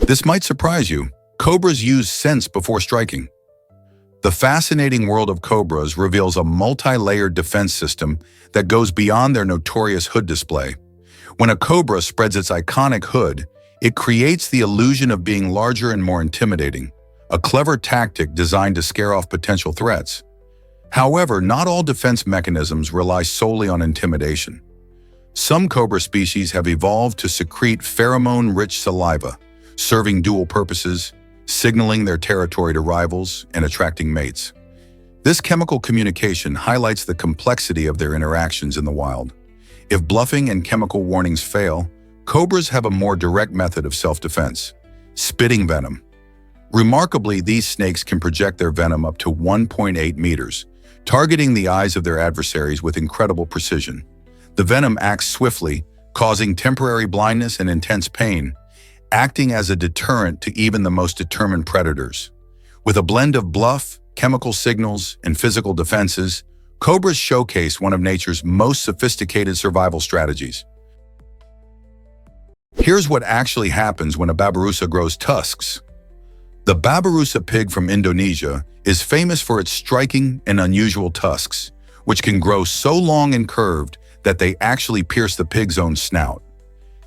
This might surprise you. Cobras use sense before striking. The fascinating world of cobras reveals a multi-layered defense system that goes beyond their notorious hood display. When a cobra spreads its iconic hood, it creates the illusion of being larger and more intimidating, a clever tactic designed to scare off potential threats. However, not all defense mechanisms rely solely on intimidation. Some cobra species have evolved to secrete pheromone-rich saliva, serving dual purposes, signaling their territory to rivals and attracting mates. This chemical communication highlights the complexity of their interactions in the wild. If bluffing and chemical warnings fail, cobras have a more direct method of self-defense: spitting venom. Remarkably, these snakes can project their venom up to 1.8 meters, targeting the eyes of their adversaries with incredible precision. The venom acts swiftly, causing temporary blindness and intense pain, acting as a deterrent to even the most determined predators. With a blend of bluff, chemical signals, and physical defenses, cobras showcase one of nature's most sophisticated survival strategies. Here's what actually happens when a babirusa grows tusks. The babirusa pig from Indonesia is famous for its striking and unusual tusks, which can grow so long and curved that they actually pierce the pig's own snout.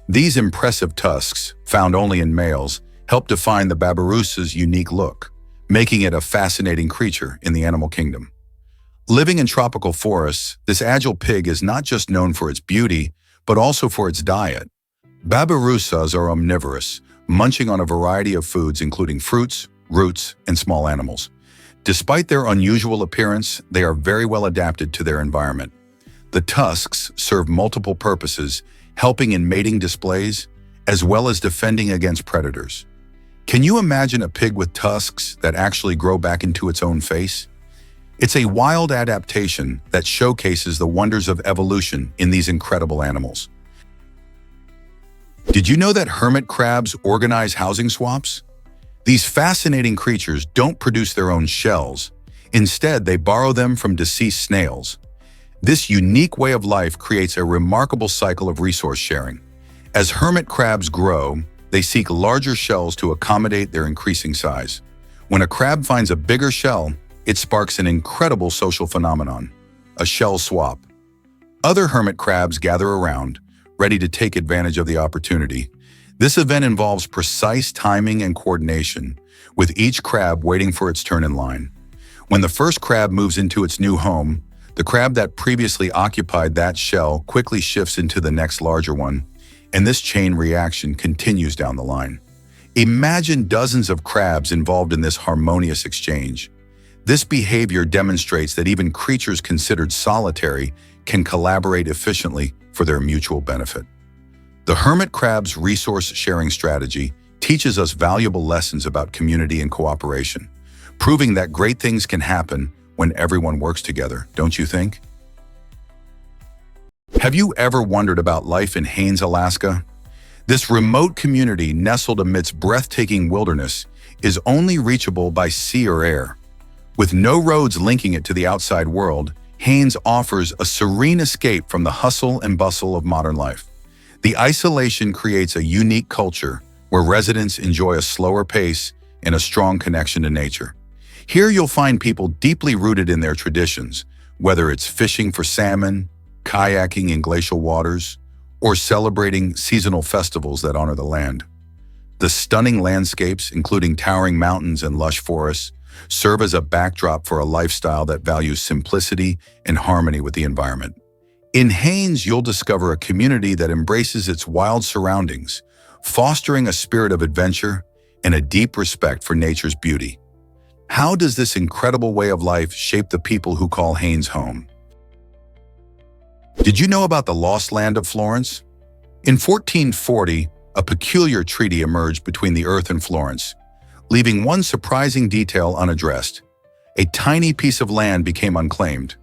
These impressive tusks, found only in males, help define the babirusa's unique look, making it a fascinating creature in the animal kingdom. Living in tropical forests, this agile pig is not just known for its beauty, but also for its diet. Babirusas are omnivorous, munching on a variety of foods including fruits, roots, and small animals. Despite their unusual appearance, they are very well adapted to their environment. The tusks serve multiple purposes, helping in mating displays, as well as defending against predators. Can you imagine a pig with tusks that actually grow back into its own face? It's a wild adaptation that showcases the wonders of evolution in these incredible animals. Did you know that hermit crabs organize housing swaps? These fascinating creatures don't produce their own shells. Instead, they borrow them from deceased snails. This unique way of life creates a remarkable cycle of resource sharing. As hermit crabs grow, they seek larger shells to accommodate their increasing size. When a crab finds a bigger shell, it sparks an incredible social phenomenon, a shell swap. Other hermit crabs gather around, ready to take advantage of the opportunity. This event involves precise timing and coordination, with each crab waiting for its turn in line. When the first crab moves into its new home, the crab that previously occupied that shell quickly shifts into the next larger one, and this chain reaction continues down the line. Imagine dozens of crabs involved in this harmonious exchange. This behavior demonstrates that even creatures considered solitary can collaborate efficiently for their mutual benefit. The hermit crab's resource-sharing strategy teaches us valuable lessons about community and cooperation, proving that great things can happen when everyone works together, don't you think? Have you ever wondered about life in Haines, Alaska? This remote community nestled amidst breathtaking wilderness is only reachable by sea or air. With no roads linking it to the outside world, Haines offers a serene escape from the hustle and bustle of modern life. The isolation creates a unique culture where residents enjoy a slower pace and a strong connection to nature. Here you'll find people deeply rooted in their traditions, whether it's fishing for salmon, kayaking in glacial waters, or celebrating seasonal festivals that honor the land. The stunning landscapes, including towering mountains and lush forests, serve as a backdrop for a lifestyle that values simplicity and harmony with the environment. In Haines, you'll discover a community that embraces its wild surroundings, fostering a spirit of adventure and a deep respect for nature's beauty. How does this incredible way of life shape the people who call Haines home? Did you know about the lost land of Florence? In 1440, a peculiar treaty emerged between the Earth and Florence, leaving one surprising detail unaddressed. A tiny piece of land became unclaimed.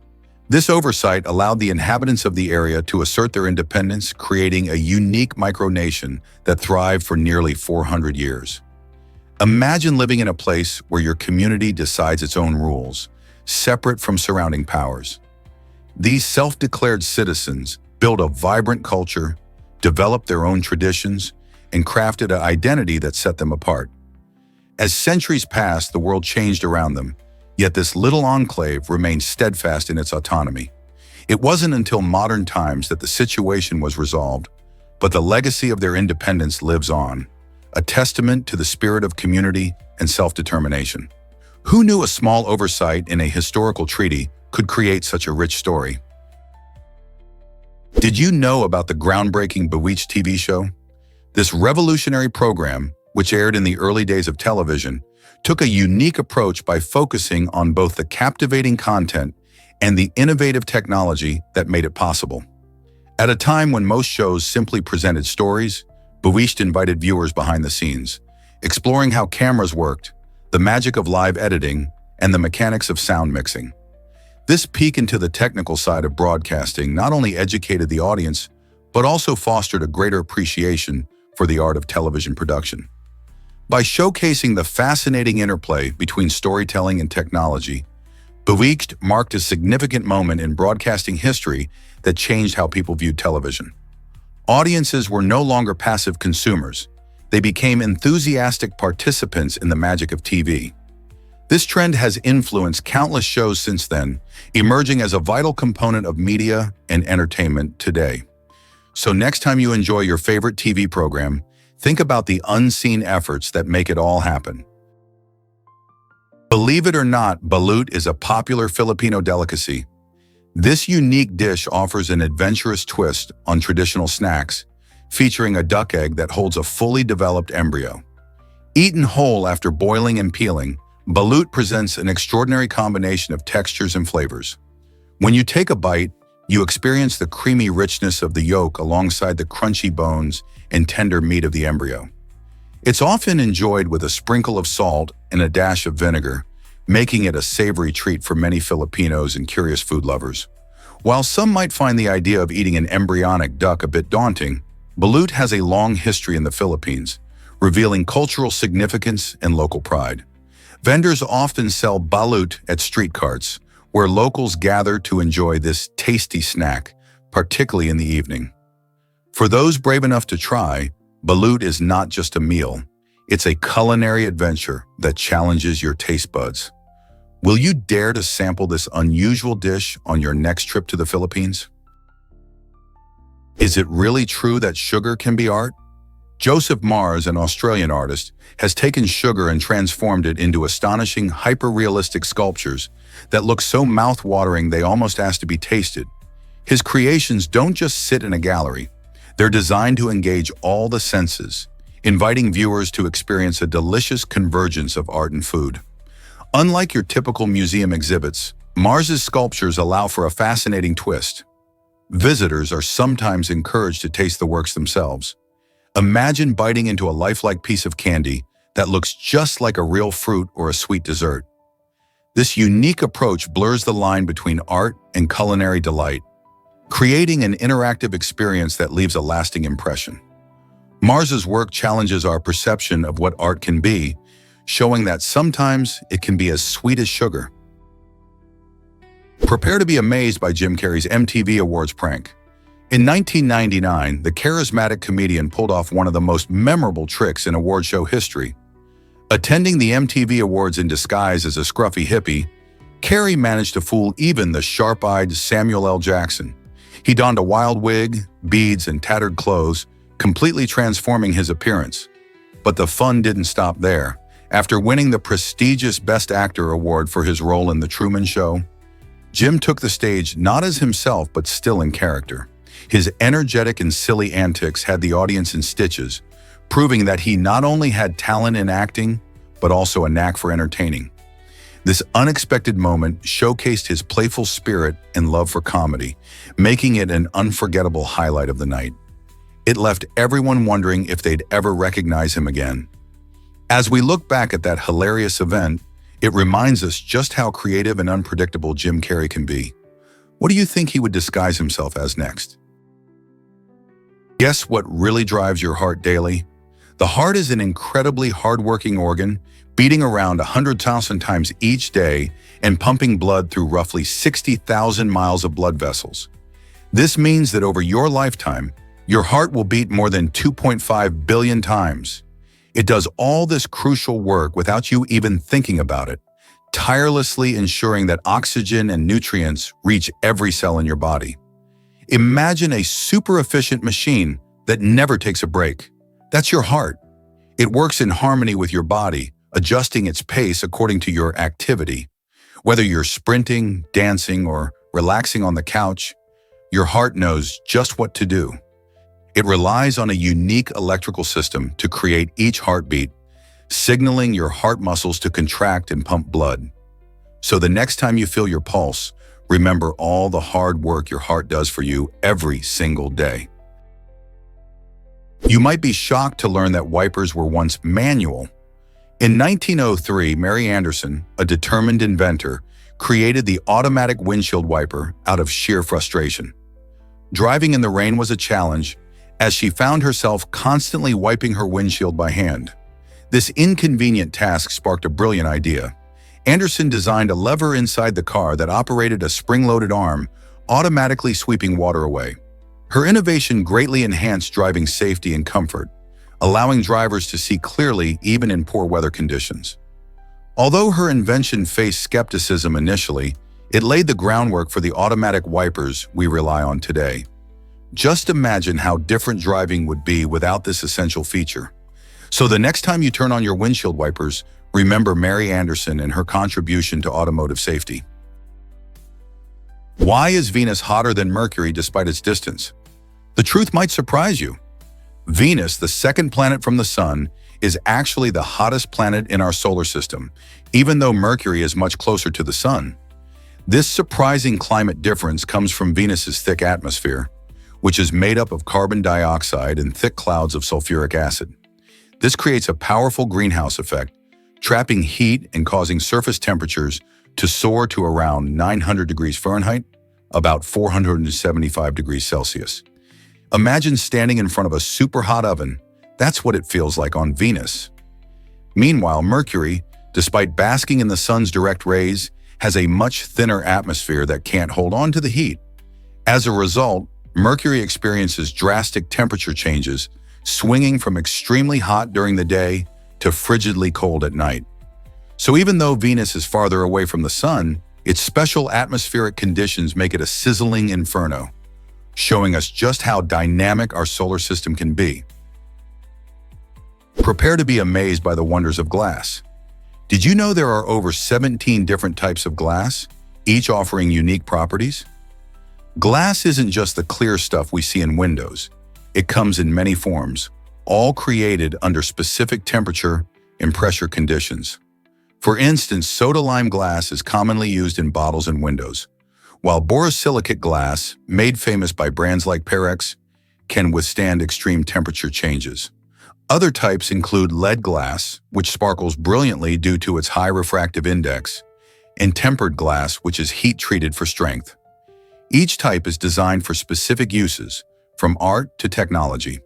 This oversight allowed the inhabitants of the area to assert their independence, creating a unique micronation that thrived for nearly 400 years. Imagine living in a place where your community decides its own rules, separate from surrounding powers. These self-declared citizens build a vibrant culture, develop their own traditions, and crafted an identity that set them apart. As centuries passed, the world changed around them, yet this little enclave remained steadfast in its autonomy. It wasn't until modern times that the situation was resolved, but the legacy of their independence lives on, a testament to the spirit of community and self-determination. Who knew a small oversight in a historical treaty could create such a rich story? Did you know about the groundbreaking Bewitched TV show? This revolutionary program, which aired in the early days of television, took a unique approach by focusing on both the captivating content and the innovative technology that made it possible. At a time when most shows simply presented stories, Bewitched invited viewers behind the scenes, exploring how cameras worked, the magic of live editing, and the mechanics of sound mixing. This peek into the technical side of broadcasting not only educated the audience, but also fostered a greater appreciation for the art of television production. By showcasing the fascinating interplay between storytelling and technology, Bewitched marked a significant moment in broadcasting history that changed how people viewed television. Audiences were no longer passive consumers. They became enthusiastic participants in the magic of TV. This trend has influenced countless shows since then, emerging as a vital component of media and entertainment today. So next time you enjoy your favorite TV program, think about the unseen efforts that make it all happen. Believe it or not, balut is a popular Filipino delicacy. This unique dish offers an adventurous twist on traditional snacks, featuring a duck egg that holds a fully developed embryo. Eaten whole after boiling and peeling, balut presents an extraordinary combination of textures and flavors. When you take a bite, you experience the creamy richness of the yolk alongside the crunchy bones and tender meat of the embryo. It's often enjoyed with a sprinkle of salt and a dash of vinegar, making it a savory treat for many Filipinos and curious food lovers. While some might find the idea of eating an embryonic duck a bit daunting, balut has a long history in the Philippines, revealing cultural significance and local pride. Vendors often sell balut at street carts, where locals gather to enjoy this tasty snack, particularly in the evening. For those brave enough to try, balut is not just a meal, it's a culinary adventure that challenges your taste buds. Will you dare to sample this unusual dish on your next trip to the Philippines? Is it really true that sugar can be art? Joseph Mars, an Australian artist, has taken sugar and transformed it into astonishing, hyper-realistic sculptures that look so mouth-watering they almost ask to be tasted. His creations don't just sit in a gallery. They're designed to engage all the senses, inviting viewers to experience a delicious convergence of art and food. Unlike your typical museum exhibits, Mars's sculptures allow for a fascinating twist. Visitors are sometimes encouraged to taste the works themselves. Imagine biting into a lifelike piece of candy that looks just like a real fruit or a sweet dessert. This unique approach blurs the line between art and culinary delight, creating an interactive experience that leaves a lasting impression. Mars's work challenges our perception of what art can be, showing that sometimes it can be as sweet as sugar. Prepare to be amazed by Jim Carrey's MTV Awards prank. In 1999, the charismatic comedian pulled off one of the most memorable tricks in award show history. Attending the MTV Awards in disguise as a scruffy hippie, Carrey managed to fool even the sharp-eyed Samuel L. Jackson. He donned a wild wig, beads, and tattered clothes, completely transforming his appearance. But the fun didn't stop there. After winning the prestigious Best Actor award for his role in The Truman Show, Jim took the stage not as himself but still in character. His energetic and silly antics had the audience in stitches, proving that he not only had talent in acting, but also a knack for entertaining. This unexpected moment showcased his playful spirit and love for comedy, making it an unforgettable highlight of the night. It left everyone wondering if they'd ever recognize him again. As we look back at that hilarious event, it reminds us just how creative and unpredictable Jim Carrey can be. What do you think he would disguise himself as next? Guess what really drives your heart daily? The heart is an incredibly hardworking organ, beating around 100,000 times each day and pumping blood through roughly 60,000 miles of blood vessels. This means that over your lifetime, Your heart will beat more than 2.5 billion times. It does all this crucial work without you even thinking about it, tirelessly ensuring that oxygen and nutrients reach every cell in your body. Imagine a super efficient machine that never takes a break. That's your heart. It works in harmony with your body, adjusting its pace according to your activity. Whether you're sprinting, dancing, or relaxing on the couch, your heart knows just what to do. It relies on a unique electrical system to create each heartbeat, signaling your heart muscles to contract and pump blood. So the next time you feel your pulse, remember all the hard work your heart does for you every single day. You might be shocked to learn that wipers were once manual. In 1903, Mary Anderson, a determined inventor, created the automatic windshield wiper out of sheer frustration. Driving in the rain was a challenge, as she found herself constantly wiping her windshield by hand. This inconvenient task sparked a brilliant idea. Anderson designed a lever inside the car that operated a spring-loaded arm, automatically sweeping water away. Her innovation greatly enhanced driving safety and comfort, allowing drivers to see clearly even in poor weather conditions. Although her invention faced skepticism initially, it laid the groundwork for the automatic wipers we rely on today. Just imagine how different driving would be without this essential feature. So the next time you turn on your windshield wipers, remember Mary Anderson and her contribution to automotive safety. Why is Venus hotter than Mercury despite its distance? The truth might surprise you. Venus, the second planet from the Sun, is actually the hottest planet in our solar system, even though Mercury is much closer to the Sun. This surprising climate difference comes from Venus's thick atmosphere, which is made up of carbon dioxide and thick clouds of sulfuric acid. This creates a powerful greenhouse effect, trapping heat and causing surface temperatures to soar to around 900 degrees Fahrenheit, about 475 degrees Celsius. Imagine standing in front of a super hot oven. That's what it feels like on Venus. Meanwhile, Mercury, despite basking in the sun's direct rays, has a much thinner atmosphere that can't hold on to the heat. As a result, Mercury experiences drastic temperature changes, swinging from extremely hot during the day to frigidly cold at night. So even though Venus is farther away from the Sun, its special atmospheric conditions make it a sizzling inferno, showing us just how dynamic our solar system can be. Prepare to be amazed by the wonders of glass. Did you know there are over 17 different types of glass, each offering unique properties? Glass isn't just the clear stuff we see in windows. It comes in many forms, all created under specific temperature and pressure conditions. For instance, soda lime glass is commonly used in bottles and windows, while borosilicate glass, made famous by brands like Pyrex, can withstand extreme temperature changes. Other types include lead glass, which sparkles brilliantly due to its high refractive index, and tempered glass, which is heat-treated for strength. Each type is designed for specific uses, from art to technology.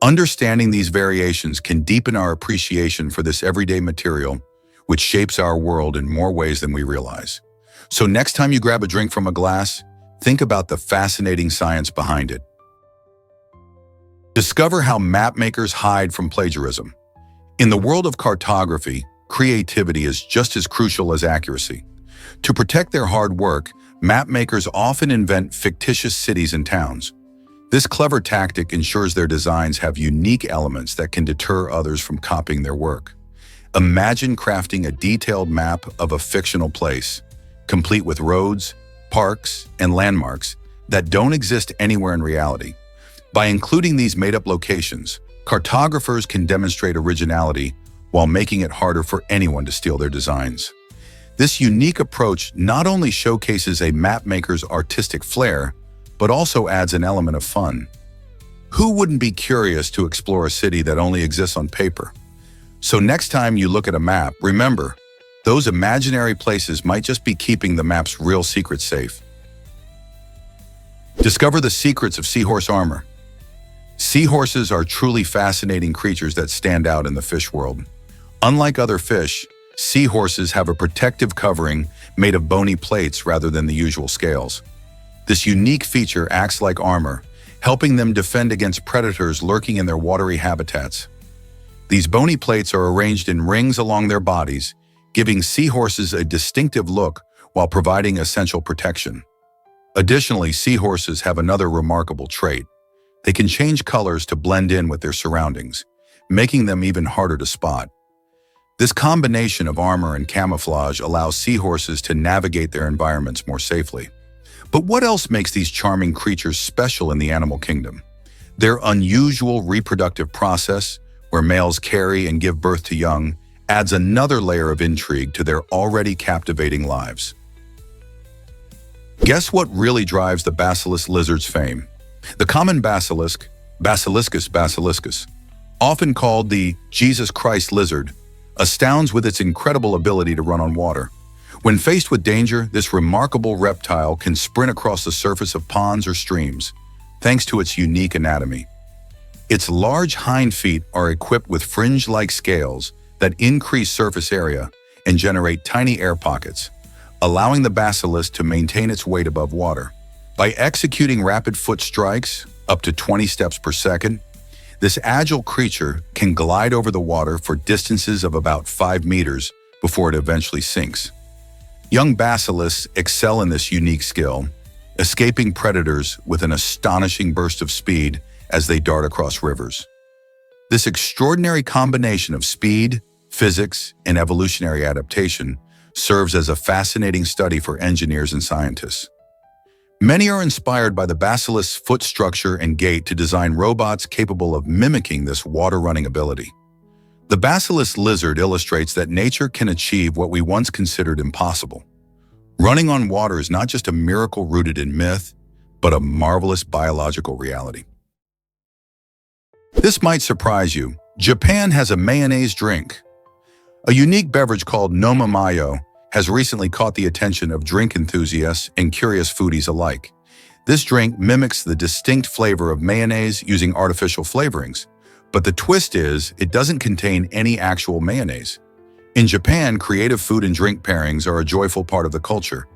Understanding these variations can deepen our appreciation for this everyday material, which shapes our world in more ways than we realize. So next time you grab a drink from a glass, think about the fascinating science behind it. Discover how map makers hide from plagiarism. In the world of cartography, creativity is just as crucial as accuracy. To protect their hard work, map makers often invent fictitious cities and towns. This clever tactic ensures their designs have unique elements that can deter others from copying their work. Imagine crafting a detailed map of a fictional place, complete with roads, parks, and landmarks that don't exist anywhere in reality. By including these made-up locations, cartographers can demonstrate originality while making it harder for anyone to steal their designs. This unique approach not only showcases a mapmaker's artistic flair, but also adds an element of fun. Who wouldn't be curious to explore a city that only exists on paper? So next time you look at a map, remember, those imaginary places might just be keeping the map's real secrets safe. Discover the secrets of seahorse armor. Seahorses are truly fascinating creatures that stand out in the fish world. Unlike other fish, seahorses have a protective covering made of bony plates rather than the usual scales. This unique feature acts like armor, helping them defend against predators lurking in their watery habitats. These bony plates are arranged in rings along their bodies, giving seahorses a distinctive look while providing essential protection. Additionally, seahorses have another remarkable trait. They can change colors to blend in with their surroundings, making them even harder to spot. This combination of armor and camouflage allows seahorses to navigate their environments more safely. But what else makes these charming creatures special in the animal kingdom? Their unusual reproductive process, where males carry and give birth to young, adds another layer of intrigue to their already captivating lives. Guess what really drives the basilisk lizard's fame? The common basilisk, Basiliscus basiliscus, often called the Jesus Christ lizard, astounds with its incredible ability to run on water. When faced with danger, this remarkable reptile can sprint across the surface of ponds or streams, thanks to its unique anatomy. Its large hind feet are equipped with fringe-like scales that increase surface area and generate tiny air pockets, allowing the basilisk to maintain its weight above water. By executing rapid foot strikes, up to 20 steps per second, this agile creature can glide over the water for distances of about 5 meters before it eventually sinks. Young basilisks excel in this unique skill, escaping predators with an astonishing burst of speed as they dart across rivers. This extraordinary combination of speed, physics, and evolutionary adaptation serves as a fascinating study for engineers and scientists. Many are inspired by the basilisk's foot structure and gait to design robots capable of mimicking this water-running ability. The basilisk lizard illustrates that nature can achieve what we once considered impossible. Running on water is not just a miracle rooted in myth, but a marvelous biological reality. This might surprise you. Japan has a mayonnaise drink. A unique beverage called Noma Mayo has recently caught the attention of drink enthusiasts and curious foodies alike. This drink mimics the distinct flavor of mayonnaise using artificial flavorings, but the twist is it doesn't contain any actual mayonnaise. In Japan, creative food and drink pairings are a joyful part of the culture,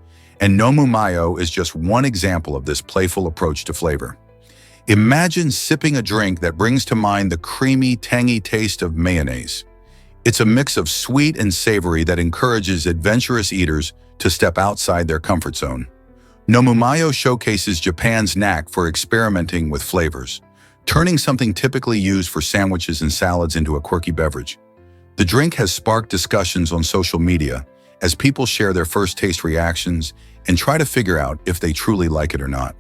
and Nomu Mayo is just one example of this playful approach to flavor. Imagine sipping a drink that brings to mind the creamy, tangy taste of mayonnaise. It's a mix of sweet and savory that encourages adventurous eaters to step outside their comfort zone. Nomu Mayo showcases Japan's knack for experimenting with flavors, turning something typically used for sandwiches and salads into a quirky beverage. The drink has sparked discussions on social media as people share their first taste reactions and try to figure out if they truly like it or not.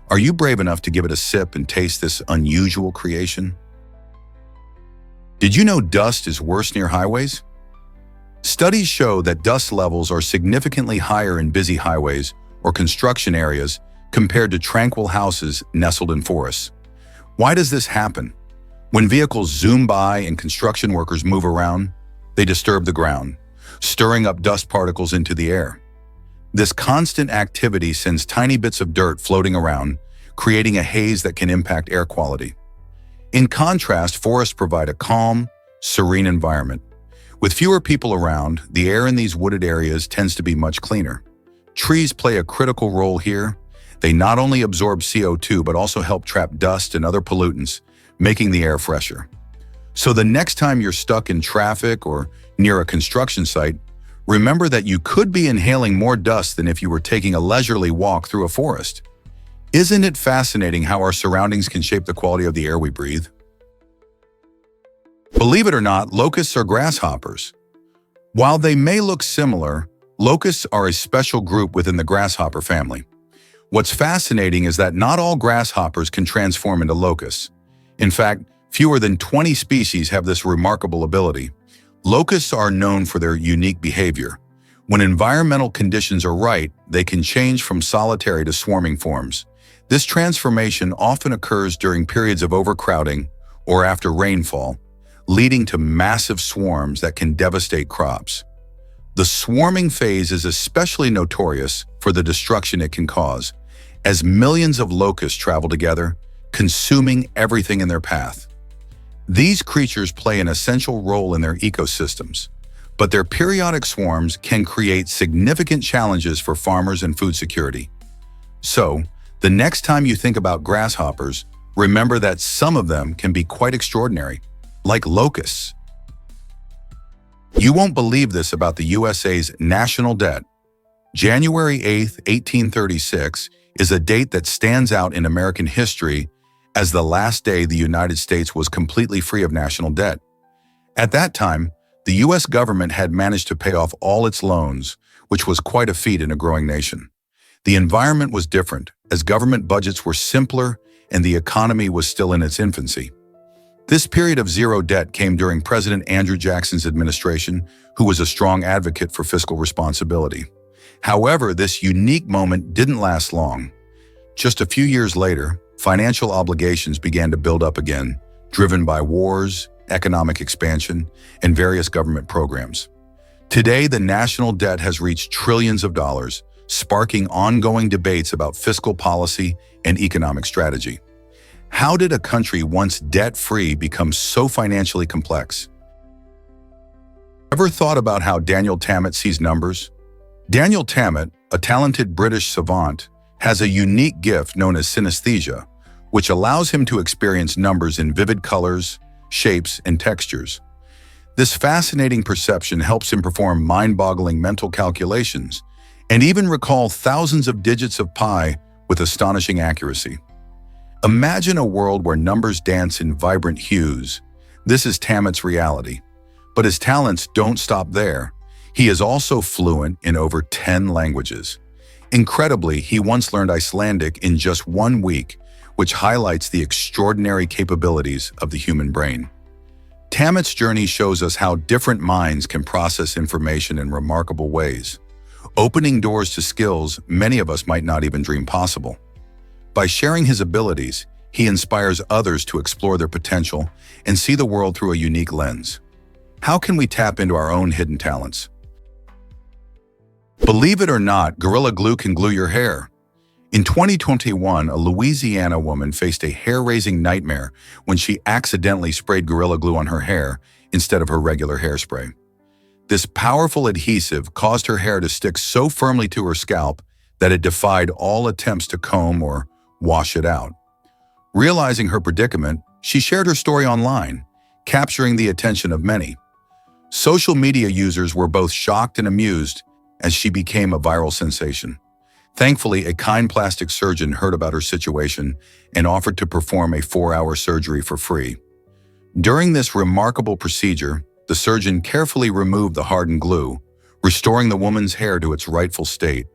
Are you brave enough to give it a sip and taste this unusual creation? Did you know dust is worse near highways? Studies show that dust levels are significantly higher in busy highways or construction areas compared to tranquil houses nestled in forests. Why does this happen? When vehicles zoom by and construction workers move around, they disturb the ground, stirring up dust particles into the air. This constant activity sends tiny bits of dirt floating around, creating a haze that can impact air quality. In contrast, forests provide a calm, serene environment. With fewer people around, the air in these wooded areas tends to be much cleaner. Trees play a critical role here. They not only absorb CO2 but also help trap dust and other pollutants, making the air fresher. So the next time you're stuck in traffic or near a construction site, remember that you could be inhaling more dust than if you were taking a leisurely walk through a forest. Isn't it fascinating how our surroundings can shape the quality of the air we breathe? Believe it or not, locusts are grasshoppers. While they may look similar, locusts are a special group within the grasshopper family. What's fascinating is that not all grasshoppers can transform into locusts. In fact, fewer than 20 species have this remarkable ability. Locusts are known for their unique behavior. When environmental conditions are right, they can change from solitary to swarming forms. This transformation often occurs during periods of overcrowding or after rainfall, leading to massive swarms that can devastate crops. The swarming phase is especially notorious for the destruction it can cause, as millions of locusts travel together, consuming everything in their path. These creatures play an essential role in their ecosystems, but their periodic swarms can create significant challenges for farmers and food security. So, The next time you think about grasshoppers, remember that some of them can be quite extraordinary, like locusts. You won't believe this about the USA's national debt. January 8, 1836, is a date that stands out in American history as the last day the United States was completely free of national debt. At that time, the U.S. government had managed to pay off all its loans, which was quite a feat in a growing nation. The environment was different, as government budgets were simpler and the economy was still in its infancy. This period of zero debt came during President Andrew Jackson's administration, who was a strong advocate for fiscal responsibility. However, this unique moment didn't last long. Just a few years later, financial obligations began to build up again, driven by wars, economic expansion, and various government programs. Today, the national debt has reached trillions of dollars, sparking ongoing debates about fiscal policy and economic strategy. How did a country once debt-free become so financially complex? Ever thought about how Daniel Tammet sees numbers? Daniel Tammet, a talented British savant, has a unique gift known as synesthesia, which allows him to experience numbers in vivid colors, shapes, and textures. This fascinating perception helps him perform mind-boggling mental calculations and even recall thousands of digits of pi with astonishing accuracy. Imagine a world where numbers dance in vibrant hues. This is Tammet's reality. But his talents don't stop there. He is also fluent in over 10 languages. Incredibly, he once learned Icelandic in just 1 week, which highlights the extraordinary capabilities of the human brain. Tammet's journey shows us how different minds can process information in remarkable ways, opening doors to skills many of us might not even dream possible. By sharing his abilities, he inspires others to explore their potential and see the world through a unique lens. How can we tap into our own hidden talents? Believe it or not, Gorilla Glue can glue your hair. In 2021, a Louisiana woman faced a hair-raising nightmare when she accidentally sprayed Gorilla Glue on her hair instead of her regular hairspray. This powerful adhesive caused her hair to stick so firmly to her scalp that it defied all attempts to comb or wash it out. Realizing her predicament, she shared her story online, capturing the attention of many. Social media users were both shocked and amused as she became a viral sensation. Thankfully, a kind plastic surgeon heard about her situation and offered to perform a 4-hour surgery for free. During this remarkable procedure, the surgeon carefully removed the hardened glue, restoring the woman's hair to its rightful state.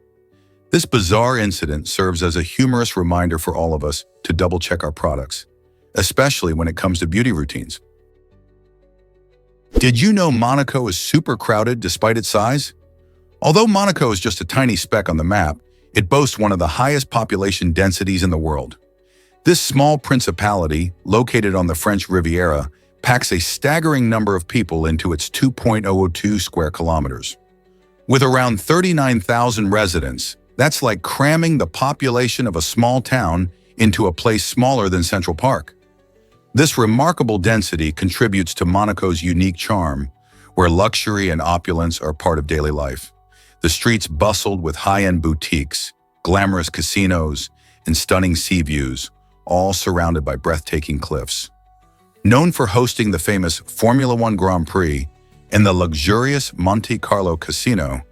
This bizarre incident serves as a humorous reminder for all of us to double-check our products, especially when it comes to beauty routines. Did you know Monaco is super crowded despite its size? Although Monaco is just a tiny speck on the map, it boasts one of the highest population densities in the world. This small principality, located on the French Riviera, packs a staggering number of people into its 2.002 square kilometers. With around 39,000 residents, that's like cramming the population of a small town into a place smaller than Central Park. This remarkable density contributes to Monaco's unique charm, where luxury and opulence are part of daily life. The streets bustled with high-end boutiques, glamorous casinos, and stunning sea views, all surrounded by breathtaking cliffs. Known for hosting the famous Formula One Grand Prix and the luxurious Monte Carlo Casino,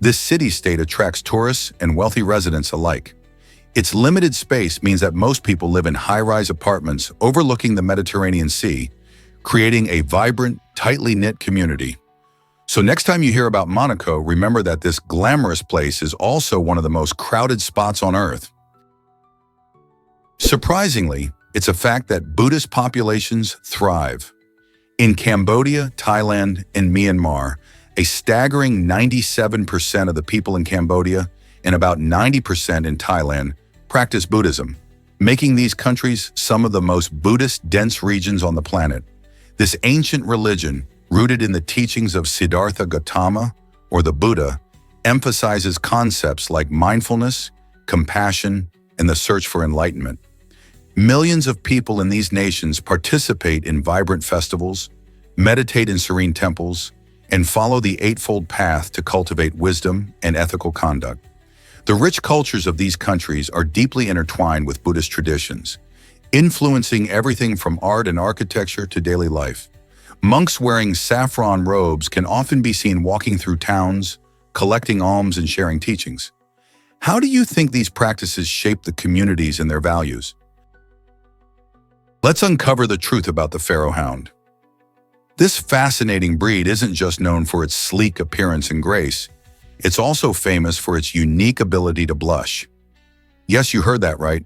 this city-state attracts tourists and wealthy residents alike. Its limited space means that most people live in high-rise apartments overlooking the Mediterranean Sea, creating a vibrant, tightly knit community. So next time you hear about Monaco, remember that this glamorous place is also one of the most crowded spots on Earth. Surprisingly, it's a fact that Buddhist populations thrive. In Cambodia, Thailand, and Myanmar, a staggering 97% of the people in Cambodia and about 90% in Thailand practice Buddhism, making these countries some of the most Buddhist-dense regions on the planet. This ancient religion, rooted in the teachings of Siddhartha Gautama, or the Buddha, emphasizes concepts like mindfulness, compassion, and the search for enlightenment. Millions of people in these nations participate in vibrant festivals, meditate in serene temples, and follow the Eightfold Path to cultivate wisdom and ethical conduct. The rich cultures of these countries are deeply intertwined with Buddhist traditions, influencing everything from art and architecture to daily life. Monks wearing saffron robes can often be seen walking through towns, collecting alms and sharing teachings. How do you think these practices shape the communities and their values? Let's uncover the truth about the Pharaoh hound. This fascinating breed isn't just known for its sleek appearance and grace, it's also famous for its unique ability to blush. Yes, you heard that right.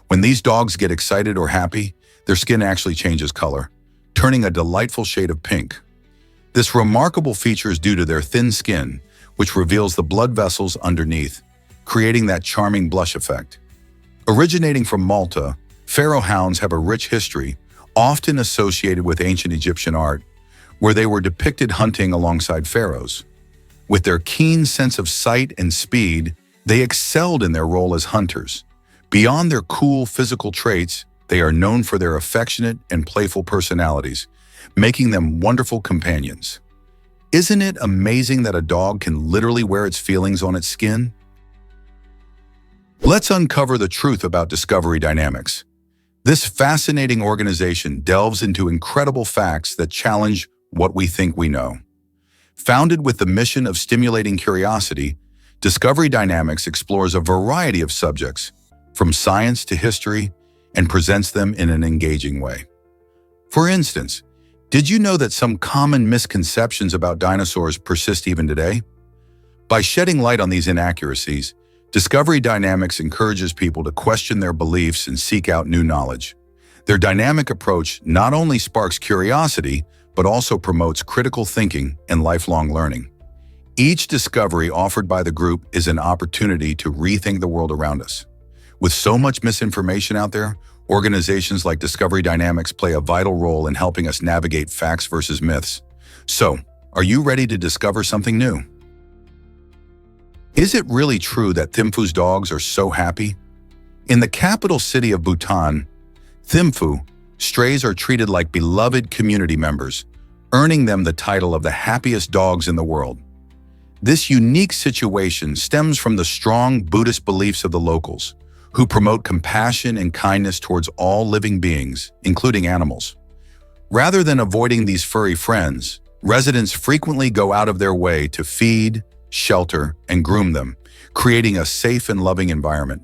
When these dogs get excited or happy, their skin actually changes color, turning a delightful shade of pink. This remarkable feature is due to their thin skin, which reveals the blood vessels underneath, creating that charming blush effect. Originating from Malta, Pharaoh hounds have a rich history, often associated with ancient Egyptian art, where they were depicted hunting alongside pharaohs. With their keen sense of sight and speed, they excelled in their role as hunters. Beyond their cool physical traits, they are known for their affectionate and playful personalities, making them wonderful companions. Isn't it amazing that a dog can literally wear its feelings on its skin? Let's uncover the truth about Discovery Dynamics. This fascinating organization delves into incredible facts that challenge what we think we know. Founded with the mission of stimulating curiosity, Discovery Dynamics explores a variety of subjects, from science to history, and presents them in an engaging way. For instance, did you know that some common misconceptions about dinosaurs persist even today? By shedding light on these inaccuracies, Discovery Dynamics encourages people to question their beliefs and seek out new knowledge. Their dynamic approach not only sparks curiosity, but also promotes critical thinking and lifelong learning. Each discovery offered by the group is an opportunity to rethink the world around us. With so much misinformation out there, organizations like Discovery Dynamics play a vital role in helping us navigate facts versus myths. So, are you ready to discover something new? Is it really true that Thimphu's dogs are so happy? In the capital city of Bhutan, Thimphu, strays are treated like beloved community members, earning them the title of the happiest dogs in the world. This unique situation stems from the strong Buddhist beliefs of the locals, who promote compassion and kindness towards all living beings, including animals. Rather than avoiding these furry friends, residents frequently go out of their way to feed, shelter, and groom them, creating a safe and loving environment.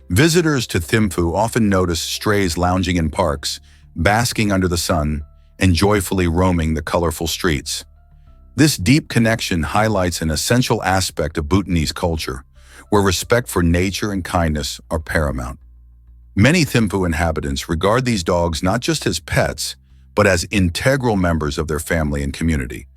Visitors to Thimphu often notice strays lounging in parks, basking under the sun, and joyfully roaming the colorful streets. This deep connection highlights an essential aspect of Bhutanese culture, where respect for nature and kindness are paramount. Many Thimphu inhabitants regard these dogs not just as pets, but as integral members of their family and community.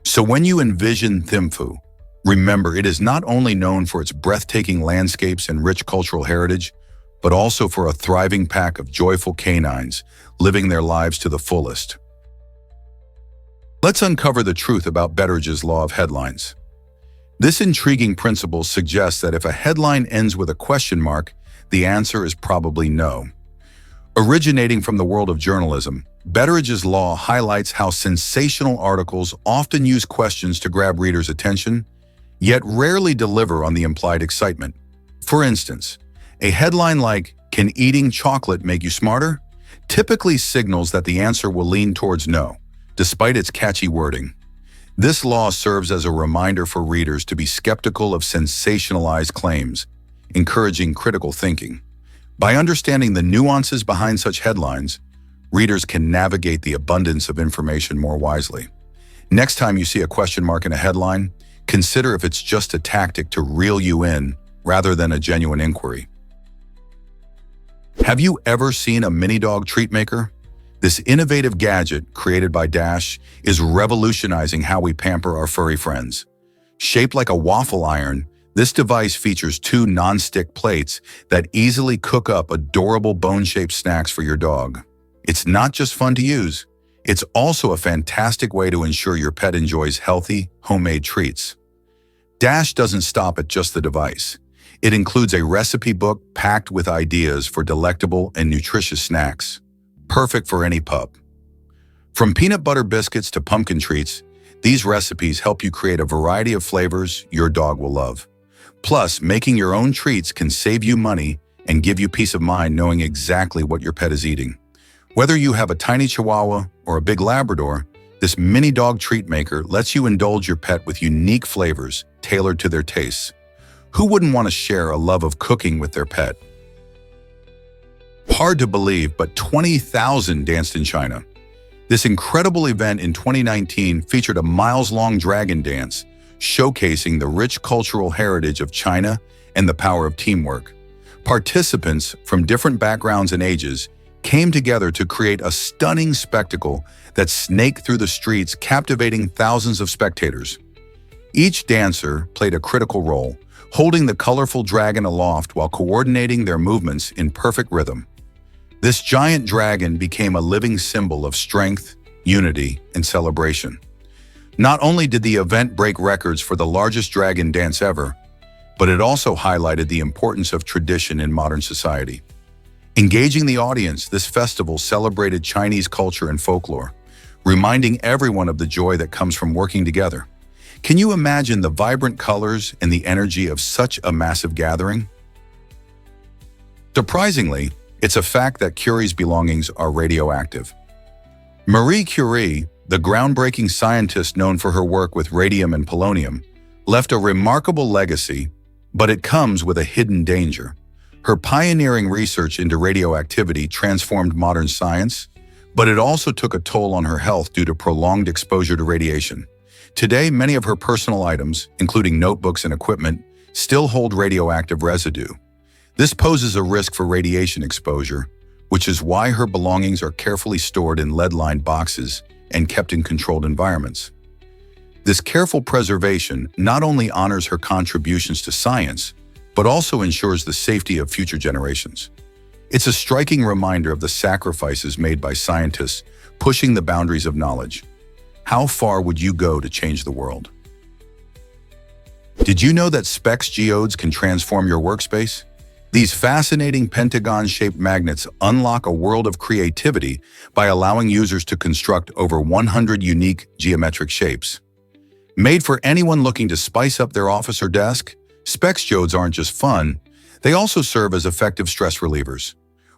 So when you envision Thimphu, remember it is not only known for its breathtaking landscapes and rich cultural heritage, but also for a thriving pack of joyful canines living their lives to the fullest. Let's uncover the truth about Betteridge's law of headlines. This intriguing principle suggests that if a headline ends with a question mark, the answer is probably no. Originating from the world of journalism, Betteridge's law highlights how sensational articles often use questions to grab readers' attention, yet rarely deliver on the implied excitement. For instance, a headline like, "Can eating chocolate make you smarter?" typically signals that the answer will lean towards no, despite its catchy wording. This law serves as a reminder for readers to be skeptical of sensationalized claims, encouraging critical thinking. By understanding the nuances behind such headlines, readers can navigate the abundance of information more wisely. Next time you see a question mark in a headline, consider if it's just a tactic to reel you in rather than a genuine inquiry. Have you ever seen a mini dog treat maker? This innovative gadget, created by Dash, is revolutionizing how we pamper our furry friends. Shaped like a waffle iron, this device features two non-stick plates that easily cook up adorable bone-shaped snacks for your dog. It's not just fun to use, it's also a fantastic way to ensure your pet enjoys healthy, homemade treats. Dash doesn't stop at just the device. It includes a recipe book packed with ideas for delectable and nutritious snacks, perfect for any pup. From peanut butter biscuits to pumpkin treats, these recipes help you create a variety of flavors your dog will love. Plus, making your own treats can save you money and give you peace of mind knowing exactly what your pet is eating. Whether you have a tiny Chihuahua or a big Labrador, this mini dog treat maker lets you indulge your pet with unique flavors tailored to their tastes. Who wouldn't want to share a love of cooking with their pet? Hard to believe, but 20,000 danced in China. This incredible event in 2019 featured a miles-long dragon dance, showcasing the rich cultural heritage of China and the power of teamwork. Participants from different backgrounds and ages came together to create a stunning spectacle that snaked through the streets, captivating thousands of spectators. Each dancer played a critical role, holding the colorful dragon aloft while coordinating their movements in perfect rhythm. This giant dragon became a living symbol of strength, unity, and celebration. Not only did the event break records for the largest dragon dance ever, but it also highlighted the importance of tradition in modern society. Engaging the audience, this festival celebrated Chinese culture and folklore, reminding everyone of the joy that comes from working together. Can you imagine the vibrant colors and the energy of such a massive gathering? Surprisingly, it's a fact that Curie's belongings are radioactive. Marie Curie, the groundbreaking scientist known for her work with radium and polonium, left a remarkable legacy, but it comes with a hidden danger. Her pioneering research into radioactivity transformed modern science, but it also took a toll on her health due to prolonged exposure to radiation. Today, many of her personal items, including notebooks and equipment, still hold radioactive residue. This poses a risk for radiation exposure, which is why her belongings are carefully stored in lead-lined boxes and kept in controlled environments. This careful preservation not only honors her contributions to science, but also ensures the safety of future generations. It's a striking reminder of the sacrifices made by scientists pushing the boundaries of knowledge. How far would you go to change the world? Did you know that specs geodes can transform your workspace? These fascinating pentagon-shaped magnets unlock a world of creativity by allowing users to construct over 100 unique geometric shapes. Made for anyone looking to spice up their office or desk, specs geodes aren't just fun, they also serve as effective stress relievers.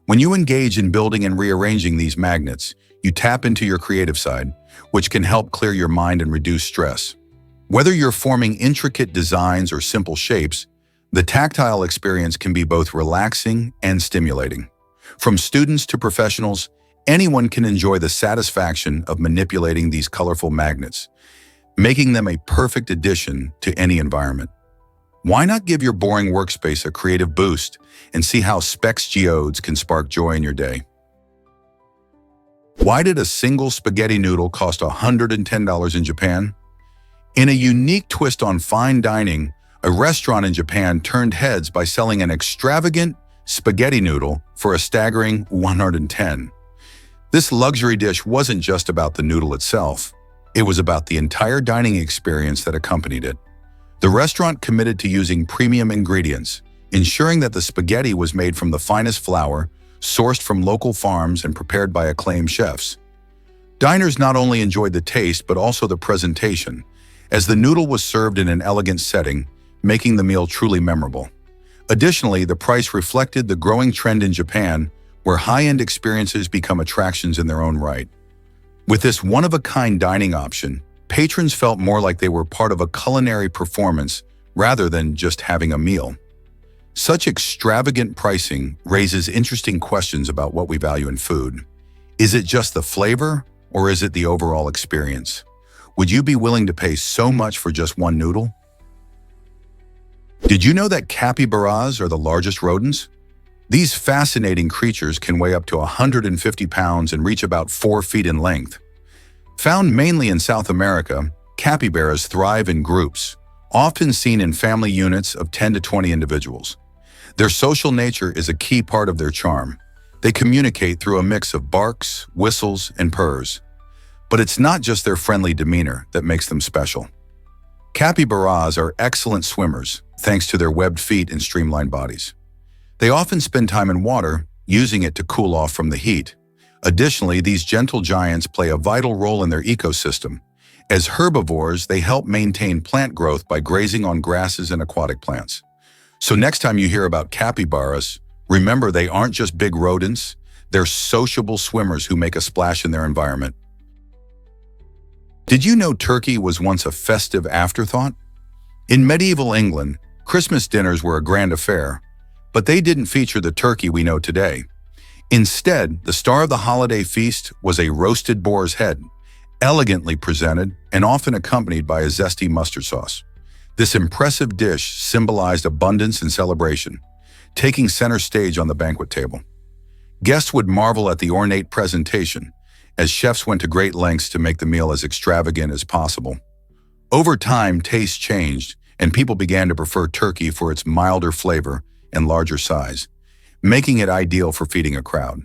When you engage in building and rearranging these magnets, you tap into your creative side, which can help clear your mind and reduce stress. Whether you're forming intricate designs or simple shapes, the tactile experience can be both relaxing and stimulating. From students to professionals, anyone can enjoy the satisfaction of manipulating these colorful magnets, making them a perfect addition to any environment. Why not give your boring workspace a creative boost and see how specs geodes can spark joy in your day? Why did a single spaghetti noodle cost $110 in Japan? In a unique twist on fine dining, a restaurant in Japan turned heads by selling an extravagant spaghetti noodle for a staggering $110. This luxury dish wasn't just about the noodle itself, it was about the entire dining experience that accompanied it. The restaurant committed to using premium ingredients, ensuring that the spaghetti was made from the finest flour, sourced from local farms and prepared by acclaimed chefs. Diners not only enjoyed the taste but also the presentation, as the noodle was served in an elegant setting, making the meal truly memorable. Additionally, the price reflected the growing trend in Japan, where high-end experiences become attractions in their own right. With this one-of-a-kind dining option, patrons felt more like they were part of a culinary performance rather than just having a meal. Such extravagant pricing raises interesting questions about what we value in food. Is it just the flavor, or is it the overall experience? Would you be willing to pay so much for just one noodle? Did you know that capybaras are the largest rodents? These fascinating creatures can weigh up to 150 pounds and reach about 4 feet in length. Found mainly in South America, capybaras thrive in groups, often seen in family units of 10 to 20 individuals. Their social nature is a key part of their charm. They communicate through a mix of barks, whistles, and purrs. But it's not just their friendly demeanor that makes them special. Capybaras are excellent swimmers, thanks to their webbed feet and streamlined bodies. They often spend time in water, using it to cool off from the heat. Additionally, these gentle giants play a vital role in their ecosystem. As herbivores, they help maintain plant growth by grazing on grasses and aquatic plants. So next time you hear about capybaras, remember they aren't just big rodents, they're sociable swimmers who make a splash in their environment. Did you know turkey was once a festive afterthought? In medieval England, Christmas dinners were a grand affair, but they didn't feature the turkey we know today. Instead, the star of the holiday feast was a roasted boar's head, elegantly presented and often accompanied by a zesty mustard sauce. This impressive dish symbolized abundance and celebration, taking center stage on the banquet table. Guests would marvel at the ornate presentation, as chefs went to great lengths to make the meal as extravagant as possible. Over time, tastes changed, and people began to prefer turkey for its milder flavor and larger size, making it ideal for feeding a crowd.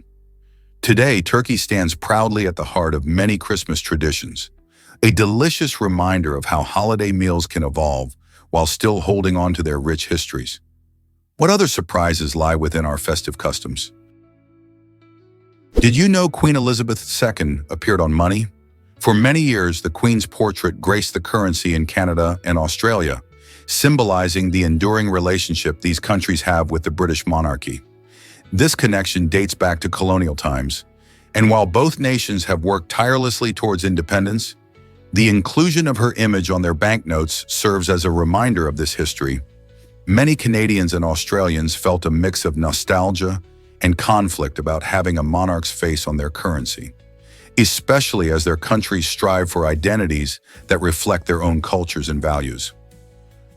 Today, turkey stands proudly at the heart of many Christmas traditions, a delicious reminder of how holiday meals can evolve while still holding on to their rich histories. What other surprises lie within our festive customs? Did you know Queen Elizabeth II appeared on money? For many years, the Queen's portrait graced the currency in Canada and Australia, symbolizing the enduring relationship these countries have with the British monarchy. This connection dates back to colonial times, and while both nations have worked tirelessly towards independence, the inclusion of her image on their banknotes serves as a reminder of this history. Many Canadians and Australians felt a mix of nostalgia and conflict about having a monarch's face on their currency, especially as their countries strive for identities that reflect their own cultures and values.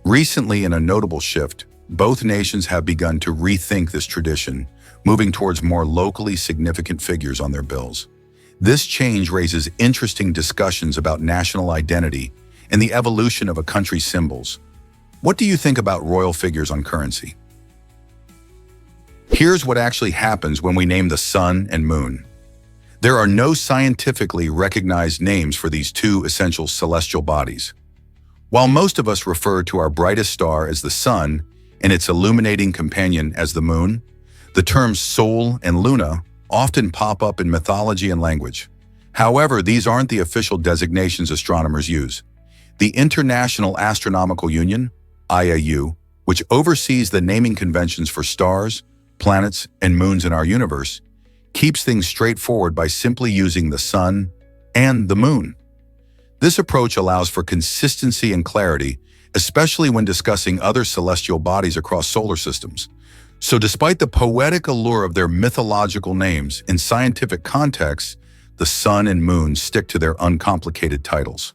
Recently, in a notable shift, both nations have begun to rethink this tradition, moving towards more locally significant figures on their bills. This change raises interesting discussions about national identity and the evolution of a country's symbols. What do you think about royal figures on currency? Here's what actually happens when we name the sun and moon. There are no scientifically recognized names for these two essential celestial bodies. While most of us refer to our brightest star as the sun and its illuminating companion as the moon, the terms Sol and Luna often pop up in mythology and language. However, these aren't the official designations astronomers use. The International Astronomical Union, IAU, which oversees the naming conventions for stars, planets, and moons in our universe, keeps things straightforward by simply using the sun and the moon. This approach allows for consistency and clarity, especially when discussing other celestial bodies across solar systems. So despite the poetic allure of their mythological names, in scientific contexts, the sun and moon stick to their uncomplicated titles.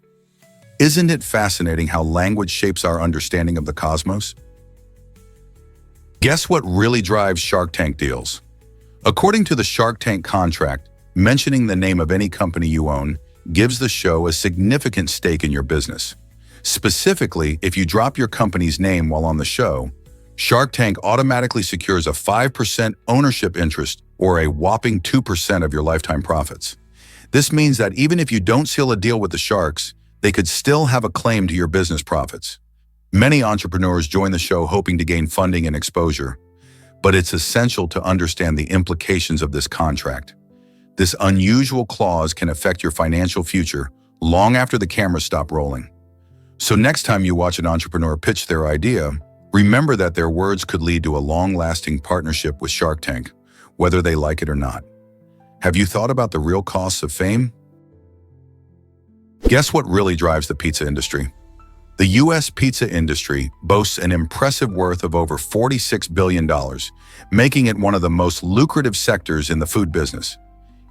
Isn't it fascinating how language shapes our understanding of the cosmos? Guess what really drives Shark Tank deals? According to the Shark Tank contract, mentioning the name of any company you own gives the show a significant stake in your business. Specifically, if you drop your company's name while on the show, Shark Tank automatically secures a 5% ownership interest or a whopping 2% of your lifetime profits. This means that even if you don't seal a deal with the Sharks, they could still have a claim to your business profits. Many entrepreneurs join the show hoping to gain funding and exposure, but it's essential to understand the implications of this contract. This unusual clause can affect your financial future long after the cameras stop rolling. So next time you watch an entrepreneur pitch their idea, remember that their words could lead to a long-lasting partnership with Shark Tank, whether they like it or not. Have you thought about the real costs of fame? Guess what really drives the pizza industry? The U.S. pizza industry boasts an impressive worth of over $46 billion, making it one of the most lucrative sectors in the food business.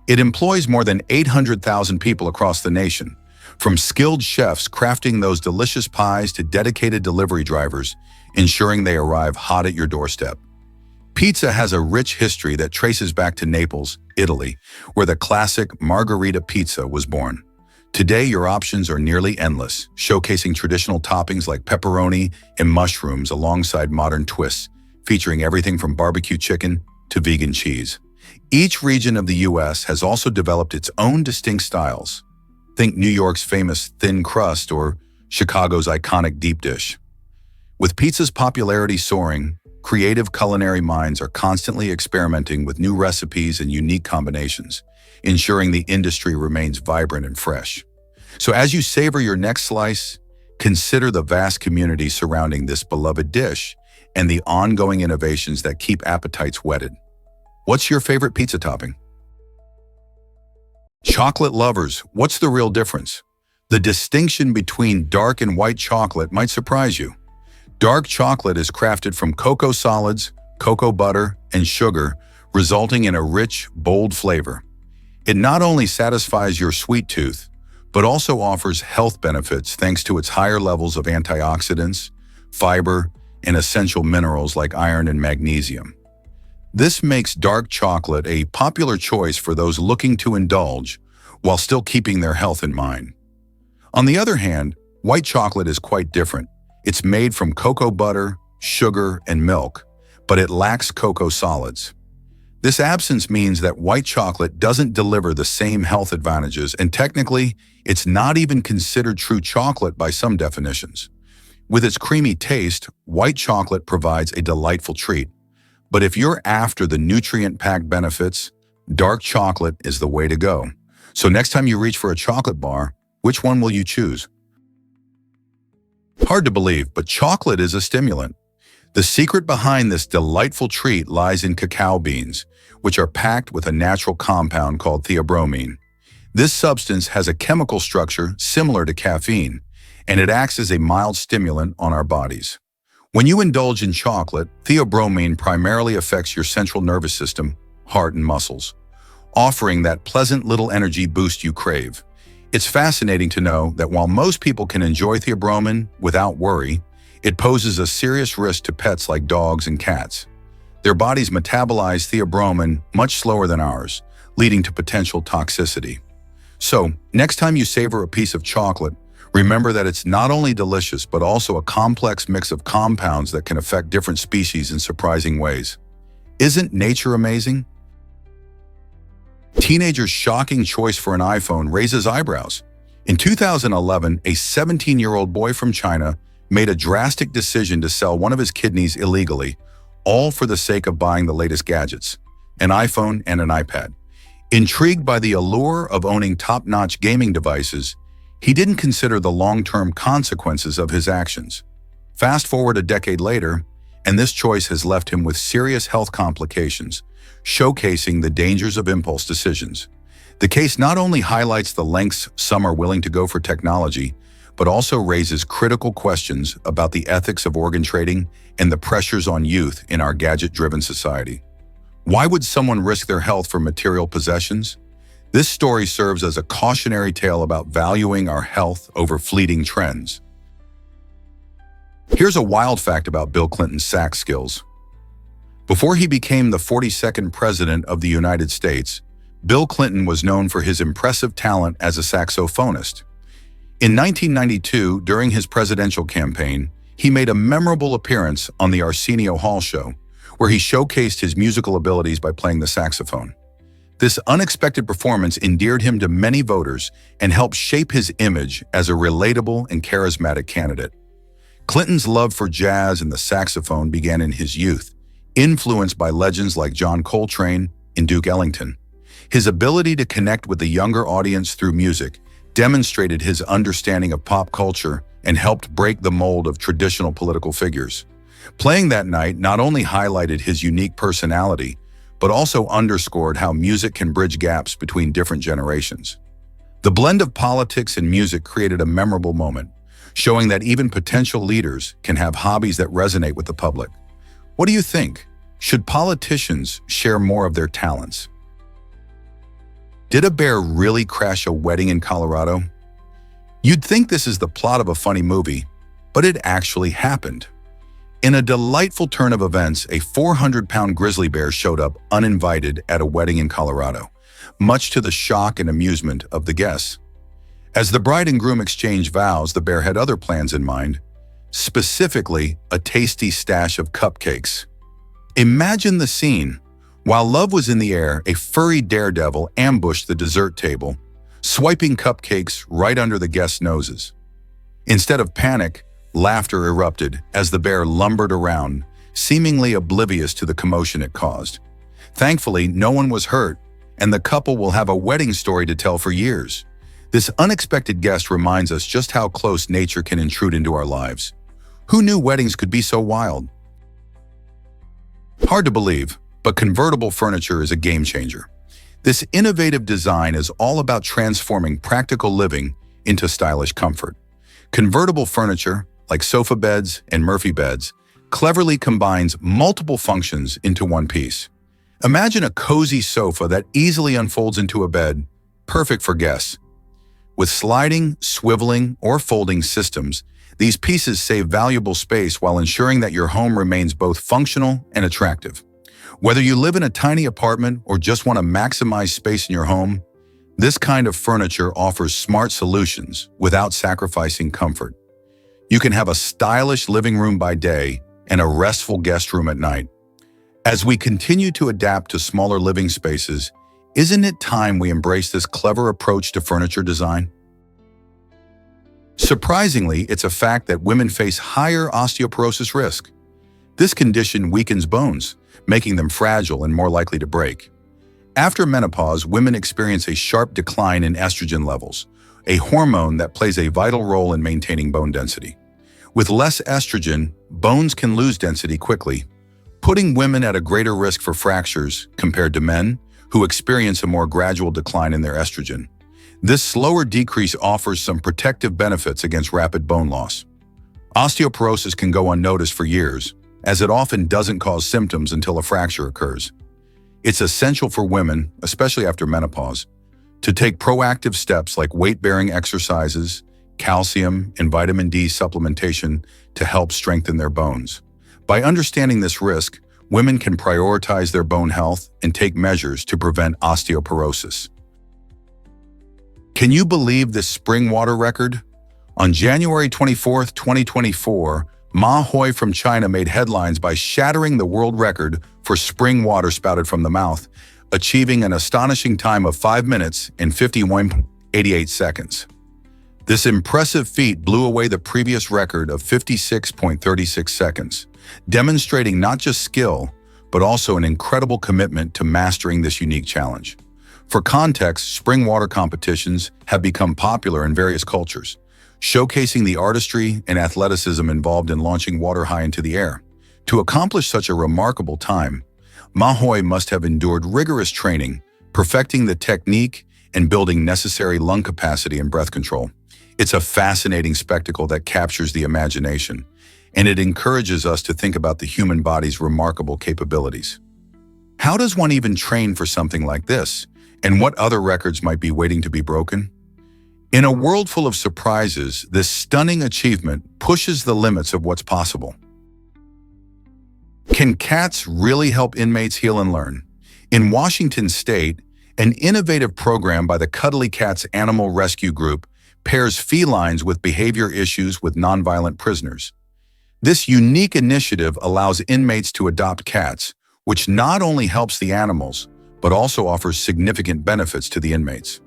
It employs more than 800,000 people across the nation, from skilled chefs crafting those delicious pies to dedicated delivery drivers, ensuring they arrive hot at your doorstep. Pizza has a rich history that traces back to Naples, Italy, where the classic margherita pizza was born. Today, your options are nearly endless, showcasing traditional toppings like pepperoni and mushrooms alongside modern twists, featuring everything from barbecue chicken to vegan cheese. Each region of the U.S. has also developed its own distinct styles. Think New York's famous thin crust or Chicago's iconic deep dish. With pizza's popularity soaring, creative culinary minds are constantly experimenting with new recipes and unique combinations, ensuring the industry remains vibrant and fresh. So as you savor your next slice, consider the vast community surrounding this beloved dish and the ongoing innovations that keep appetites whetted. What's your favorite pizza topping? Chocolate lovers, what's the real difference? The distinction between dark and white chocolate might surprise you. Dark chocolate is crafted from cocoa solids, cocoa butter, and sugar, resulting in a rich, bold flavor. It not only satisfies your sweet tooth, but also offers health benefits thanks to its higher levels of antioxidants, fiber, and essential minerals like iron and magnesium. This makes dark chocolate a popular choice for those looking to indulge while still keeping their health in mind. On the other hand, white chocolate is quite different. It's made from cocoa butter, sugar, and milk, but it lacks cocoa solids. This absence means that white chocolate doesn't deliver the same health advantages, and technically, it's not even considered true chocolate by some definitions. With its creamy taste, white chocolate provides a delightful treat. But if you're after the nutrient-packed benefits, dark chocolate is the way to go. So next time you reach for a chocolate bar, which one will you choose? Hard to believe, but chocolate is a stimulant. The secret behind this delightful treat lies in cacao beans, which are packed with a natural compound called theobromine. This substance has a chemical structure similar to caffeine, and it acts as a mild stimulant on our bodies. When you indulge in chocolate, theobromine primarily affects your central nervous system, heart, and muscles, offering that pleasant little energy boost you crave. It's fascinating to know that while most people can enjoy theobromine without worry, it poses a serious risk to pets like dogs and cats. Their bodies metabolize theobromine much slower than ours, leading to potential toxicity. So, next time you savor a piece of chocolate, remember that it's not only delicious, but also a complex mix of compounds that can affect different species in surprising ways. Isn't nature amazing? Teenagers' shocking choice for an iPhone raises eyebrows. In 2011, a 17-year-old boy from China made a drastic decision to sell one of his kidneys illegally, all for the sake of buying the latest gadgets, an iPhone and an iPad. Intrigued by the allure of owning top-notch gaming devices, he didn't consider the long-term consequences of his actions. Fast forward a decade later, and this choice has left him with serious health complications, showcasing the dangers of impulse decisions. The case not only highlights the lengths some are willing to go for technology, but also raises critical questions about the ethics of organ trading and the pressures on youth in our gadget-driven society. Why would someone risk their health for material possessions? This story serves as a cautionary tale about valuing our health over fleeting trends. Here's a wild fact about Bill Clinton's sax skills. Before he became the 42nd President of the United States, Bill Clinton was known for his impressive talent as a saxophonist. In 1992, during his presidential campaign, he made a memorable appearance on the Arsenio Hall show, where he showcased his musical abilities by playing the saxophone. This unexpected performance endeared him to many voters and helped shape his image as a relatable and charismatic candidate. Clinton's love for jazz and the saxophone began in his youth, influenced by legends like John Coltrane and Duke Ellington. His ability to connect with the younger audience through music demonstrated his understanding of pop culture and helped break the mold of traditional political figures. Playing that night not only highlighted his unique personality, but also underscored how music can bridge gaps between different generations. The blend of politics and music created a memorable moment, showing that even potential leaders can have hobbies that resonate with the public. What do you think? Should politicians share more of their talents? Did a bear really crash a wedding in Colorado? You'd think this is the plot of a funny movie, but it actually happened. In a delightful turn of events, a 400-pound grizzly bear showed up uninvited at a wedding in Colorado, much to the shock and amusement of the guests. As the bride and groom exchanged vows, the bear had other plans in mind, specifically a tasty stash of cupcakes. Imagine the scene. While love was in the air, a furry daredevil ambushed the dessert table, swiping cupcakes right under the guests' noses. Instead of panic, laughter erupted as the bear lumbered around, seemingly oblivious to the commotion it caused. Thankfully, no one was hurt, and the couple will have a wedding story to tell for years. This unexpected guest reminds us just how close nature can intrude into our lives. Who knew weddings could be so wild? Hard to believe, but convertible furniture is a game changer. This innovative design is all about transforming practical living into stylish comfort. Convertible furniture, like sofa beds and Murphy beds, cleverly combines multiple functions into one piece. Imagine a cozy sofa that easily unfolds into a bed, perfect for guests. With sliding, swiveling, or folding systems, these pieces save valuable space while ensuring that your home remains both functional and attractive. Whether you live in a tiny apartment or just want to maximize space in your home, this kind of furniture offers smart solutions without sacrificing comfort. You can have a stylish living room by day and a restful guest room at night. As we continue to adapt to smaller living spaces, isn't it time we embrace this clever approach to furniture design? Surprisingly, it's a fact that women face higher osteoporosis risk. This condition weakens bones, making them fragile and more likely to break. After menopause, women experience a sharp decline in estrogen levels, a hormone that plays a vital role in maintaining bone density. With less estrogen, bones can lose density quickly, putting women at a greater risk for fractures compared to men, who experience a more gradual decline in their estrogen. This slower decrease offers some protective benefits against rapid bone loss. Osteoporosis can go unnoticed for years, as it often doesn't cause symptoms until a fracture occurs. It's essential for women, especially after menopause, to take proactive steps like weight-bearing exercises, calcium, and vitamin D supplementation to help strengthen their bones. By understanding this risk, women can prioritize their bone health and take measures to prevent osteoporosis. Can you believe this spring water record? On January 24, 2024, Ma Hoi from China made headlines by shattering the world record for spring water spouted from the mouth, achieving an astonishing time of 5 minutes and 51.88 seconds. This impressive feat blew away the previous record of 56.36 seconds, demonstrating not just skill, but also an incredible commitment to mastering this unique challenge. For context, spring water competitions have become popular in various cultures, showcasing the artistry and athleticism involved in launching water high into the air. To accomplish such a remarkable time, Ma Hoi must have endured rigorous training, perfecting the technique and building necessary lung capacity and breath control. It's a fascinating spectacle that captures the imagination, and it encourages us to think about the human body's remarkable capabilities. How does one even train for something like this, and what other records might be waiting to be broken? In a world full of surprises, this stunning achievement pushes the limits of what's possible. Can cats really help inmates heal and learn? In Washington State, an innovative program by the Cuddly Cats Animal Rescue Group pairs felines with behavior issues with nonviolent prisoners. This unique initiative allows inmates to adopt cats, which not only helps the animals, but also offers significant benefits to the inmates.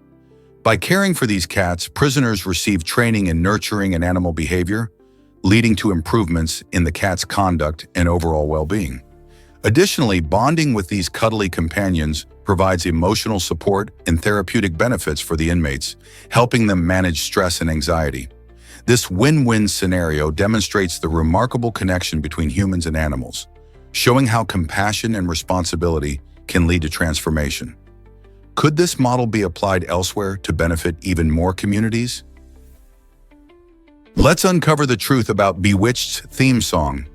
By caring for these cats, prisoners receive training in nurturing and animal behavior, leading to improvements in the cat's conduct and overall well-being. Additionally, bonding with these cuddly companions provides emotional support and therapeutic benefits for the inmates, helping them manage stress and anxiety. This win-win scenario demonstrates the remarkable connection between humans and animals, showing how compassion and responsibility can lead to transformation. Could this model be applied elsewhere to benefit even more communities? Let's uncover the truth about Bewitched's theme song.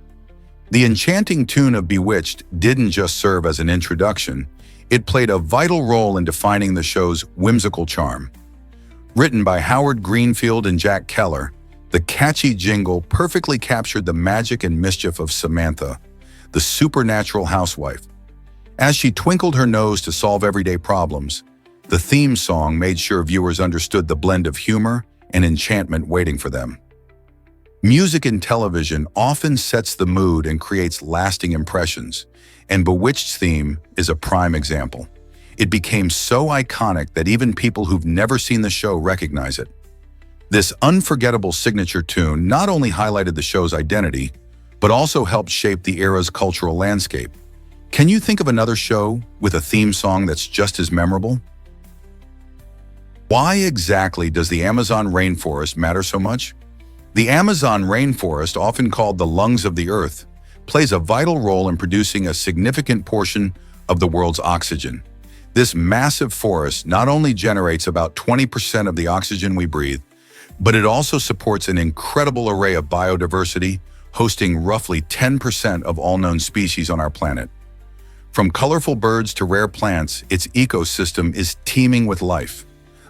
The enchanting tune of Bewitched didn't just serve as an introduction, it played a vital role in defining the show's whimsical charm. Written by Howard Greenfield and Jack Keller, the catchy jingle perfectly captured the magic and mischief of Samantha, the supernatural housewife. As she twinkled her nose to solve everyday problems, the theme song made sure viewers understood the blend of humor and enchantment waiting for them. Music in television often sets the mood and creates lasting impressions, and Bewitched's theme is a prime example. It became so iconic that even people who've never seen the show recognize it. This unforgettable signature tune not only highlighted the show's identity, but also helped shape the era's cultural landscape. Can you think of another show with a theme song that's just as memorable? Why exactly does the Amazon rainforest matter so much? The Amazon rainforest, often called the lungs of the earth, plays a vital role in producing a significant portion of the world's oxygen. This massive forest not only generates about 20% of the oxygen we breathe, but it also supports an incredible array of biodiversity, hosting roughly 10% of all known species on our planet. From colorful birds to rare plants, its ecosystem is teeming with life.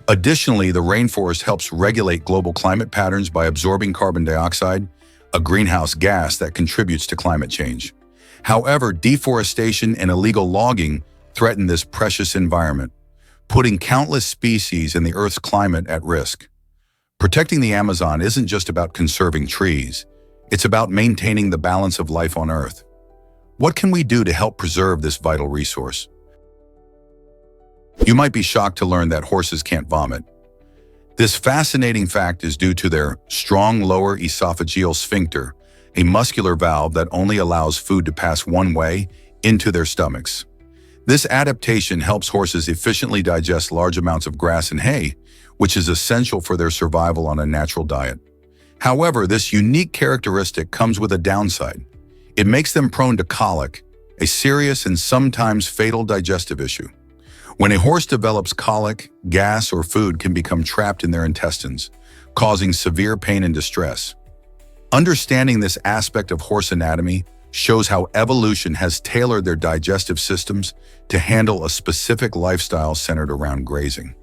Additionally, the rainforest helps regulate global climate patterns by absorbing carbon dioxide, a greenhouse gas that contributes to climate change. However, deforestation and illegal logging threaten this precious environment, putting countless species in the Earth's climate at risk. Protecting the Amazon isn't just about conserving trees, it's about maintaining the balance of life on Earth. What can we do to help preserve this vital resource? You might be shocked to learn that horses can't vomit. This fascinating fact is due to their strong lower esophageal sphincter, a muscular valve that only allows food to pass one way, into their stomachs. This adaptation helps horses efficiently digest large amounts of grass and hay, which is essential for their survival on a natural diet. However, this unique characteristic comes with a downside. It makes them prone to colic, a serious and sometimes fatal digestive issue. When a horse develops colic, gas or food can become trapped in their intestines, causing severe pain and distress. Understanding this aspect of horse anatomy shows how evolution has tailored their digestive systems to handle a specific lifestyle centered around grazing.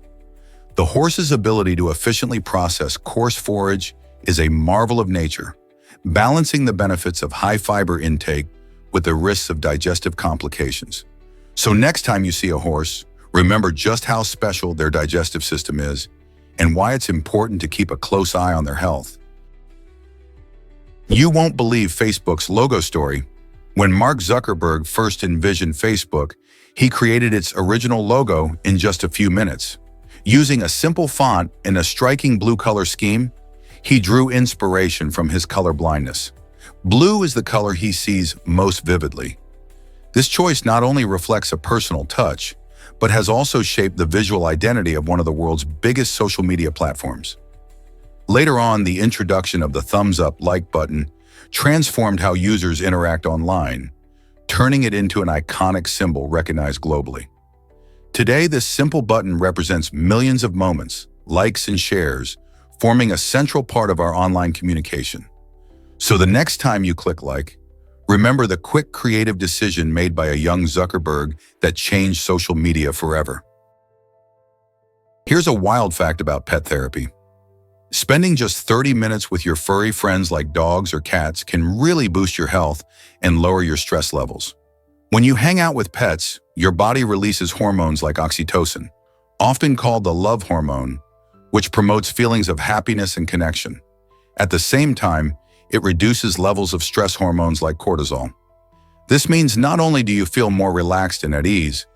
The horse's ability to efficiently process coarse forage is a marvel of nature, balancing the benefits of high fiber intake with the risks of digestive complications. So next time you see a horse, remember just how special their digestive system is and why it's important to keep a close eye on their health. You won't believe Facebook's logo story. When Mark Zuckerberg first envisioned Facebook, he created its original logo in just a few minutes. Using a simple font and a striking blue color scheme, he drew inspiration from his color blindness. Blue is the color he sees most vividly. This choice not only reflects a personal touch, but has also shaped the visual identity of one of the world's biggest social media platforms. Later on, the introduction of the thumbs up like button transformed how users interact online, turning it into an iconic symbol recognized globally. Today, this simple button represents millions of moments, likes and shares, forming a central part of our online communication. So the next time you click like, remember the quick creative decision made by a young Zuckerberg that changed social media forever. Here's a wild fact about pet therapy. Spending just 30 minutes with your furry friends like dogs or cats can really boost your health and lower your stress levels. When you hang out with pets, your body releases hormones like oxytocin, often called the love hormone, which promotes feelings of happiness and connection. At the same time, it reduces levels of stress hormones like cortisol. This means not only do you feel more relaxed and at ease,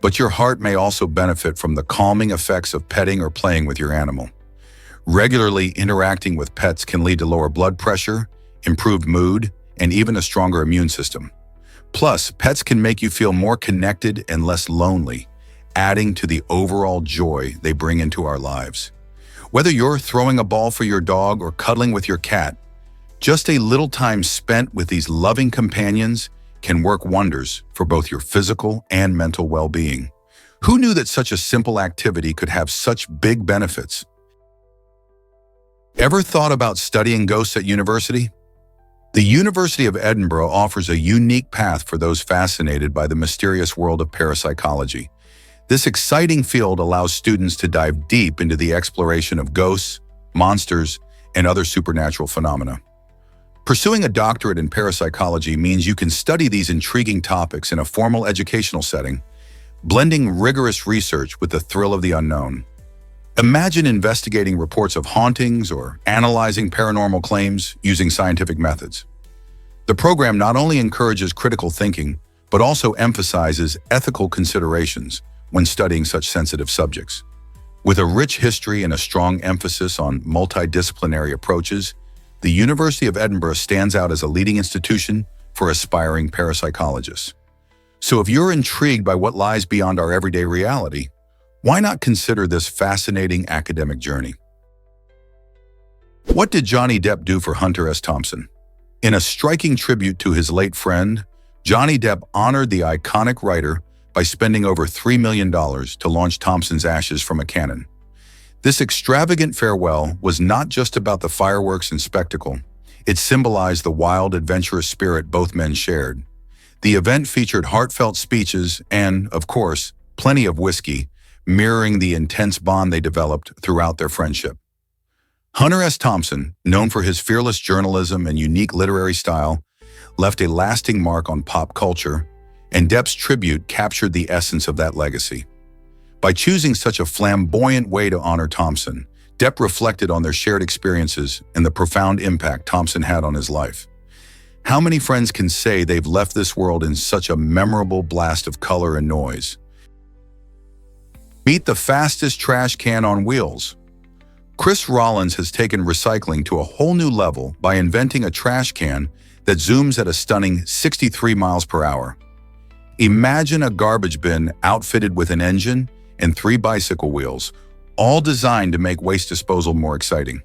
but your heart may also benefit from the calming effects of petting or playing with your animal. Regularly interacting with pets can lead to lower blood pressure, improved mood, and even a stronger immune system. Plus, pets can make you feel more connected and less lonely, adding to the overall joy they bring into our lives. Whether you're throwing a ball for your dog or cuddling with your cat, just a little time spent with these loving companions can work wonders for both your physical and mental well-being. Who knew that such a simple activity could have such big benefits? Ever thought about studying ghosts at university? The University of Edinburgh offers a unique path for those fascinated by the mysterious world of parapsychology. This exciting field allows students to dive deep into the exploration of ghosts, monsters, and other supernatural phenomena. Pursuing a doctorate in parapsychology means you can study these intriguing topics in a formal educational setting, blending rigorous research with the thrill of the unknown. Imagine investigating reports of hauntings or analyzing paranormal claims using scientific methods. The program not only encourages critical thinking, but also emphasizes ethical considerations when studying such sensitive subjects. With a rich history and a strong emphasis on multidisciplinary approaches, the University of Edinburgh stands out as a leading institution for aspiring parapsychologists. So if you're intrigued by what lies beyond our everyday reality, why not consider this fascinating academic journey? What did Johnny Depp do for Hunter S. Thompson? In a striking tribute to his late friend, Johnny Depp honored the iconic writer by spending over $3 million to launch Thompson's ashes from a cannon. This extravagant farewell was not just about the fireworks and spectacle. It symbolized the wild, adventurous spirit both men shared. The event featured heartfelt speeches and, of course, plenty of whiskey, mirroring the intense bond they developed throughout their friendship. Hunter S. Thompson, known for his fearless journalism and unique literary style, left a lasting mark on pop culture, and Depp's tribute captured the essence of that legacy. By choosing such a flamboyant way to honor Thompson, Depp reflected on their shared experiences and the profound impact Thompson had on his life. How many friends can say they've left this world in such a memorable blast of color and noise? Meet the fastest trash can on wheels. Chris Rollins has taken recycling to a whole new level by inventing a trash can that zooms at a stunning 63 miles per hour. Imagine a garbage bin outfitted with an engine and 3 bicycle wheels, all designed to make waste disposal more exciting.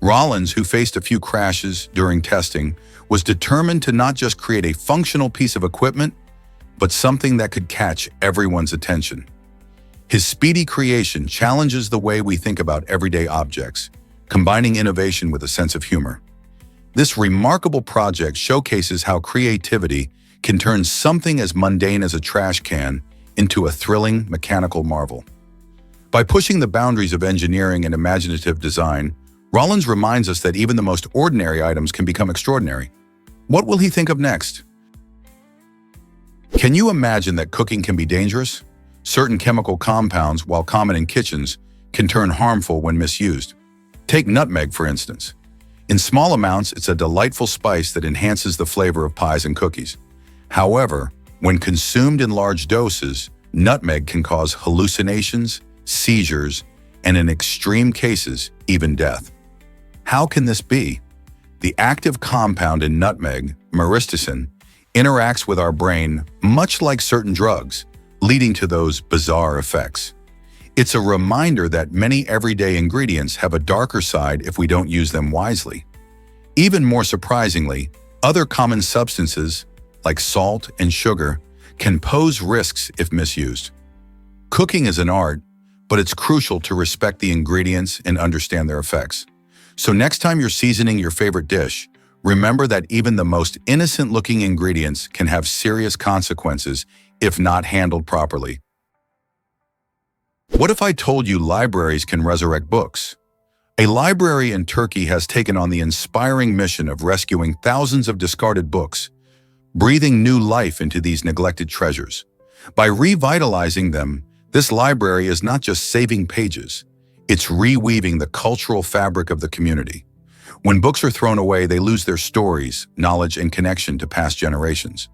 Rollins, who faced a few crashes during testing, was determined to not just create a functional piece of equipment, but something that could catch everyone's attention. His speedy creation challenges the way we think about everyday objects, combining innovation with a sense of humor. This remarkable project showcases how creativity can turn something as mundane as a trash can into a thrilling mechanical marvel. By pushing the boundaries of engineering and imaginative design, Rollins reminds us that even the most ordinary items can become extraordinary. What will he think of next? Can you imagine that cooking can be dangerous? Certain chemical compounds, while common in kitchens, can turn harmful when misused. Take nutmeg, for instance. In small amounts, it's a delightful spice that enhances the flavor of pies and cookies. However, when consumed in large doses, nutmeg can cause hallucinations, seizures, and in extreme cases, even death. How can this be? The active compound in nutmeg, myristicin, interacts with our brain much like certain drugs, leading to those bizarre effects. It's a reminder that many everyday ingredients have a darker side if we don't use them wisely. Even more surprisingly, other common substances, like salt and sugar, can pose risks if misused. Cooking is an art, but it's crucial to respect the ingredients and understand their effects. So next time you're seasoning your favorite dish, remember that even the most innocent-looking ingredients can have serious consequences if not handled properly. What if I told you libraries can resurrect books? A library in Turkey has taken on the inspiring mission of rescuing thousands of discarded books, breathing new life into these neglected treasures. By revitalizing them, this library is not just saving pages, it's reweaving the cultural fabric of the community. When books are thrown away, they lose their stories, knowledge, and connection to past generations.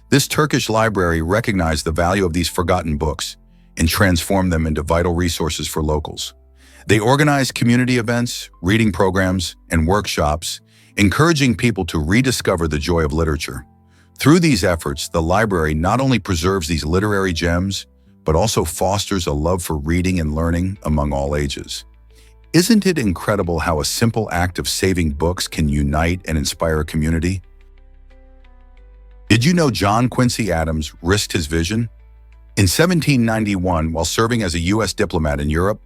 This Turkish library recognized the value of these forgotten books and transformed them into vital resources for locals. They organized community events, reading programs, and workshops, encouraging people to rediscover the joy of literature. Through these efforts, the library not only preserves these literary gems, but also fosters a love for reading and learning among all ages. Isn't it incredible how a simple act of saving books can unite and inspire a community? Did you know John Quincy Adams risked his vision? In 1791, while serving as a U.S. diplomat in Europe,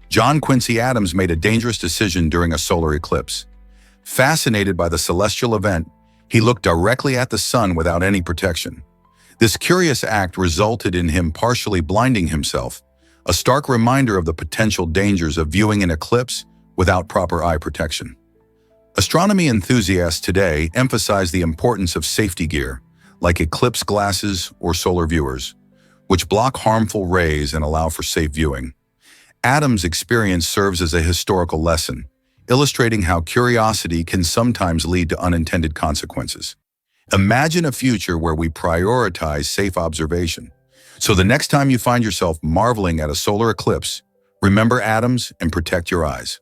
John Quincy Adams made a dangerous decision during a solar eclipse. Fascinated by the celestial event, he looked directly at the sun without any protection. This curious act resulted in him partially blinding himself, a stark reminder of the potential dangers of viewing an eclipse without proper eye protection. Astronomy enthusiasts today emphasize the importance of safety gear, like eclipse glasses or solar viewers, which block harmful rays and allow for safe viewing. Adams' experience serves as a historical lesson, illustrating how curiosity can sometimes lead to unintended consequences. Imagine a future where we prioritize safe observation. So the next time you find yourself marveling at a solar eclipse, remember Adams and protect your eyes.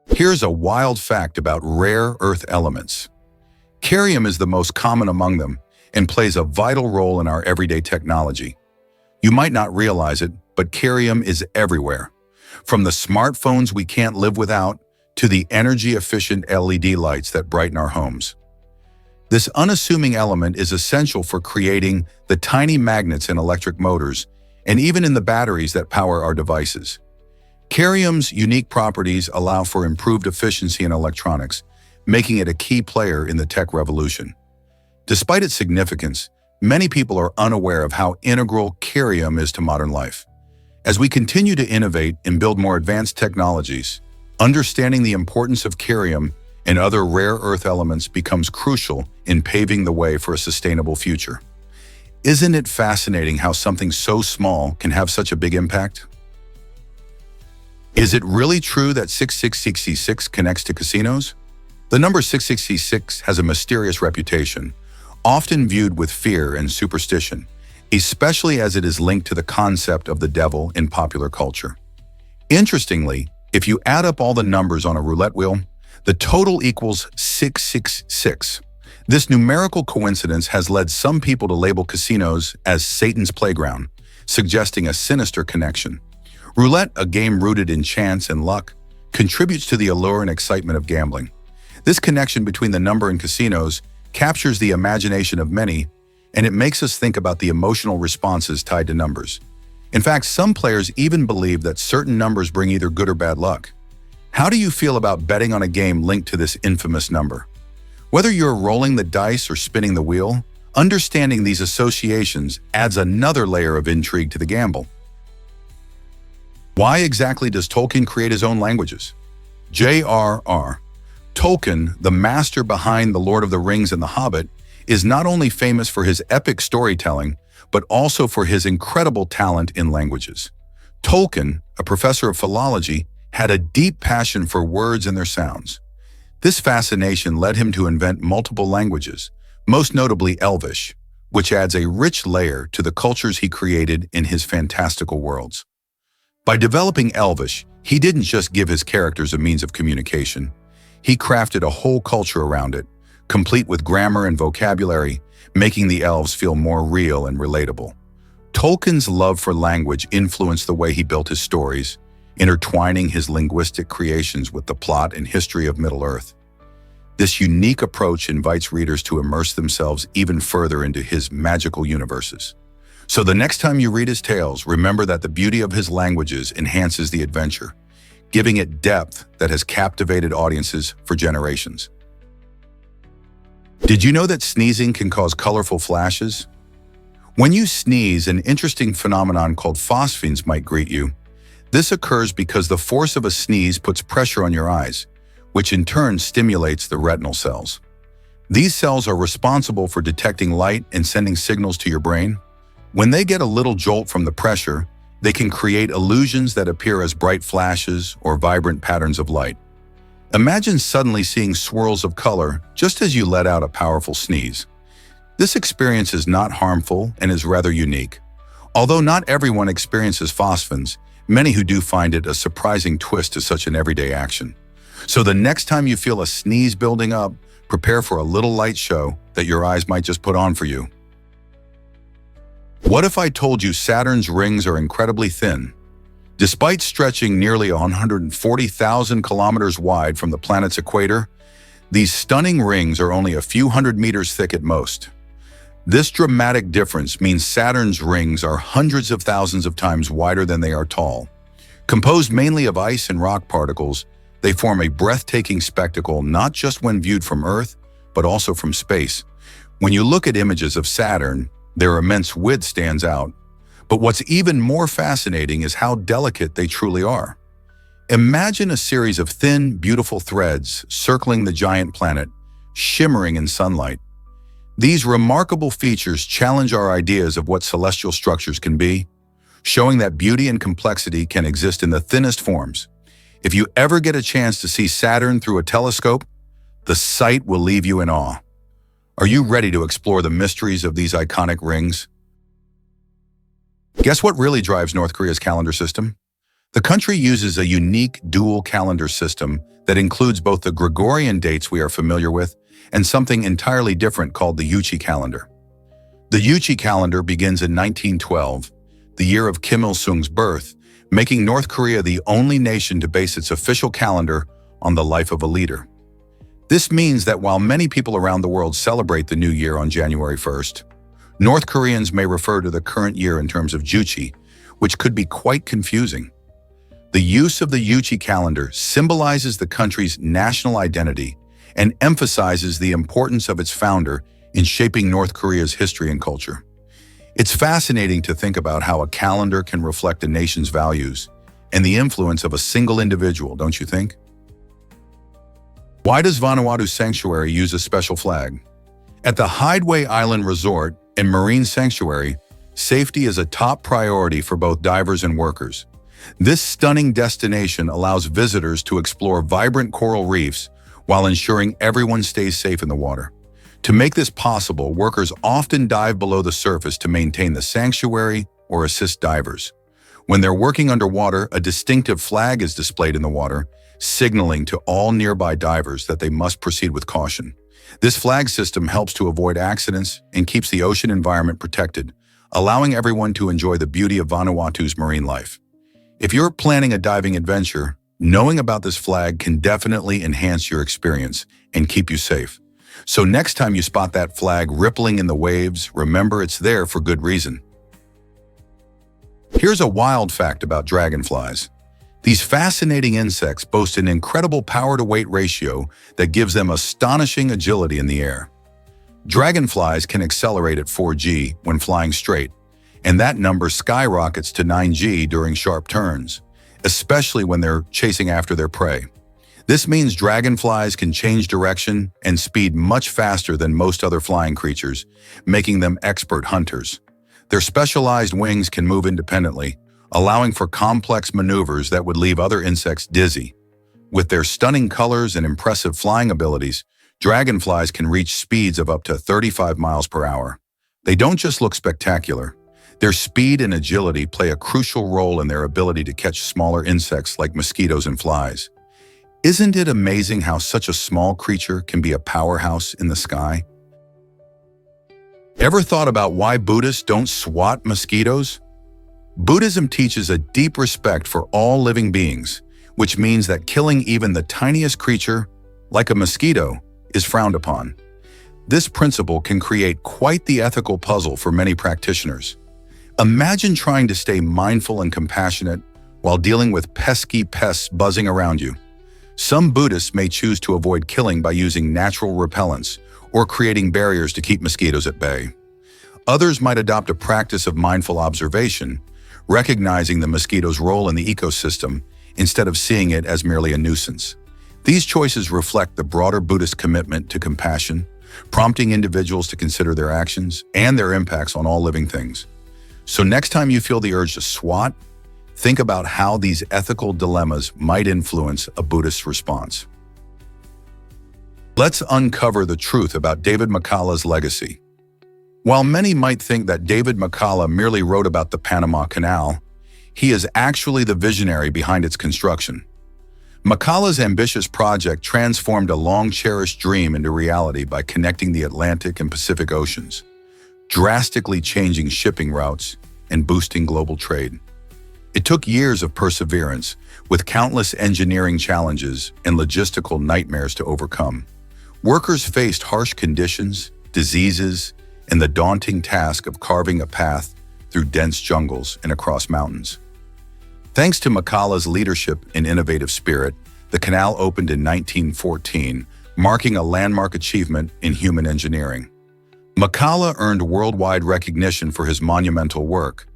Here's a wild fact about rare earth elements. Cerium is the most common among them and plays a vital role in our everyday technology. You might not realize it, but cerium is everywhere. From the smartphones we can't live without, to the energy-efficient LED lights that brighten our homes. This unassuming element is essential for creating the tiny magnets in electric motors and even in the batteries that power our devices. Cerium's unique properties allow for improved efficiency in electronics, making it a key player in the tech revolution. Despite its significance, many people are unaware of how integral cerium is to modern life. As we continue to innovate and build more advanced technologies, understanding the importance of cerium and other rare earth elements becomes crucial in paving the way for a sustainable future. Isn't it fascinating how something so small can have such a big impact? Is it really true that 6666 connects to casinos? The number 6666 has a mysterious reputation, often viewed with fear and superstition, especially as it is linked to the concept of the devil in popular culture. Interestingly, if you add up all the numbers on a roulette wheel, the total equals 666. This numerical coincidence has led some people to label casinos as Satan's playground, suggesting a sinister connection. Roulette, a game rooted in chance and luck, contributes to the allure and excitement of gambling. This connection between the number and casinos captures the imagination of many, and it makes us think about the emotional responses tied to numbers. In fact, some players even believe that certain numbers bring either good or bad luck. How do you feel about betting on a game linked to this infamous number? Whether you're rolling the dice or spinning the wheel, understanding these associations adds another layer of intrigue to the gamble. Why exactly does Tolkien create his own languages? J.R.R. Tolkien, the master behind The Lord of the Rings and The Hobbit, is not only famous for his epic storytelling, but also for his incredible talent in languages. Tolkien, a professor of philology, had a deep passion for words and their sounds. This fascination led him to invent multiple languages, most notably Elvish, which adds a rich layer to the cultures he created in his fantastical worlds. By developing Elvish, he didn't just give his characters a means of communication. He crafted a whole culture around it, complete with grammar and vocabulary, making the elves feel more real and relatable. Tolkien's love for language influenced the way he built his stories, intertwining his linguistic creations with the plot and history of Middle-earth. This unique approach invites readers to immerse themselves even further into his magical universes. So the next time you read his tales, remember that the beauty of his languages enhances the adventure, giving it depth that has captivated audiences for generations. Did you know that sneezing can cause colorful flashes? When you sneeze, an interesting phenomenon called phosphenes might greet you. This occurs because the force of a sneeze puts pressure on your eyes, which in turn stimulates the retinal cells. These cells are responsible for detecting light and sending signals to your brain. When they get a little jolt from the pressure, they can create illusions that appear as bright flashes or vibrant patterns of light. Imagine suddenly seeing swirls of color just as you let out a powerful sneeze. This experience is not harmful and is rather unique. Although not everyone experiences phosphenes, many who do find it a surprising twist to such an everyday action. So the next time you feel a sneeze building up, prepare for a little light show that your eyes might just put on for you. What if I told you Saturn's rings are incredibly thin? Despite stretching nearly 140,000 kilometers wide from the planet's equator, these stunning rings are only a few hundred meters thick at most. This dramatic difference means Saturn's rings are hundreds of thousands of times wider than they are tall. Composed mainly of ice and rock particles, they form a breathtaking spectacle not just when viewed from Earth, but also from space. When you look at images of Saturn, their immense width stands out. But what's even more fascinating is how delicate they truly are. Imagine a series of thin, beautiful threads circling the giant planet, shimmering in sunlight. These remarkable features challenge our ideas of what celestial structures can be, showing that beauty and complexity can exist in the thinnest forms. If you ever get a chance to see Saturn through a telescope, the sight will leave you in awe. Are you ready to explore the mysteries of these iconic rings? Guess what really drives North Korea's calendar system? The country uses a unique dual calendar system that includes both the Gregorian dates we are familiar with and something entirely different called the Yuchi calendar. The Yuchi calendar begins in 1912, the year of Kim Il-sung's birth, making North Korea the only nation to base its official calendar on the life of a leader. This means that while many people around the world celebrate the new year on January 1st, North Koreans may refer to the current year in terms of Juchi, which could be quite confusing. The use of the Juchi calendar symbolizes the country's national identity and emphasizes the importance of its founder in shaping North Korea's history and culture. It's fascinating to think about how a calendar can reflect a nation's values and the influence of a single individual, don't you think? Why does Vanuatu Sanctuary use a special flag? At the Hideaway Island Resort and Marine Sanctuary, safety is a top priority for both divers and workers. This stunning destination allows visitors to explore vibrant coral reefs while ensuring everyone stays safe in the water. To make this possible, workers often dive below the surface to maintain the sanctuary or assist divers. When they're working underwater, a distinctive flag is displayed in the water, signaling to all nearby divers that they must proceed with caution. This flag system helps to avoid accidents and keeps the ocean environment protected, allowing everyone to enjoy the beauty of Vanuatu's marine life. If you're planning a diving adventure, knowing about this flag can definitely enhance your experience and keep you safe. So next time you spot that flag rippling in the waves, remember it's there for good reason. Here's a wild fact about dragonflies. These fascinating insects boast an incredible power-to-weight ratio that gives them astonishing agility in the air. Dragonflies can accelerate at 4G when flying straight, and that number skyrockets to 9G during sharp turns, especially when they're chasing after their prey. This means dragonflies can change direction and speed much faster than most other flying creatures, making them expert hunters. Their specialized wings can move independently, allowing for complex maneuvers that would leave other insects dizzy. With their stunning colors and impressive flying abilities, dragonflies can reach speeds of up to 35 miles per hour. They don't just look spectacular. Their speed and agility play a crucial role in their ability to catch smaller insects like mosquitoes and flies. Isn't it amazing how such a small creature can be a powerhouse in the sky? Ever thought about why Buddhists don't swat mosquitoes? Buddhism teaches a deep respect for all living beings, which means that killing even the tiniest creature, like a mosquito, is frowned upon. This principle can create quite the ethical puzzle for many practitioners. Imagine trying to stay mindful and compassionate while dealing with pesky pests buzzing around you. Some Buddhists may choose to avoid killing by using natural repellents or creating barriers to keep mosquitoes at bay. Others might adopt a practice of mindful observation, recognizing the mosquito's role in the ecosystem instead of seeing it as merely a nuisance. These choices reflect the broader Buddhist commitment to compassion, prompting individuals to consider their actions and their impacts on all living things. So next time you feel the urge to swat, think about how these ethical dilemmas might influence a Buddhist response. Let's uncover the truth about David McCullough's legacy. While many might think that David McCullough merely wrote about the Panama Canal, he is actually the visionary behind its construction. McCullough's ambitious project transformed a long-cherished dream into reality by connecting the Atlantic and Pacific Oceans, drastically changing shipping routes and boosting global trade. It took years of perseverance, with countless engineering challenges and logistical nightmares to overcome. Workers faced harsh conditions, diseases, and the daunting task of carving a path through dense jungles and across mountains. Thanks to McCullough's leadership and innovative spirit, the canal opened in 1914, marking a landmark achievement in human engineering. McCullough earned worldwide recognition for his monumental work,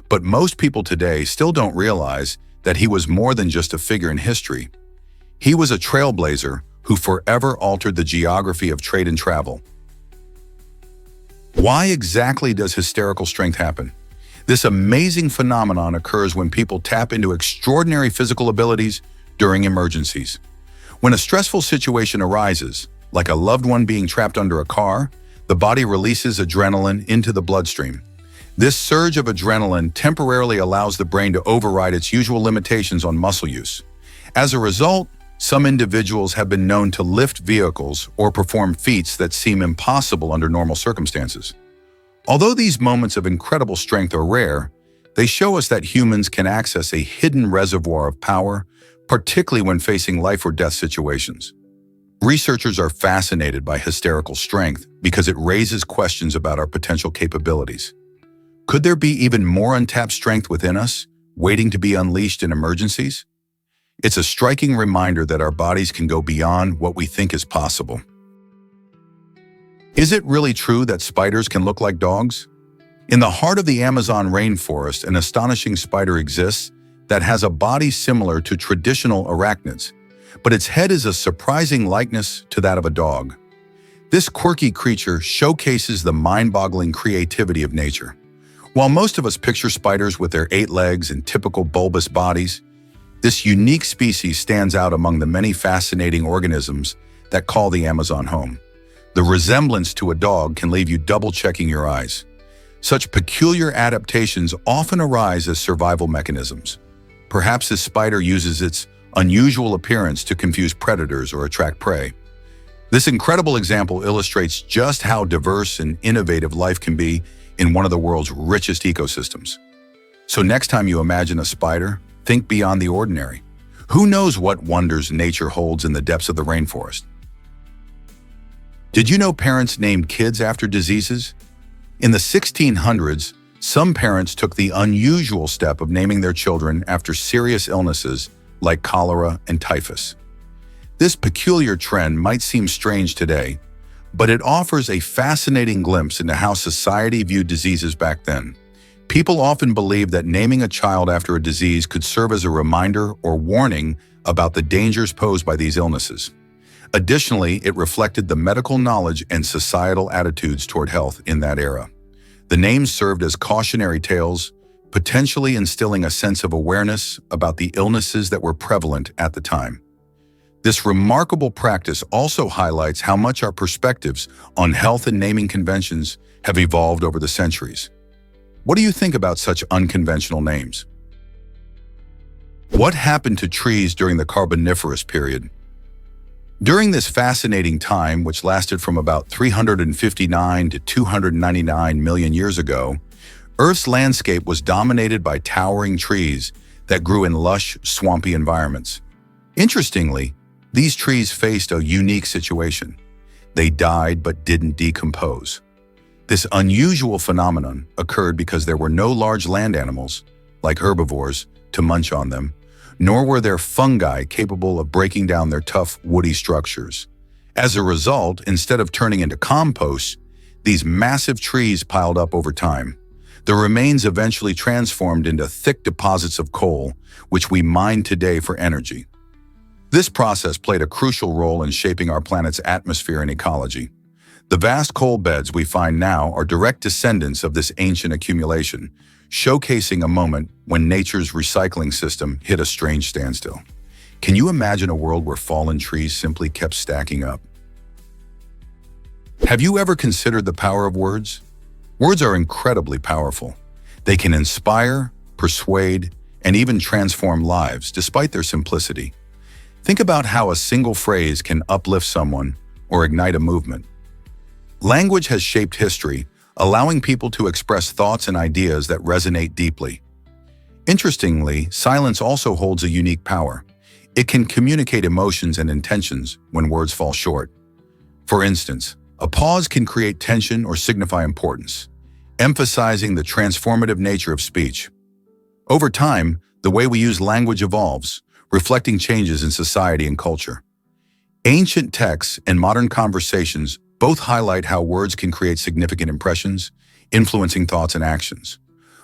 but most people today still don't realize that he was more than just a figure in history. He was a trailblazer who forever altered the geography of trade and travel. Why exactly does hysterical strength happen? This amazing phenomenon occurs when people tap into extraordinary physical abilities during emergencies. When a stressful situation arises, like a loved one being trapped under a car, the body releases adrenaline into the bloodstream. This surge of adrenaline temporarily allows the brain to override its usual limitations on muscle use. As a result, some individuals have been known to lift vehicles or perform feats that seem impossible under normal circumstances. Although these moments of incredible strength are rare, they show us that humans can access a hidden reservoir of power, particularly when facing life or death situations. Researchers are fascinated by hysterical strength because it raises questions about our potential capabilities. Could there be even more untapped strength within us, waiting to be unleashed in emergencies? It's a striking reminder that our bodies can go beyond what we think is possible. Is it really true that spiders can look like dogs? In the heart of the Amazon rainforest, an astonishing spider exists that has a body similar to traditional arachnids, but its head is a surprising likeness to that of a dog. This quirky creature showcases the mind-boggling creativity of nature. While most of us picture spiders with their 8 legs and typical bulbous bodies, this unique species stands out among the many fascinating organisms that call the Amazon home. The resemblance to a dog can leave you double-checking your eyes. Such peculiar adaptations often arise as survival mechanisms. Perhaps this spider uses its unusual appearance to confuse predators or attract prey. This incredible example illustrates just how diverse and innovative life can be in one of the world's richest ecosystems. So next time you imagine a spider, think beyond the ordinary. Who knows what wonders nature holds in the depths of the rainforest? Did you know parents named kids after diseases? In the 1600s, some parents took the unusual step of naming their children after serious illnesses like cholera and typhus. This peculiar trend might seem strange today, but it offers a fascinating glimpse into how society viewed diseases back then. People often believed that naming a child after a disease could serve as a reminder or warning about the dangers posed by these illnesses. Additionally, it reflected the medical knowledge and societal attitudes toward health in that era. The names served as cautionary tales, potentially instilling a sense of awareness about the illnesses that were prevalent at the time. This remarkable practice also highlights how much our perspectives on health and naming conventions have evolved over the centuries. What do you think about such unconventional names? What happened to trees during the Carboniferous period? During this fascinating time, which lasted from about 359 to 299 million years ago, Earth's landscape was dominated by towering trees that grew in lush, swampy environments. Interestingly, these trees faced a unique situation. They died but didn't decompose. This unusual phenomenon occurred because there were no large land animals, like herbivores, to munch on them, nor were there fungi capable of breaking down their tough, woody structures. As a result, instead of turning into compost, these massive trees piled up over time. The remains eventually transformed into thick deposits of coal, which we mine today for energy. This process played a crucial role in shaping our planet's atmosphere and ecology. The vast coal beds we find now are direct descendants of this ancient accumulation, showcasing a moment when nature's recycling system hit a strange standstill. Can you imagine a world where fallen trees simply kept stacking up? Have you ever considered the power of words? Words are incredibly powerful. They can inspire, persuade, and even transform lives, despite their simplicity. Think about how a single phrase can uplift someone or ignite a movement. Language has shaped history, allowing people to express thoughts and ideas that resonate deeply. Interestingly, silence also holds a unique power. It can communicate emotions and intentions when words fall short. For instance, a pause can create tension or signify importance, emphasizing the transformative nature of speech. Over time, the way we use language evolves, reflecting changes in society and culture. Ancient texts and modern conversations both highlight how words can create significant impressions, influencing thoughts and actions.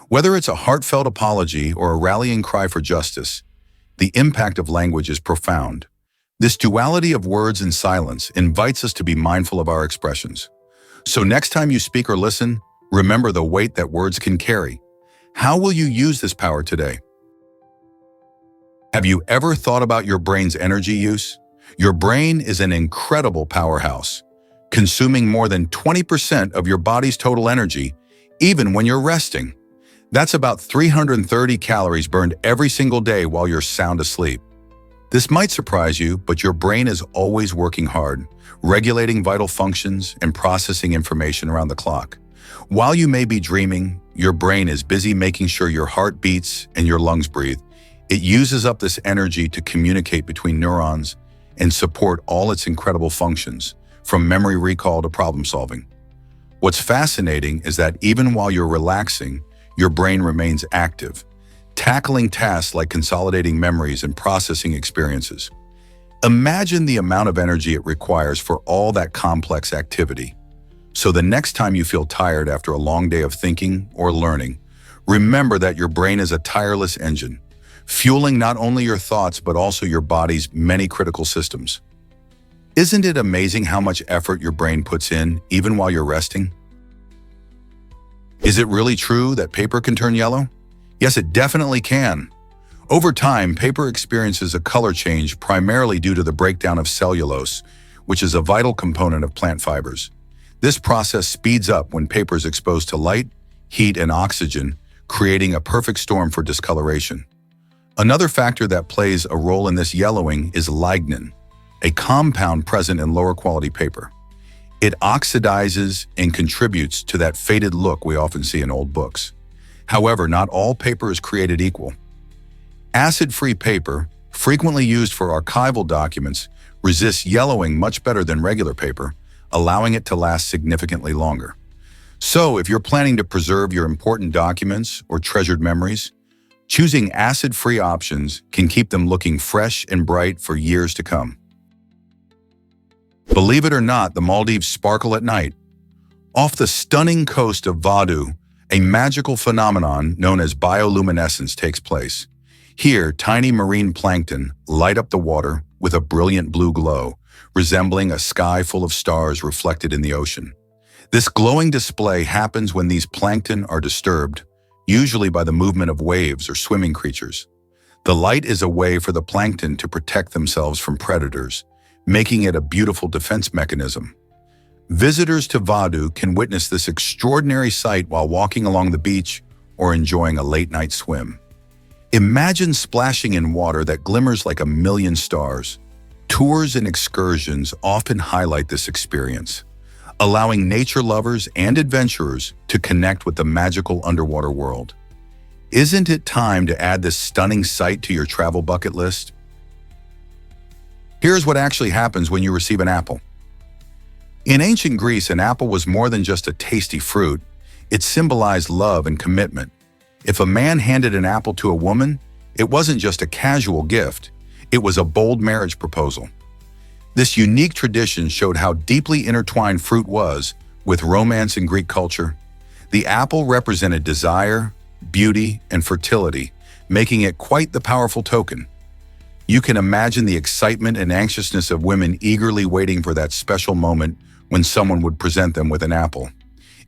Whether it's a heartfelt apology or a rallying cry for justice, the impact of language is profound. This duality of words and silence invites us to be mindful of our expressions. So next time you speak or listen, remember the weight that words can carry. How will you use this power today? Have you ever thought about your brain's energy use? Your brain is an incredible powerhouse, consuming more than 20% of your body's total energy, even when you're resting. That's about 330 calories burned every single day while you're sound asleep. This might surprise you, but your brain is always working hard, regulating vital functions and processing information around the clock. While you may be dreaming, your brain is busy making sure your heart beats and your lungs breathe, It uses up this energy to communicate between neurons and support all its incredible functions, from memory recall to problem solving. What's fascinating is that even while you're relaxing, your brain remains active, tackling tasks like consolidating memories and processing experiences. Imagine the amount of energy it requires for all that complex activity. So the next time you feel tired after a long day of thinking or learning, remember that your brain is a tireless engine, fueling not only your thoughts but also your body's many critical systems. Isn't it amazing how much effort your brain puts in, even while you're resting? Is it really true that paper can turn yellow? Yes, it definitely can. Over time, paper experiences a color change primarily due to the breakdown of cellulose, which is a vital component of plant fibers. This process speeds up when paper is exposed to light, heat, and oxygen, creating a perfect storm for discoloration. Another factor that plays a role in this yellowing is lignin, a compound present in lower quality paper. It oxidizes and contributes to that faded look we often see in old books. However, not all paper is created equal. Acid-free paper, frequently used for archival documents, resists yellowing much better than regular paper, allowing it to last significantly longer. So, if you're planning to preserve your important documents or treasured memories, choosing acid-free options can keep them looking fresh and bright for years to come. Believe it or not, the Maldives sparkle at night. Off the stunning coast of Vadu, a magical phenomenon known as bioluminescence takes place. Here, tiny marine plankton light up the water with a brilliant blue glow, resembling a sky full of stars reflected in the ocean. This glowing display happens when these plankton are disturbed, usually by the movement of waves or swimming creatures. The light is a way for the plankton to protect themselves from predators, making it a beautiful defense mechanism. Visitors to Vadu can witness this extraordinary sight while walking along the beach or enjoying a late-night swim. Imagine splashing in water that glimmers like a million stars. Tours and excursions often highlight this experience, allowing nature lovers and adventurers to connect with the magical underwater world. Isn't it time to add this stunning sight to your travel bucket list? Here's what actually happens when you receive an apple. In ancient Greece, an apple was more than just a tasty fruit. It symbolized love and commitment. If a man handed an apple to a woman, it wasn't just a casual gift. It was a bold marriage proposal. This unique tradition showed how deeply intertwined fruit was with romance in Greek culture. The apple represented desire, beauty, and fertility, making it quite the powerful token. You can imagine the excitement and anxiousness of women eagerly waiting for that special moment when someone would present them with an apple.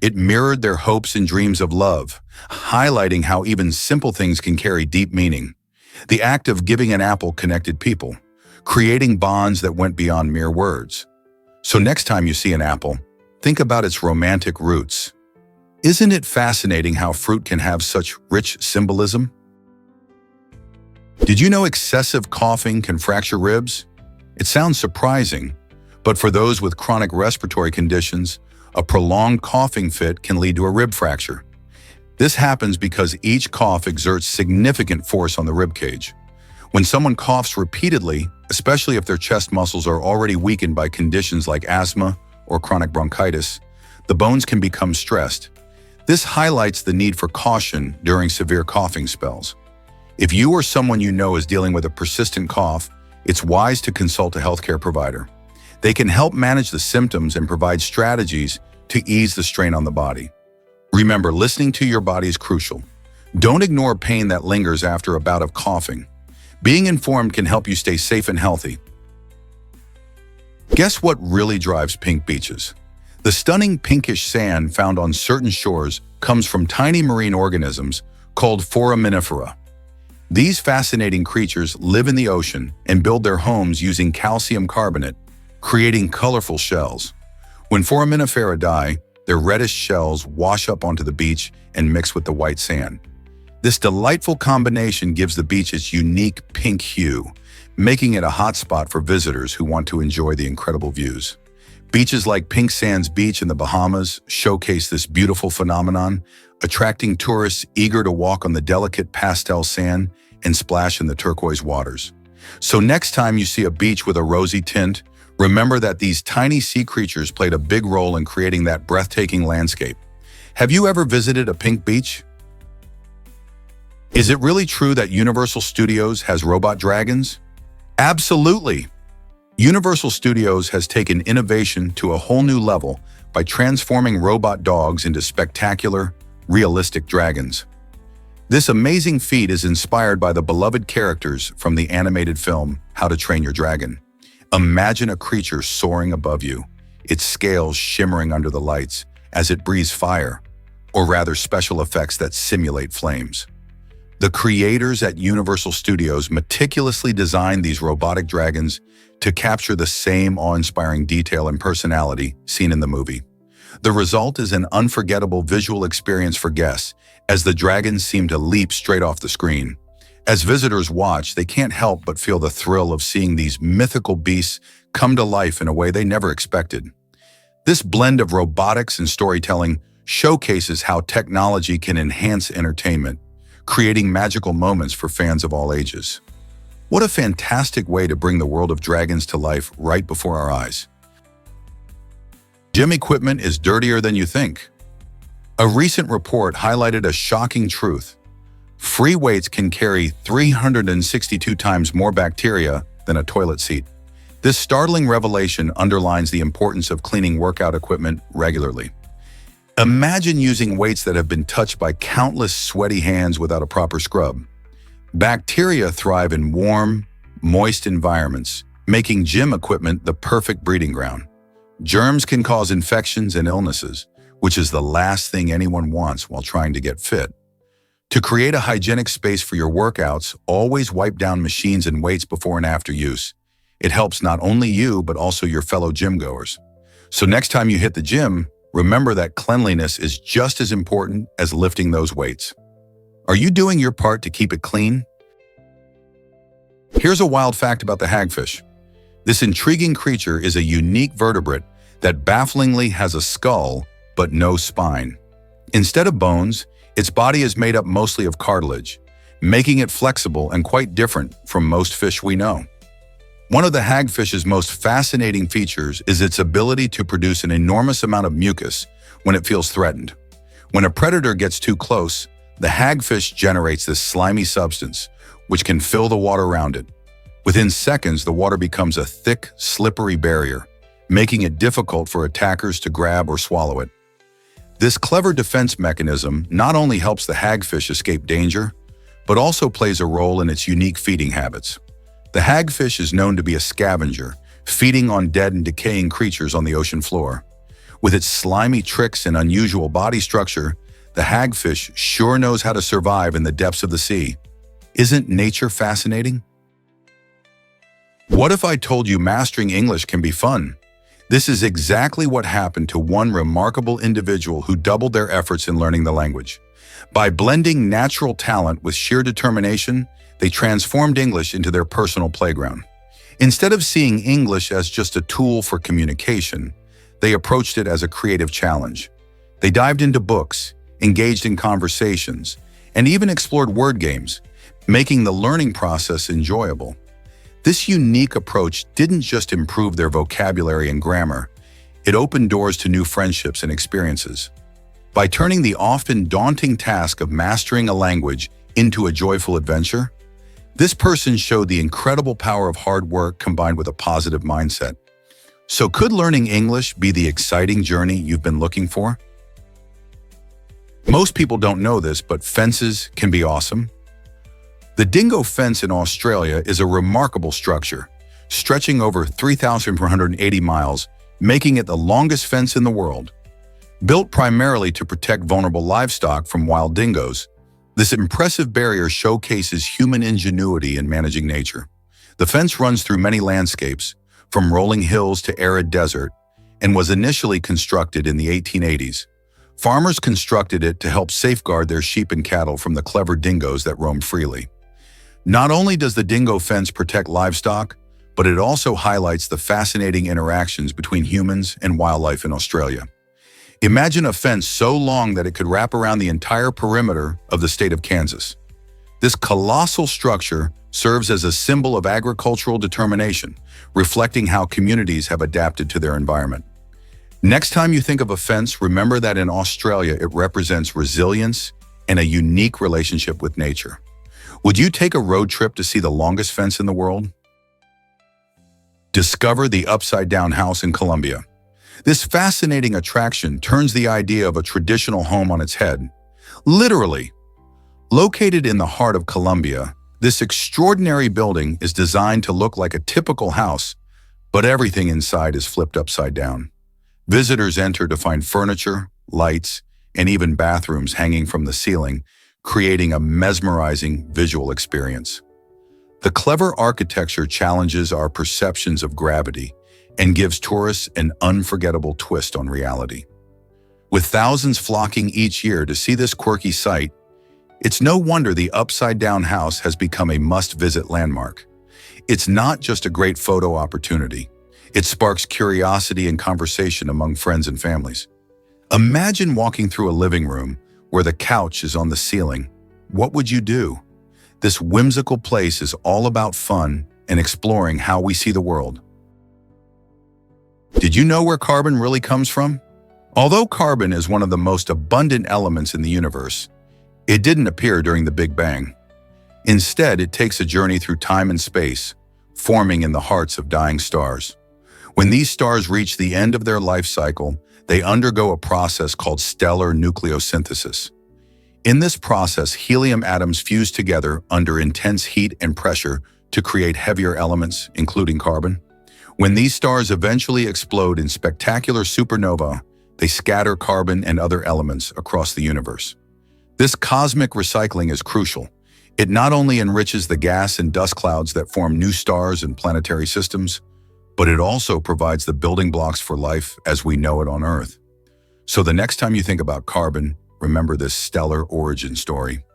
It mirrored their hopes and dreams of love, highlighting how even simple things can carry deep meaning. The act of giving an apple connected people, creating bonds that went beyond mere words. So next time you see an apple, think about its romantic roots. Isn't it fascinating how fruit can have such rich symbolism? Did you know excessive coughing can fracture ribs? It sounds surprising, but for those with chronic respiratory conditions, a prolonged coughing fit can lead to a rib fracture. This happens because each cough exerts significant force on the rib cage. When someone coughs repeatedly, especially if their chest muscles are already weakened by conditions like asthma or chronic bronchitis, the bones can become stressed. This highlights the need for caution during severe coughing spells. If you or someone you know is dealing with a persistent cough, it's wise to consult a healthcare provider. They can help manage the symptoms and provide strategies to ease the strain on the body. Remember, listening to your body is crucial. Don't ignore pain that lingers after a bout of coughing. Being informed can help you stay safe and healthy. Guess what really drives pink beaches? The stunning pinkish sand found on certain shores comes from tiny marine organisms called foraminifera. These fascinating creatures live in the ocean and build their homes using calcium carbonate, creating colorful shells. When foraminifera die, their reddish shells wash up onto the beach and mix with the white sand. This delightful combination gives the beach its unique pink hue, making it a hotspot for visitors who want to enjoy the incredible views. Beaches like Pink Sands Beach in the Bahamas showcase this beautiful phenomenon, attracting tourists eager to walk on the delicate pastel sand and splash in the turquoise waters. So next time you see a beach with a rosy tint, remember that these tiny sea creatures played a big role in creating that breathtaking landscape. Have you ever visited a pink beach? Is it really true that Universal Studios has robot dragons? Absolutely! Universal Studios has taken innovation to a whole new level by transforming robot dogs into spectacular, realistic dragons. This amazing feat is inspired by the beloved characters from the animated film How to Train Your Dragon. Imagine a creature soaring above you, its scales shimmering under the lights as it breathes fire, or rather special effects that simulate flames. The creators at Universal Studios meticulously designed these robotic dragons to capture the same awe-inspiring detail and personality seen in the movie. The result is an unforgettable visual experience for guests, as the dragons seem to leap straight off the screen. As visitors watch, they can't help but feel the thrill of seeing these mythical beasts come to life in a way they never expected. This blend of robotics and storytelling showcases how technology can enhance entertainment, creating magical moments for fans of all ages. What a fantastic way to bring the world of dragons to life right before our eyes. Gym equipment is dirtier than you think. A recent report highlighted a shocking truth. Free weights can carry 362 times more bacteria than a toilet seat. This startling revelation underlines the importance of cleaning workout equipment regularly. Imagine using weights that have been touched by countless sweaty hands without a proper scrub. Bacteria thrive in warm, moist environments, making gym equipment the perfect breeding ground. Germs can cause infections and illnesses, which is the last thing anyone wants while trying to get fit. To create a hygienic space for your workouts, always wipe down machines and weights before and after use. It helps not only you, but also your fellow gym goers. So next time you hit the gym, remember that cleanliness is just as important as lifting those weights. Are you doing your part to keep it clean? Here's a wild fact about the hagfish. This intriguing creature is a unique vertebrate that bafflingly has a skull but no spine. Instead of bones, its body is made up mostly of cartilage, making it flexible and quite different from most fish we know. One of the hagfish's most fascinating features is its ability to produce an enormous amount of mucus when it feels threatened. When a predator gets too close, the hagfish generates this slimy substance, which can fill the water around it. Within seconds, the water becomes a thick, slippery barrier, making it difficult for attackers to grab or swallow it. This clever defense mechanism not only helps the hagfish escape danger, but also plays a role in its unique feeding habits. The hagfish is known to be a scavenger, feeding on dead and decaying creatures on the ocean floor. With its slimy tricks and unusual body structure, the hagfish sure knows how to survive in the depths of the sea. Isn't nature fascinating? What if I told you mastering English can be fun? This is exactly what happened to one remarkable individual who doubled their efforts in learning the language. By blending natural talent with sheer determination, they transformed English into their personal playground. Instead of seeing English as just a tool for communication, they approached it as a creative challenge. They dived into books, engaged in conversations, and even explored word games, making the learning process enjoyable. This unique approach didn't just improve their vocabulary and grammar, it opened doors to new friendships and experiences. By turning the often daunting task of mastering a language into a joyful adventure, this person showed the incredible power of hard work combined with a positive mindset. So could learning English be the exciting journey you've been looking for? Most people don't know this, but fences can be awesome. The dingo fence in Australia is a remarkable structure, stretching over 3,480 miles, making it the longest fence in the world. Built primarily to protect vulnerable livestock from wild dingoes, this impressive barrier showcases human ingenuity in managing nature. The fence runs through many landscapes, from rolling hills to arid desert, and was initially constructed in the 1880s. Farmers constructed it to help safeguard their sheep and cattle from the clever dingoes that roam freely. Not only does the dingo fence protect livestock, but it also highlights the fascinating interactions between humans and wildlife in Australia. Imagine a fence so long that it could wrap around the entire perimeter of the state of Kansas. This colossal structure serves as a symbol of agricultural determination, reflecting how communities have adapted to their environment. Next time you think of a fence, remember that in Australia it represents resilience and a unique relationship with nature. Would you take a road trip to see the longest fence in the world? Discover the upside-down house in Colombia. This fascinating attraction turns the idea of a traditional home on its head. Literally. Located in the heart of Colombia, this extraordinary building is designed to look like a typical house, but everything inside is flipped upside down. Visitors enter to find furniture, lights, and even bathrooms hanging from the ceiling, creating a mesmerizing visual experience. The clever architecture challenges our perceptions of gravity and gives tourists an unforgettable twist on reality. With thousands flocking each year to see this quirky sight, it's no wonder the upside-down house has become a must-visit landmark. It's not just a great photo opportunity. It sparks curiosity and conversation among friends and families. Imagine walking through a living room where the couch is on the ceiling. What would you do? This whimsical place is all about fun and exploring how we see the world. Did you know where carbon really comes from? Although carbon is one of the most abundant elements in the universe, it didn't appear during the Big Bang. Instead, it takes a journey through time and space, forming in the hearts of dying stars. When these stars reach the end of their life cycle, they undergo a process called stellar nucleosynthesis. In this process, helium atoms fuse together under intense heat and pressure to create heavier elements, including carbon. When these stars eventually explode in spectacular supernova, they scatter carbon and other elements across the universe. This cosmic recycling is crucial. It not only enriches the gas and dust clouds that form new stars and planetary systems, but it also provides the building blocks for life as we know it on Earth. So the next time you think about carbon, remember this stellar origin story.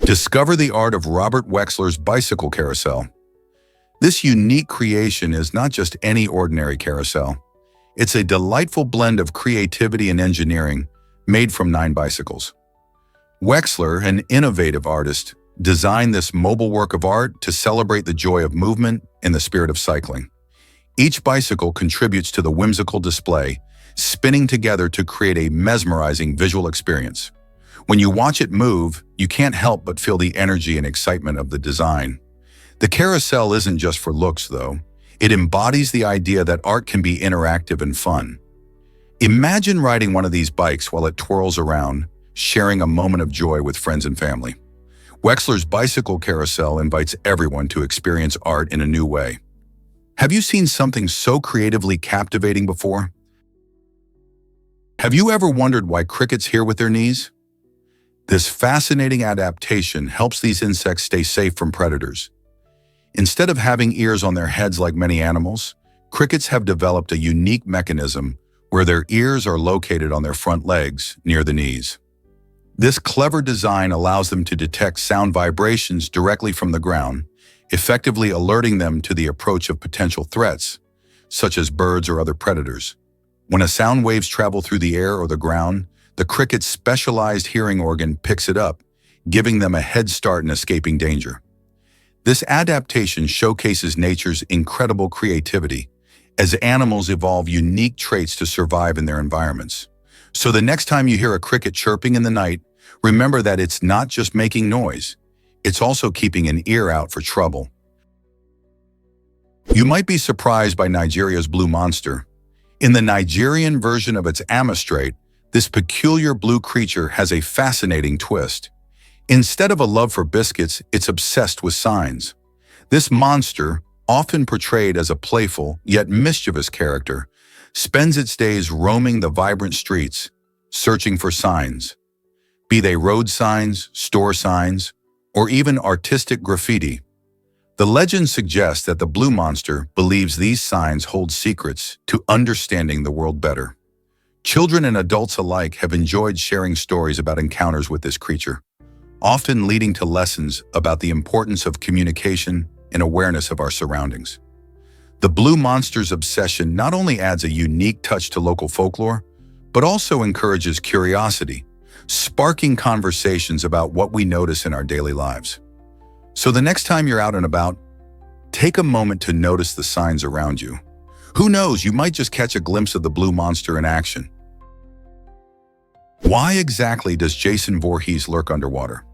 Discover the art of Robert Wexler's bicycle carousel. This unique creation is not just any ordinary carousel. It's a delightful blend of creativity and engineering made from 9 bicycles. Wexler, an innovative artist, designed this mobile work of art to celebrate the joy of movement and the spirit of cycling. Each bicycle contributes to the whimsical display, spinning together to create a mesmerizing visual experience. When you watch it move, you can't help but feel the energy and excitement of the design. The carousel isn't just for looks, though. It embodies the idea that art can be interactive and fun. Imagine riding one of these bikes while it twirls around, sharing a moment of joy with friends and family. Wexler's bicycle carousel invites everyone to experience art in a new way. Have you seen something so creatively captivating before? Have you ever wondered why crickets hear with their knees? This fascinating adaptation helps these insects stay safe from predators. Instead of having ears on their heads like many animals, crickets have developed a unique mechanism where their ears are located on their front legs near the knees. This clever design allows them to detect sound vibrations directly from the ground, effectively alerting them to the approach of potential threats, such as birds or other predators. When a sound waves travel through the air or the ground, the cricket's specialized hearing organ picks it up, giving them a head start in escaping danger. This adaptation showcases nature's incredible creativity, as animals evolve unique traits to survive in their environments. So the next time you hear a cricket chirping in the night, remember that it's not just making noise, it's also keeping an ear out for trouble. You might be surprised by Nigeria's blue monster. In the Nigerian version of its amaze trait, this peculiar blue creature has a fascinating twist. Instead of a love for biscuits, it's obsessed with signs. This monster, often portrayed as a playful yet mischievous character, spends its days roaming the vibrant streets, searching for signs. Be they road signs, store signs, or even artistic graffiti. The legend suggests that the blue monster believes these signs hold secrets to understanding the world better. Children and adults alike have enjoyed sharing stories about encounters with this creature, often leading to lessons about the importance of communication and awareness of our surroundings. The blue monster's obsession not only adds a unique touch to local folklore, but also encourages curiosity, sparking conversations about what we notice in our daily lives. So the next time you're out and about, take a moment to notice the signs around you. Who knows, you might just catch a glimpse of the blue monster in action. Why exactly does Jason Voorhees lurk underwater?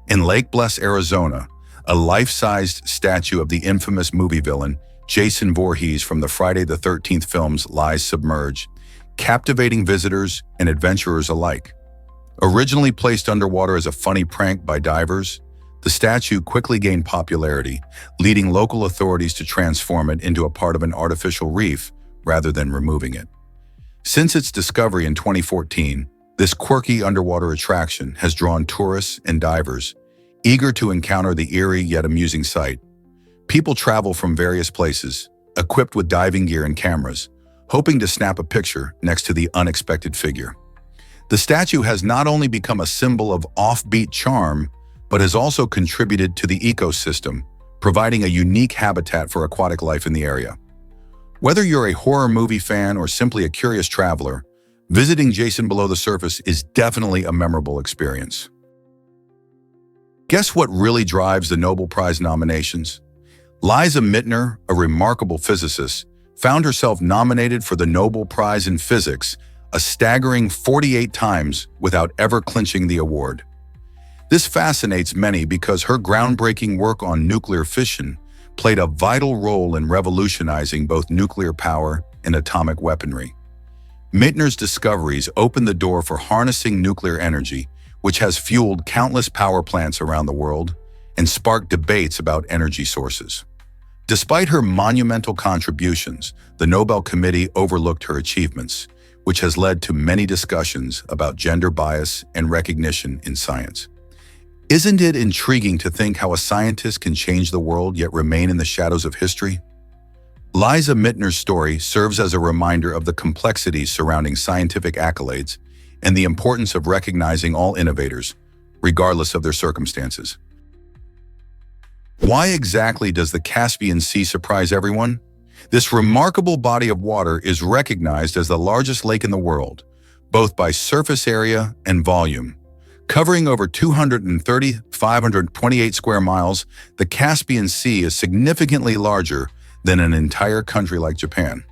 In Lake Bless, Arizona, a life-sized statue of the infamous movie villain Jason Voorhees from the Friday the 13th films lies submerged, captivating visitors and adventurers alike. Originally placed underwater as a funny prank by divers, the statue quickly gained popularity, leading local authorities to transform it into a part of an artificial reef rather than removing it. Since its discovery in 2014, this quirky underwater attraction has drawn tourists and divers, eager to encounter the eerie yet amusing sight. People travel from various places, equipped with diving gear and cameras, hoping to snap a picture next to the unexpected figure. The statue has not only become a symbol of offbeat charm, but has also contributed to the ecosystem, providing a unique habitat for aquatic life in the area. Whether you're a horror movie fan or simply a curious traveler, visiting Jason below the surface is definitely a memorable experience. Guess what really drives the Nobel Prize nominations? Liza Mittner, a remarkable physicist, found herself nominated for the Nobel Prize in Physics a staggering 48 times without ever clinching the award. This fascinates many because her groundbreaking work on nuclear fission played a vital role in revolutionizing both nuclear power and atomic weaponry. Mittner's discoveries opened the door for harnessing nuclear energy, which has fueled countless power plants around the world and sparked debates about energy sources. Despite her monumental contributions, the Nobel Committee overlooked her achievements, which has led to many discussions about gender bias and recognition in science. Isn't it intriguing to think how a scientist can change the world yet remain in the shadows of history? Liza Mittner's story serves as a reminder of the complexities surrounding scientific accolades and the importance of recognizing all innovators, regardless of their circumstances. Why exactly does the Caspian Sea surprise everyone? This remarkable body of water is recognized as the largest lake in the world, both by surface area and volume. Covering over 528 square miles, the Caspian Sea is significantly larger than an entire country like Japan.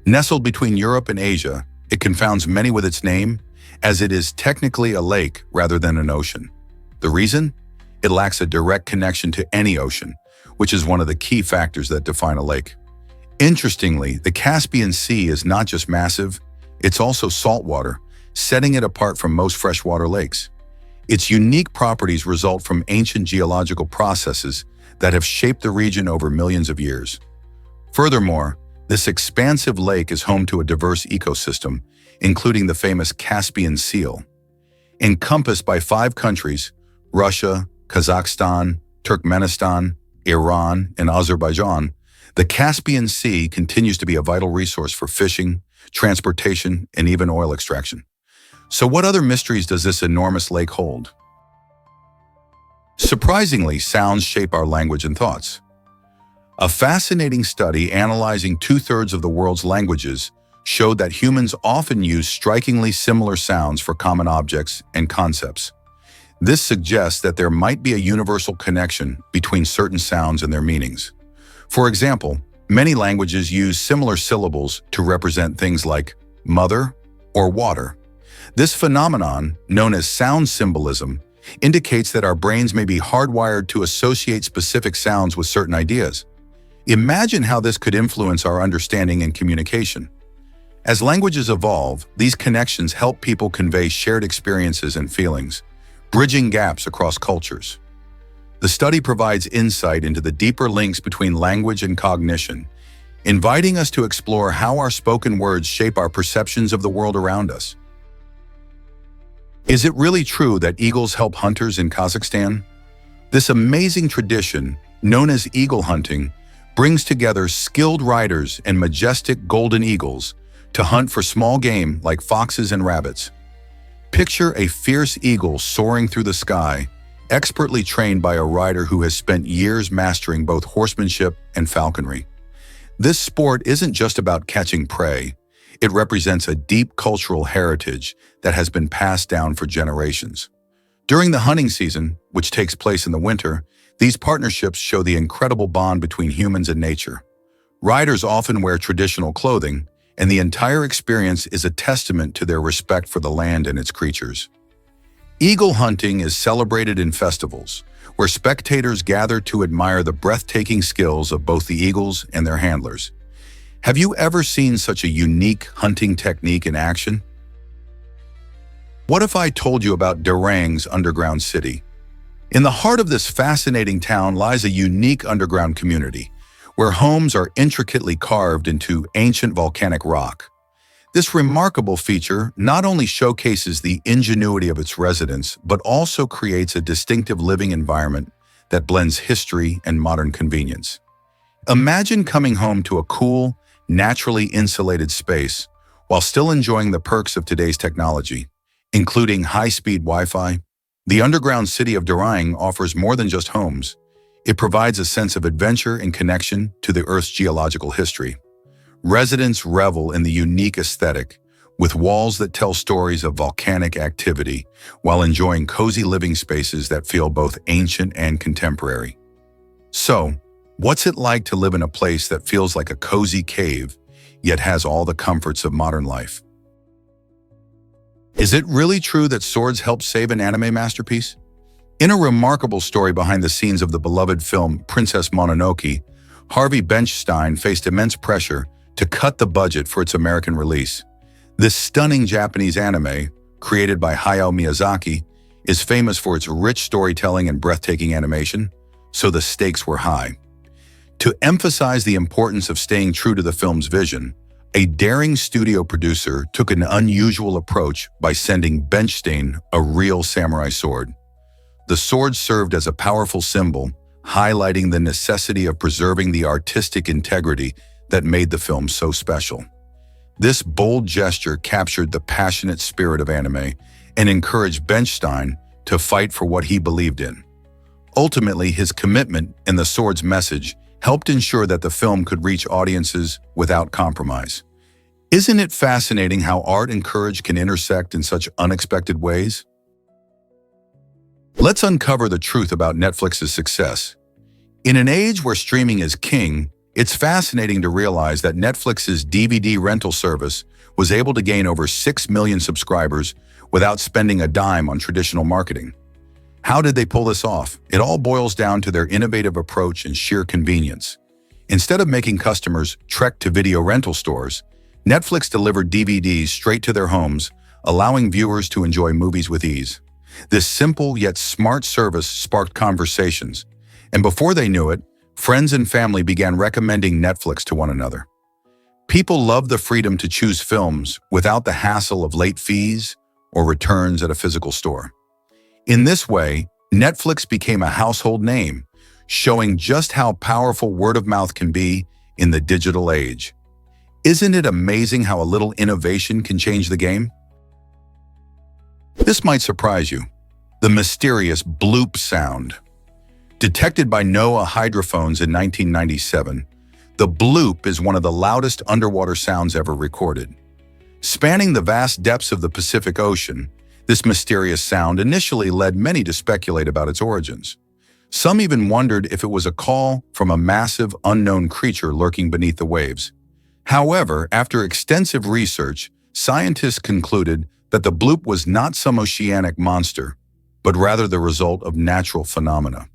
Nestled between Europe and Asia, it confounds many with its name, as it is technically a lake rather than an ocean. The reason? It lacks a direct connection to any ocean, which is one of the key factors that define a lake. Interestingly, the Caspian Sea is not just massive, it's also saltwater, setting it apart from most freshwater lakes. Its unique properties result from ancient geological processes that have shaped the region over millions of years. Furthermore, this expansive lake is home to a diverse ecosystem, including the famous Caspian seal. Encompassed by 5 countries, Russia, Kazakhstan, Turkmenistan, Iran, and Azerbaijan, the Caspian Sea continues to be a vital resource for fishing, transportation, and even oil extraction. So what other mysteries does this enormous lake hold? Surprisingly, sounds shape our language and thoughts. A fascinating study analyzing 2/3 of the world's languages showed that humans often use strikingly similar sounds for common objects and concepts. This suggests that there might be a universal connection between certain sounds and their meanings. For example, many languages use similar syllables to represent things like mother or water. This phenomenon, known as sound symbolism, indicates that our brains may be hardwired to associate specific sounds with certain ideas. Imagine how this could influence our understanding and communication. As languages evolve, these connections help people convey shared experiences and feelings, bridging gaps across cultures. The study provides insight into the deeper links between language and cognition, inviting us to explore how our spoken words shape our perceptions of the world around us. Is it really true that eagles help hunters in Kazakhstan? This amazing tradition, known as eagle hunting, brings together skilled riders and majestic golden eagles to hunt for small game like foxes and rabbits. Picture a fierce eagle soaring through the sky, expertly trained by a rider who has spent years mastering both horsemanship and falconry. This sport isn't just about catching prey. It represents a deep cultural heritage that has been passed down for generations. During the hunting season, which takes place in the winter, these partnerships show the incredible bond between humans and nature. Riders often wear traditional clothing, and the entire experience is a testament to their respect for the land and its creatures. Eagle hunting is celebrated in festivals, where spectators gather to admire the breathtaking skills of both the eagles and their handlers. Have you ever seen such a unique hunting technique in action? What if I told you about Durang's underground city? In the heart of this fascinating town lies a unique underground community, where homes are intricately carved into ancient volcanic rock. This remarkable feature not only showcases the ingenuity of its residents, but also creates a distinctive living environment that blends history and modern convenience. Imagine coming home to a cool, naturally insulated space while still enjoying the perks of today's technology, including high-speed Wi-Fi. The underground city of Durang offers more than just homes. It provides a sense of adventure and connection to the Earth's geological history. Residents revel in the unique aesthetic, with walls that tell stories of volcanic activity, while enjoying cozy living spaces that feel both ancient and contemporary. So, what's it like to live in a place that feels like a cozy cave, yet has all the comforts of modern life? Is it really true that swords help save an anime masterpiece? In a remarkable story behind the scenes of the beloved film Princess Mononoke, Harvey Benchstein faced immense pressure to cut the budget for its American release. This stunning Japanese anime, created by Hayao Miyazaki, is famous for its rich storytelling and breathtaking animation, so the stakes were high. To emphasize the importance of staying true to the film's vision, a daring studio producer took an unusual approach by sending Benchstein a real samurai sword. The sword served as a powerful symbol, highlighting the necessity of preserving the artistic integrity that made the film so special. This bold gesture captured the passionate spirit of anime and encouraged Benchstein to fight for what he believed in. Ultimately, his commitment and the sword's message helped ensure that the film could reach audiences without compromise. Isn't it fascinating how art and courage can intersect in such unexpected ways? Let's uncover the truth about Netflix's success. In an age where streaming is king, it's fascinating to realize that Netflix's DVD rental service was able to gain over 6 million subscribers without spending a dime on traditional marketing. How did they pull this off? It all boils down to their innovative approach and sheer convenience. Instead of making customers trek to video rental stores, Netflix delivered DVDs straight to their homes, allowing viewers to enjoy movies with ease. This simple yet smart service sparked conversations, and before they knew it, friends and family began recommending Netflix to one another. People loved the freedom to choose films without the hassle of late fees or returns at a physical store. In this way, Netflix became a household name, showing just how powerful word of mouth can be in the digital age. Isn't it amazing how a little innovation can change the game? This might surprise you. The mysterious bloop sound. Detected by NOAA hydrophones in 1997, the bloop is one of the loudest underwater sounds ever recorded. Spanning the vast depths of the Pacific Ocean, this mysterious sound initially led many to speculate about its origins. Some even wondered if it was a call from a massive, unknown creature lurking beneath the waves. However, after extensive research, scientists concluded that the bloop was not some oceanic monster, but rather the result of natural phenomena.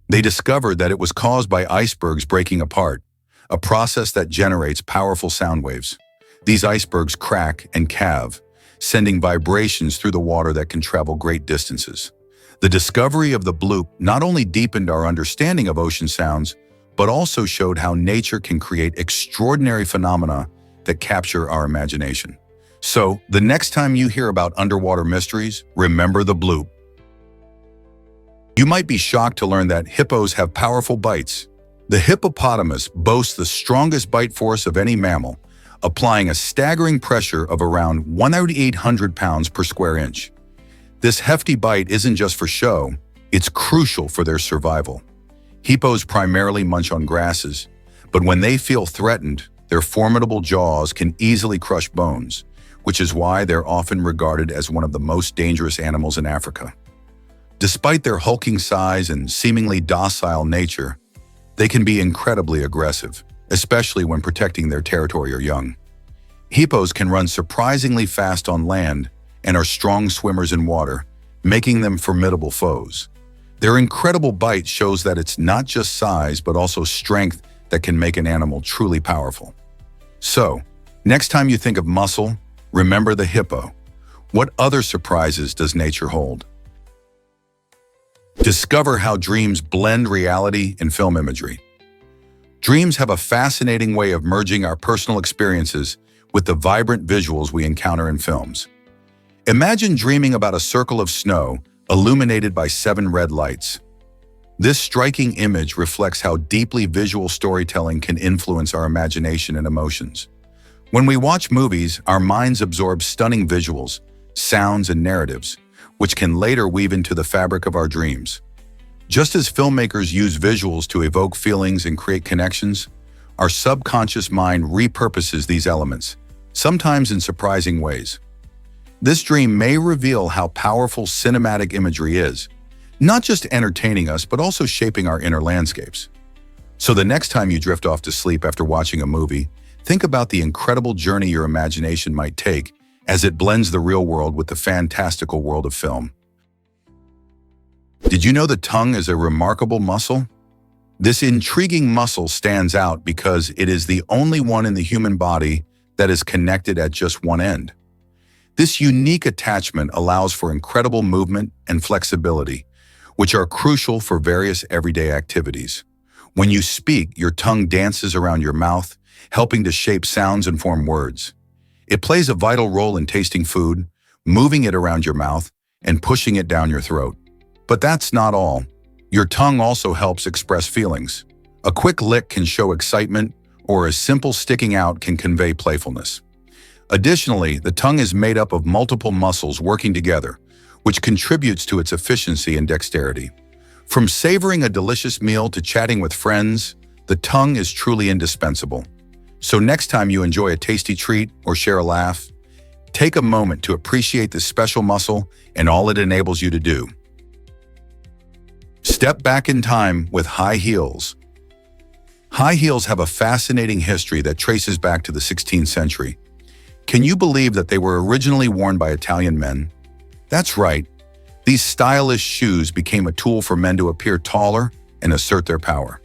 They discovered that it was caused by icebergs breaking apart, a process that generates powerful sound waves. These icebergs crack and calve, sending vibrations through the water that can travel great distances. The discovery of the bloop not only deepened our understanding of ocean sounds, but also showed how nature can create extraordinary phenomena that capture our imagination. So, the next time you hear about underwater mysteries, remember the bloop. You might be shocked to learn that hippos have powerful bites. The hippopotamus boasts the strongest bite force of any mammal, applying a staggering pressure of around 1,800 pounds per square inch. This hefty bite isn't just for show, it's crucial for their survival. Hippos primarily munch on grasses, but when they feel threatened, Their formidable jaws can easily crush bones, which is why they're often regarded as one of the most dangerous animals in Africa. Despite their hulking size and seemingly docile nature, they can be incredibly aggressive, especially when protecting their territory or young. Hippos can run surprisingly fast on land and are strong swimmers in water, making them formidable foes. Their incredible bite shows that it's not just size but also strength that can make an animal truly powerful. So, next time you think of muscle, remember the hippo. What other surprises does nature hold? Discover how dreams blend reality and film imagery. Dreams have a fascinating way of merging our personal experiences with the vibrant visuals we encounter in films. Imagine dreaming about a circle of snow illuminated by 7 red lights. This striking image reflects how deeply visual storytelling can influence our imagination and emotions. When we watch movies, our minds absorb stunning visuals, sounds, and narratives, which can later weave into the fabric of our dreams. Just as filmmakers use visuals to evoke feelings and create connections, our subconscious mind repurposes these elements, sometimes in surprising ways. This dream may reveal how powerful cinematic imagery is, not just entertaining us, but also shaping our inner landscapes. So the next time you drift off to sleep after watching a movie, think about the incredible journey your imagination might take as it blends the real world with the fantastical world of film. Did you know the tongue is a remarkable muscle? This intriguing muscle stands out because it is the only one in the human body that is connected at just one end. This unique attachment allows for incredible movement and flexibility, which are crucial for various everyday activities. When you speak, your tongue dances around your mouth, helping to shape sounds and form words. It plays a vital role in tasting food, moving it around your mouth, and pushing it down your throat. But that's not all. Your tongue also helps express feelings. A quick lick can show excitement, or a simple sticking out can convey playfulness. Additionally, the tongue is made up of multiple muscles working together, which contributes to its efficiency and dexterity. From savoring a delicious meal to chatting with friends, the tongue is truly indispensable. So next time you enjoy a tasty treat or share a laugh, take a moment to appreciate this special muscle and all it enables you to do. Step back in time with high heels. High heels have a fascinating history that traces back to the 16th century. Can you believe that they were originally worn by Italian men? That's right. These stylish shoes became a tool for men to appear taller and assert their power.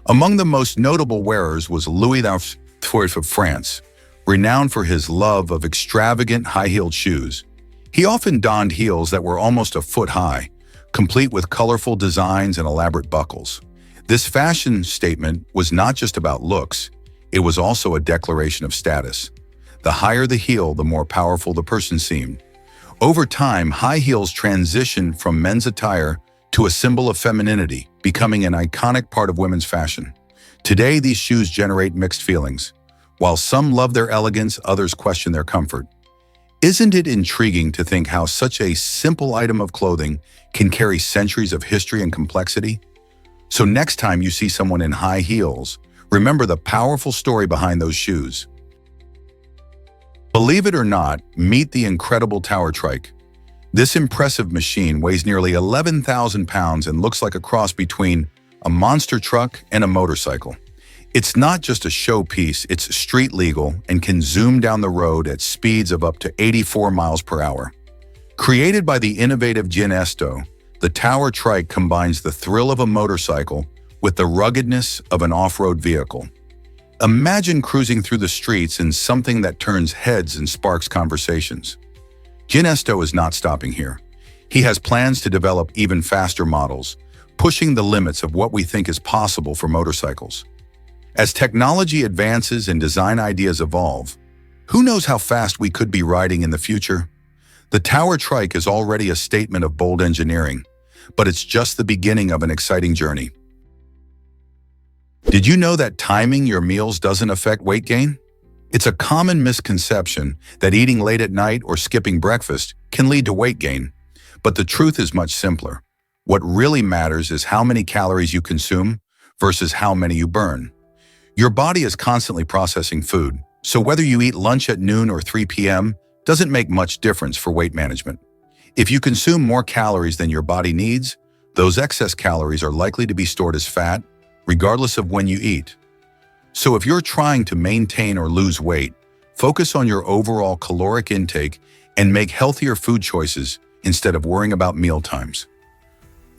Among the most notable wearers was Louis XIV of France, renowned for his love of extravagant high-heeled shoes. He often donned heels that were almost a foot high, complete with colorful designs and elaborate buckles. This fashion statement was not just about looks, it was also a declaration of status. The higher the heel, the more powerful the person seemed. Over time, high heels transitioned from men's attire to a symbol of femininity, becoming an iconic part of women's fashion. Today, these shoes generate mixed feelings. While some love their elegance, others question their comfort. Isn't it intriguing to think how such a simple item of clothing can carry centuries of history and complexity? So next time you see someone in high heels, remember the powerful story behind those shoes. Believe it or not, meet the incredible tower trike. This impressive machine weighs nearly 11,000 pounds and looks like a cross between a monster truck and a motorcycle. It's not just a showpiece, it's street legal and can zoom down the road at speeds of up to 84 miles per hour. Created by the innovative Ginesto, the tower trike combines the thrill of a motorcycle with the ruggedness of an off-road vehicle. Imagine cruising through the streets in something that turns heads and sparks conversations. Ginesto is not stopping here. He has plans to develop even faster models, pushing the limits of what we think is possible for motorcycles. As technology advances and design ideas evolve, who knows how fast we could be riding in the future? The tower trike is already a statement of bold engineering, but it's just the beginning of an exciting journey. Did you know that timing your meals doesn't affect weight gain? It's a common misconception that eating late at night or skipping breakfast can lead to weight gain. But the truth is much simpler. What really matters is how many calories you consume versus how many you burn. Your body is constantly processing food, so whether you eat lunch at noon or 3 p.m. doesn't make much difference for weight management. If you consume more calories than your body needs, those excess calories are likely to be stored as fat, regardless of when you eat. So if you're trying to maintain or lose weight, focus on your overall caloric intake and make healthier food choices instead of worrying about meal times.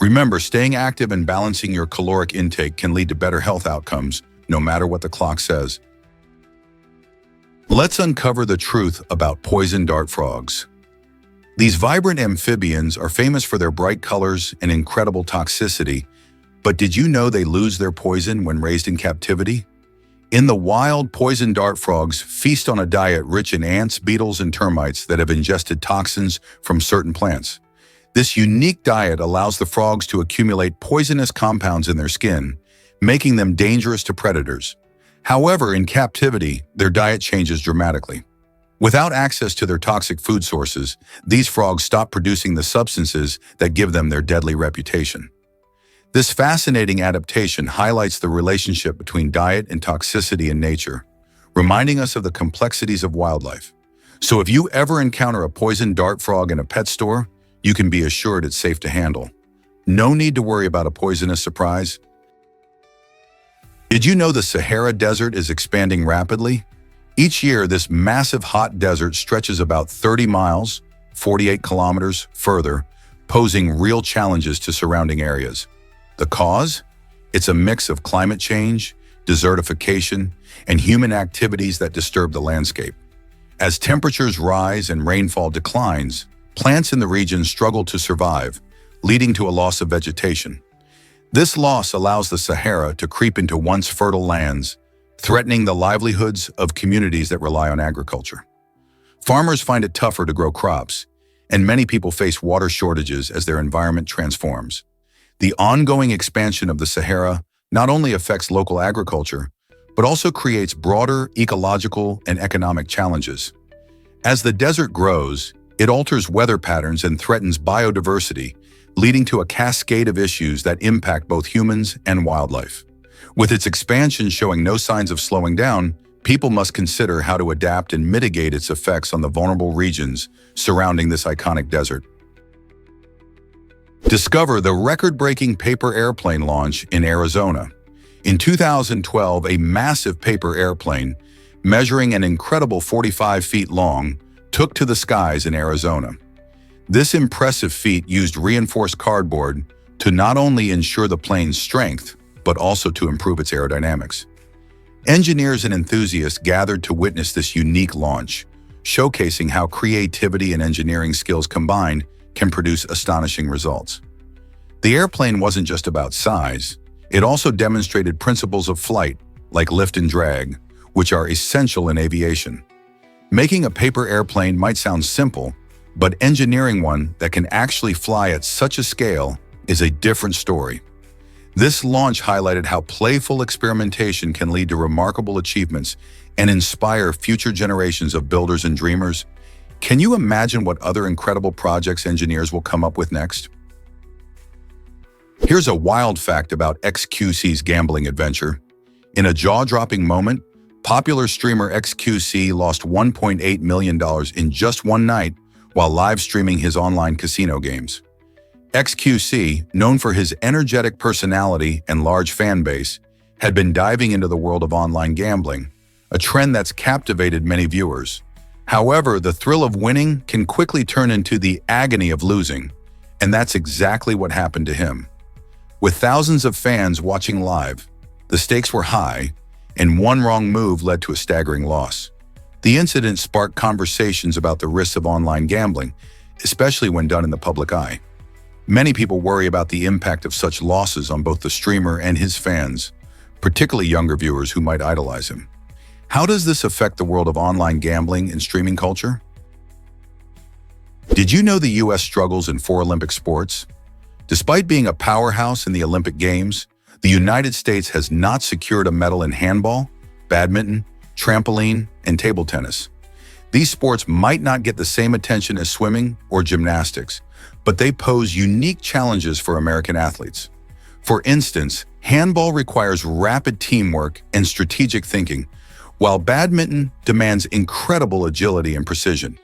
Remember, staying active and balancing your caloric intake can lead to better health outcomes, no matter what the clock says. Let's uncover the truth about poison dart frogs. These vibrant amphibians are famous for their bright colors and incredible toxicity, but did you know they lose their poison when raised in captivity? In the wild, poison dart frogs feast on a diet rich in ants, beetles, and termites that have ingested toxins from certain plants. This unique diet allows the frogs to accumulate poisonous compounds in their skin, making them dangerous to predators. However, in captivity, their diet changes dramatically. Without access to their toxic food sources, these frogs stop producing the substances that give them their deadly reputation. This fascinating adaptation highlights the relationship between diet and toxicity in nature, reminding us of the complexities of wildlife. So if you ever encounter a poison dart frog in a pet store, you can be assured it's safe to handle. No need to worry about a poisonous surprise. Did you know the Sahara Desert is expanding rapidly? Each year, this massive hot desert stretches about 30 miles, 48 kilometers further, posing real challenges to surrounding areas. The cause? It's a mix of climate change, desertification, and human activities that disturb the landscape. As temperatures rise and rainfall declines, plants in the region struggle to survive, leading to a loss of vegetation. This loss allows the Sahara to creep into once fertile lands, threatening the livelihoods of communities that rely on agriculture. Farmers find it tougher to grow crops, and many people face water shortages as their environment transforms. The ongoing expansion of the Sahara not only affects local agriculture, but also creates broader ecological and economic challenges. As the desert grows, it alters weather patterns and threatens biodiversity, leading to a cascade of issues that impact both humans and wildlife. With its expansion showing no signs of slowing down, people must consider how to adapt and mitigate its effects on the vulnerable regions surrounding this iconic desert. Discover the record-breaking paper airplane launch in Arizona. In 2012, a massive paper airplane, measuring an incredible 45 feet long, took to the skies in Arizona. This impressive feat used reinforced cardboard to not only ensure the plane's strength, but also to improve its aerodynamics. Engineers and enthusiasts gathered to witness this unique launch, showcasing how creativity and engineering skills combined can produce astonishing results. The airplane wasn't just about size, it also demonstrated principles of flight, like lift and drag, which are essential in aviation. Making a paper airplane might sound simple, but engineering one that can actually fly at such a scale is a different story. This launch highlighted how playful experimentation can lead to remarkable achievements and inspire future generations of builders and dreamers. Can you imagine what other incredible projects engineers will come up with next? Here's a wild fact about XQC's gambling adventure. In a jaw-dropping moment, popular streamer XQC lost $1.8 million in just one night while live streaming his online casino games. XQC, known for his energetic personality and large fan base, had been diving into the world of online gambling, a trend that's captivated many viewers. However, the thrill of winning can quickly turn into the agony of losing, and that's exactly what happened to him. With thousands of fans watching live, the stakes were high, and one wrong move led to a staggering loss. The incident sparked conversations about the risks of online gambling, especially when done in the public eye. Many people worry about the impact of such losses on both the streamer and his fans, particularly younger viewers who might idolize him. How does this affect the world of online gambling and streaming culture? Did you know the U.S. struggles in 4 Olympic sports? Despite being a powerhouse in the Olympic Games, the United States has not secured a medal in handball, badminton, trampoline, and table tennis. These sports might not get the same attention as swimming or gymnastics, but they pose unique challenges for American athletes. For instance, handball requires rapid teamwork and strategic thinking, while badminton demands incredible agility and precision.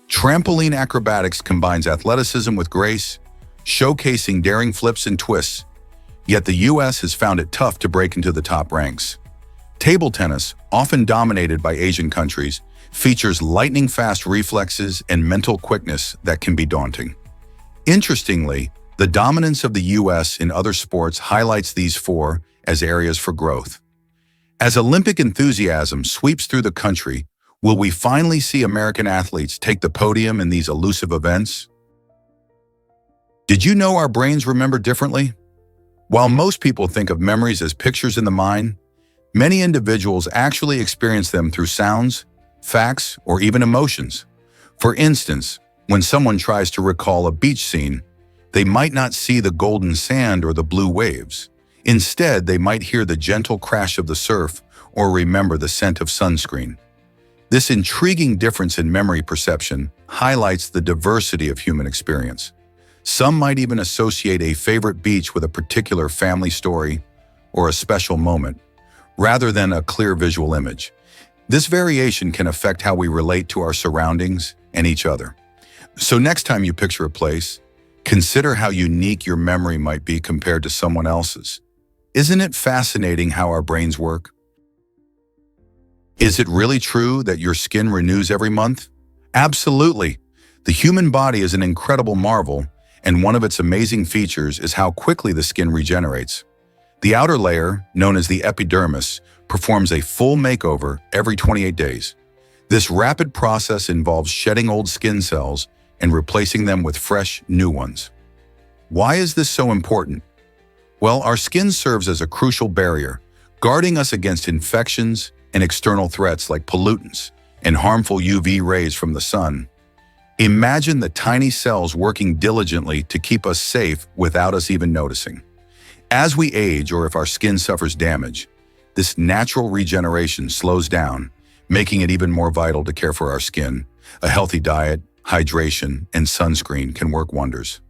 Trampoline acrobatics combines athleticism with grace, showcasing daring flips and twists, yet the US has found it tough to break into the top ranks. Table tennis, often dominated by Asian countries, features lightning-fast reflexes and mental quickness that can be daunting. Interestingly, the dominance of the US in other sports highlights these four as areas for growth. As Olympic enthusiasm sweeps through the country, will we finally see American athletes take the podium in these elusive events? Did you know our brains remember differently? While most people think of memories as pictures in the mind, many individuals actually experience them through sounds, facts, or even emotions. For instance, when someone tries to recall a beach scene, they might not see the golden sand or the blue waves. Instead, they might hear the gentle crash of the surf or remember the scent of sunscreen. This intriguing difference in memory perception highlights the diversity of human experience. Some might even associate a favorite beach with a particular family story or a special moment, rather than a clear visual image. This variation can affect how we relate to our surroundings and each other. So next time you picture a place, consider how unique your memory might be compared to someone else's. Isn't it fascinating how our brains work? Is it really true that your skin renews every month? Absolutely. The human body is an incredible marvel, and one of its amazing features is how quickly the skin regenerates. The outer layer, known as the epidermis, performs a full makeover every 28 days. This rapid process involves shedding old skin cells and replacing them with fresh, new ones. Why is this so important? Well, our skin serves as a crucial barrier, guarding us against infections and external threats like pollutants and harmful UV rays from the sun. Imagine the tiny cells working diligently to keep us safe without us even noticing. As we age, or if our skin suffers damage, this natural regeneration slows down, making it even more vital to care for our skin. A healthy diet, hydration, and sunscreen can work wonders.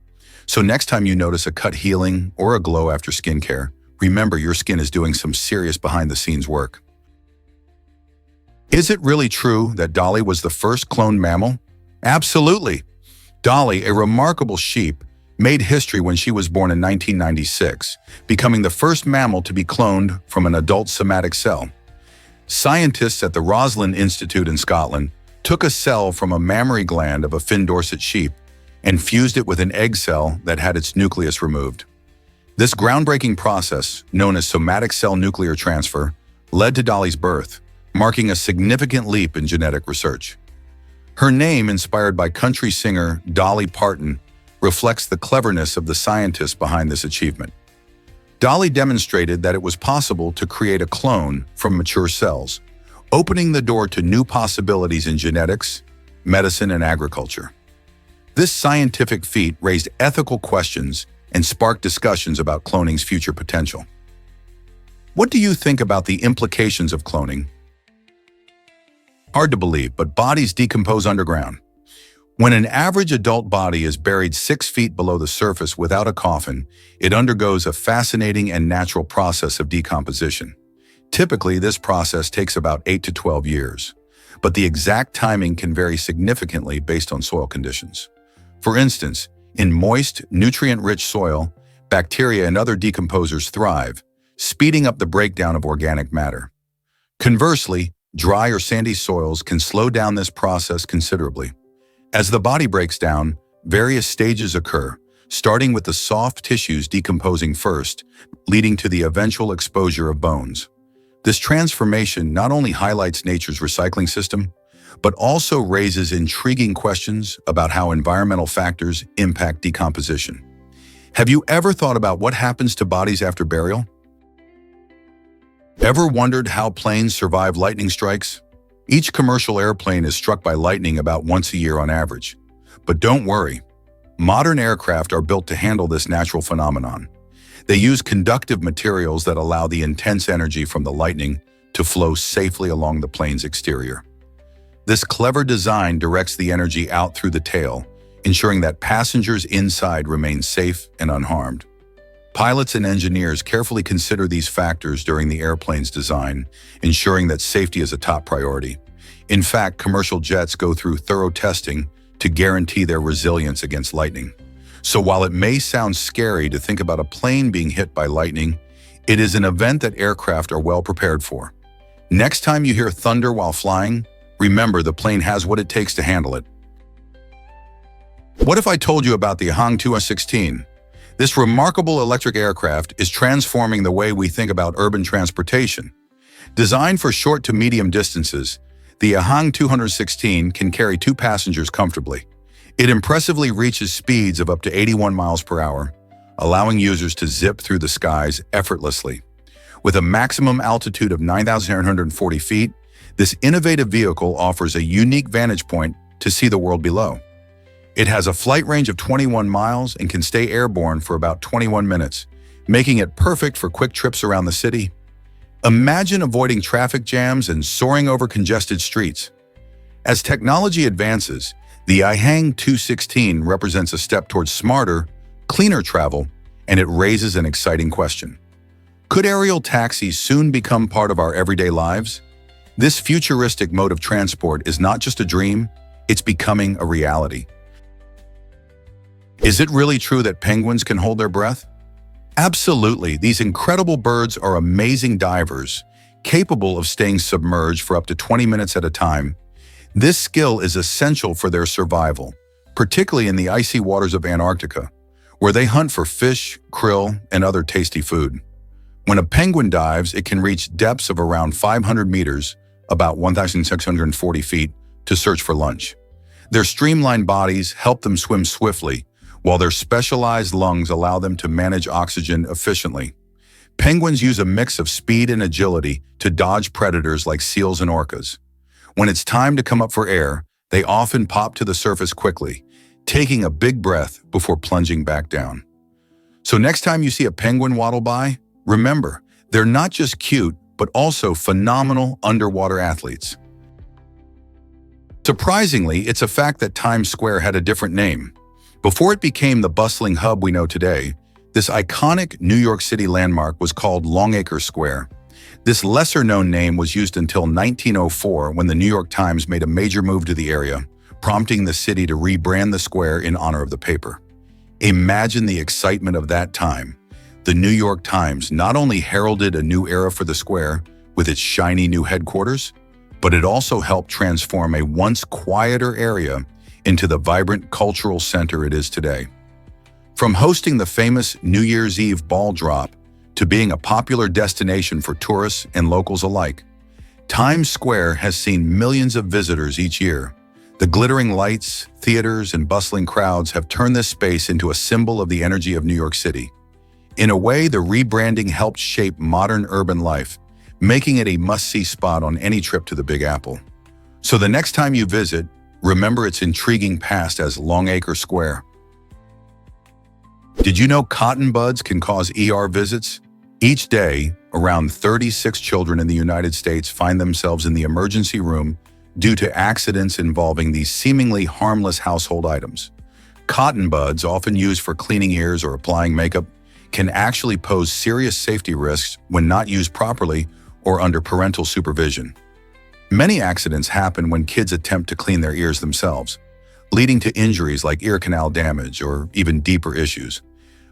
So next time you notice a cut healing or a glow after skincare, remember your skin is doing some serious behind-the-scenes work. Is it really true that Dolly was the first cloned mammal? Absolutely. Dolly, a remarkable sheep, made history when she was born in 1996, becoming the first mammal to be cloned from an adult somatic cell. Scientists at the Roslin Institute in Scotland took a cell from a mammary gland of a Finn Dorset sheep and fused it with an egg cell that had its nucleus removed. This groundbreaking process, known as somatic cell nuclear transfer, led to Dolly's birth, marking a significant leap in genetic research. Her name, inspired by country singer Dolly Parton, reflects the cleverness of the scientists behind this achievement. Dolly demonstrated that it was possible to create a clone from mature cells, opening the door to new possibilities in genetics, medicine, and agriculture. This scientific feat raised ethical questions and sparked discussions about cloning's future potential. What do you think about the implications of cloning? Hard to believe, but bodies decompose underground. When an average adult body is buried 6 feet below the surface without a coffin, it undergoes a fascinating and natural process of decomposition. Typically, this process takes about 8 to 12 years, but the exact timing can vary significantly based on soil conditions. For instance, in moist, nutrient-rich soil, bacteria and other decomposers thrive, speeding up the breakdown of organic matter. Conversely, dry or sandy soils can slow down this process considerably. As the body breaks down, various stages occur, starting with the soft tissues decomposing first, leading to the eventual exposure of bones. This transformation not only highlights nature's recycling system, but also raises intriguing questions about how environmental factors impact decomposition. Have you ever thought about what happens to bodies after burial? Ever wondered how planes survive lightning strikes? Each commercial airplane is struck by lightning about once a year on average. But don't worry, modern aircraft are built to handle this natural phenomenon. They use conductive materials that allow the intense energy from the lightning to flow safely along the plane's exterior. This clever design directs the energy out through the tail, ensuring that passengers inside remain safe and unharmed. Pilots and engineers carefully consider these factors during the airplane's design, ensuring that safety is a top priority. In fact, commercial jets go through thorough testing to guarantee their resilience against lightning. So while it may sound scary to think about a plane being hit by lightning, it is an event that aircraft are well prepared for. Next time you hear thunder while flying, remember the plane has what it takes to handle it. What if I told you about the Ahang 216? This remarkable electric aircraft is transforming the way we think about urban transportation. Designed for short to medium distances, the Ahang 216 can carry 2 passengers comfortably. It impressively reaches speeds of up to 81 miles per hour, allowing users to zip through the skies effortlessly. With a maximum altitude of 9,940 feet, this innovative vehicle offers a unique vantage point to see the world below. It has a flight range of 21 miles and can stay airborne for about 21 minutes, making it perfect for quick trips around the city. Imagine avoiding traffic jams and soaring over congested streets. As technology advances, the Ahang 216 represents a step towards smarter, cleaner travel, and it raises an exciting question. Could aerial taxis soon become part of our everyday lives? This futuristic mode of transport is not just a dream, it's becoming a reality. Is it really true that penguins can hold their breath? Absolutely. These incredible birds are amazing divers, capable of staying submerged for up to 20 minutes at a time. This skill is essential for their survival, particularly in the icy waters of Antarctica, where they hunt for fish, krill, and other tasty food. When a penguin dives, it can reach depths of around 500 meters, about 1,640 feet, to search for lunch. Their streamlined bodies help them swim swiftly, while their specialized lungs allow them to manage oxygen efficiently. Penguins use a mix of speed and agility to dodge predators like seals and orcas. When it's time to come up for air, they often pop to the surface quickly, taking a big breath before plunging back down. So next time you see a penguin waddle by, remember, they're not just cute, but also phenomenal underwater athletes. Surprisingly, it's a fact that Times Square had a different name. Before it became the bustling hub we know today, this iconic New York City landmark was called Longacre Square. This lesser-known name was used until 1904 when the New York Times made a major move to the area, prompting the city to rebrand the square in honor of the paper. Imagine the excitement of that time. The New York Times not only heralded a new era for the square with its shiny new headquarters, but it also helped transform a once quieter area into the vibrant cultural center it is today. From hosting the famous New Year's Eve ball drop to being a popular destination for tourists and locals alike, Times Square has seen millions of visitors each year. The glittering lights, theaters, and bustling crowds have turned this space into a symbol of the energy of New York City. In a way, the rebranding helped shape modern urban life, making it a must-see spot on any trip to the Big Apple. So the next time you visit, remember its intriguing past as Longacre Square. Did you know cotton buds can cause ER visits? Each day, around 36 children in the United States find themselves in the emergency room due to accidents involving these seemingly harmless household items. Cotton buds, often used for cleaning ears or applying makeup, can actually pose serious safety risks when not used properly or under parental supervision. Many accidents happen when kids attempt to clean their ears themselves, leading to injuries like ear canal damage or even deeper issues.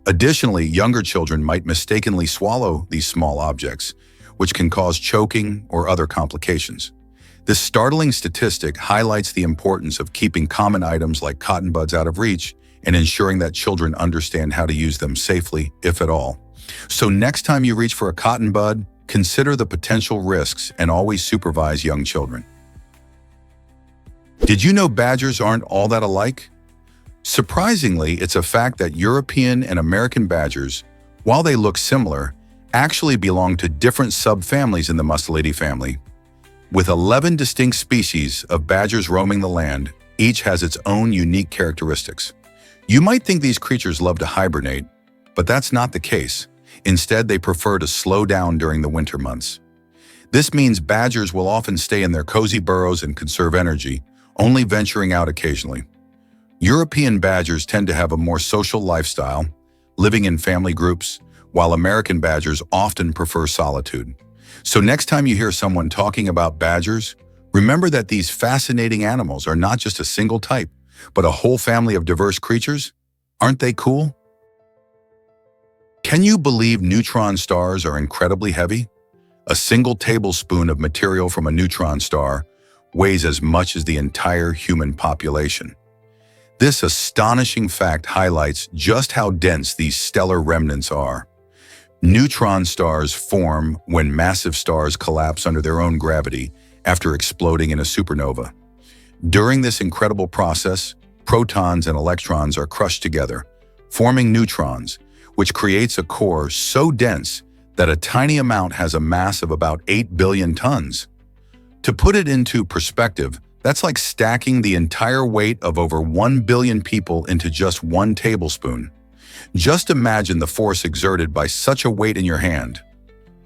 Additionally, younger children might mistakenly swallow these small objects, which can cause choking or other complications. This startling statistic highlights the importance of keeping common items like cotton buds out of reach and ensuring that children understand how to use them safely, if at all. So next time you reach for a cotton bud, consider the potential risks and always supervise young children. Did you know badgers aren't all that alike? Surprisingly, it's a fact that European and American badgers, while they look similar, actually belong to different subfamilies in the Mustelidae family. With 11 distinct species of badgers roaming the land, each has its own unique characteristics. You might think these creatures love to hibernate, but that's not the case. Instead, they prefer to slow down during the winter months. This means badgers will often stay in their cozy burrows and conserve energy, only venturing out occasionally. European badgers tend to have a more social lifestyle, living in family groups, while American badgers often prefer solitude. So next time you hear someone talking about badgers, remember that these fascinating animals are not just a single type, but a whole family of diverse creatures. Aren't they cool? Can you believe neutron stars are incredibly heavy? A single tablespoon of material from a neutron star weighs as much as the entire human population. This astonishing fact highlights just how dense these stellar remnants are. Neutron stars form when massive stars collapse under their own gravity after exploding in a supernova. During this incredible process, protons and electrons are crushed together, forming neutrons, which creates a core so dense that a tiny amount has a mass of about 8 billion tons. To put it into perspective, that's like stacking the entire weight of over 1 billion people into just one tablespoon. Just imagine the force exerted by such a weight in your hand.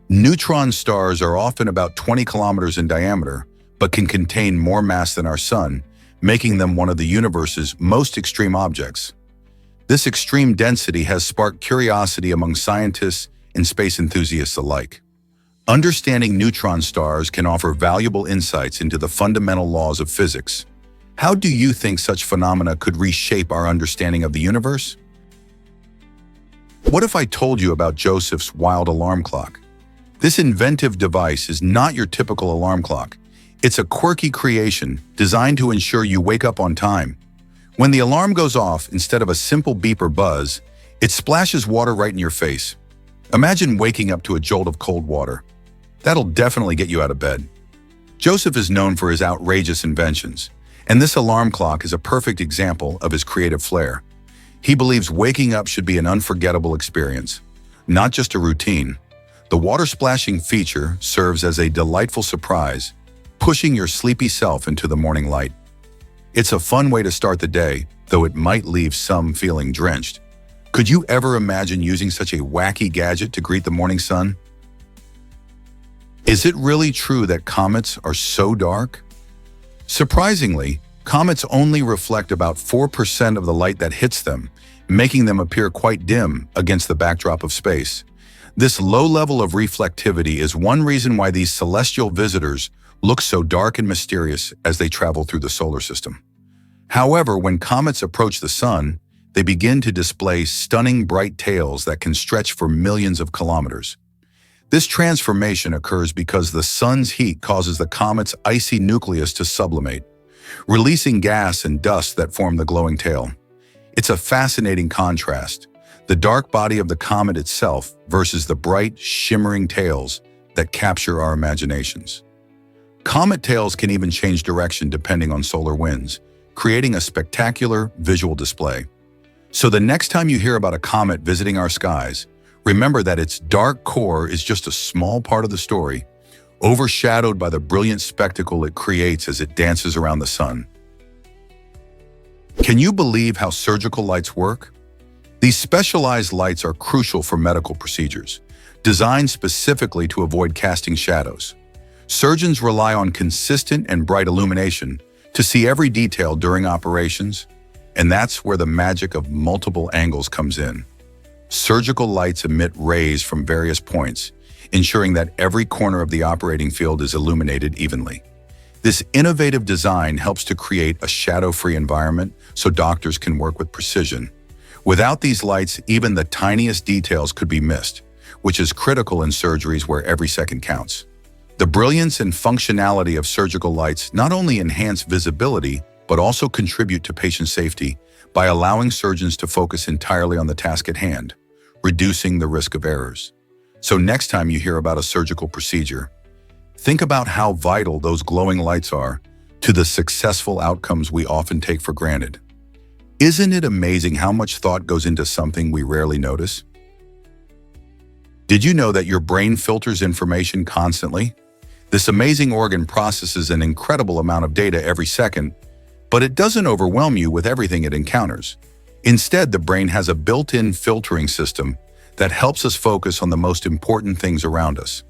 Neutron stars are often about 20 kilometers in diameter, but can contain more mass than our sun, making them one of the universe's most extreme objects. This extreme density has sparked curiosity among scientists and space enthusiasts alike. Understanding neutron stars can offer valuable insights into the fundamental laws of physics. How do you think such phenomena could reshape our understanding of the universe? What if I told you about Joseph's wild alarm clock? This inventive device is not your typical alarm clock. It's a quirky creation designed to ensure you wake up on time. When the alarm goes off, instead of a simple beep or buzz, it splashes water right in your face. Imagine waking up to a jolt of cold water. That'll definitely get you out of bed. Joseph is known for his outrageous inventions, and this alarm clock is a perfect example of his creative flair. He believes waking up should be an unforgettable experience, not just a routine. The water splashing feature serves as a delightful surprise, pushing your sleepy self into the morning light. It's a fun way to start the day, though it might leave some feeling drenched. Could you ever imagine using such a wacky gadget to greet the morning sun? Is it really true that comets are so dark? Surprisingly, comets only reflect about 4% of the light that hits them, making them appear quite dim against the backdrop of space. This low level of reflectivity is one reason why these celestial visitors look so dark and mysterious as they travel through the solar system. However, when comets approach the sun, they begin to display stunning bright tails that can stretch for millions of kilometers. This transformation occurs because the sun's heat causes the comet's icy nucleus to sublimate, releasing gas and dust that form the glowing tail. It's a fascinating contrast, the dark body of the comet itself versus the bright, shimmering tails that capture our imaginations. Comet tails can even change direction depending on solar winds, creating a spectacular visual display. So the next time you hear about a comet visiting our skies, remember that its dark core is just a small part of the story, overshadowed by the brilliant spectacle it creates as it dances around the sun. Can you believe how surgical lights work? These specialized lights are crucial for medical procedures, designed specifically to avoid casting shadows. Surgeons rely on consistent and bright illumination to see every detail during operations, and that's where the magic of multiple angles comes in. Surgical lights emit rays from various points, ensuring that every corner of the operating field is illuminated evenly. This innovative design helps to create a shadow-free environment so doctors can work with precision. Without these lights, even the tiniest details could be missed, which is critical in surgeries where every second counts. The brilliance and functionality of surgical lights not only enhance visibility, but also contribute to patient safety by allowing surgeons to focus entirely on the task at hand, reducing the risk of errors. So next time you hear about a surgical procedure, think about how vital those glowing lights are to the successful outcomes we often take for granted. Isn't it amazing how much thought goes into something we rarely notice? Did you know that your brain filters information constantly? This amazing organ processes an incredible amount of data every second, but it doesn't overwhelm you with everything it encounters. Instead, the brain has a built-in filtering system that helps us focus on the most important things around us.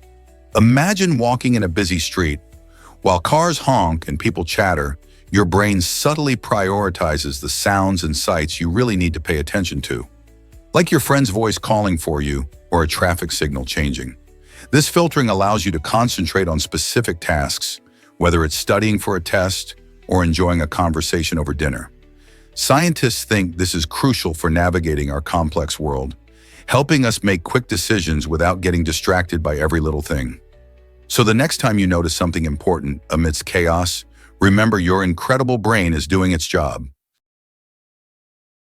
Imagine walking in a busy street. While cars honk and people chatter, your brain subtly prioritizes the sounds and sights you really need to pay attention to. Like your friend's voice calling for you, or a traffic signal changing. This filtering allows you to concentrate on specific tasks, whether it's studying for a test or enjoying a conversation over dinner. Scientists think this is crucial for navigating our complex world, helping us make quick decisions without getting distracted by every little thing. So the next time you notice something important amidst chaos, remember your incredible brain is doing its job.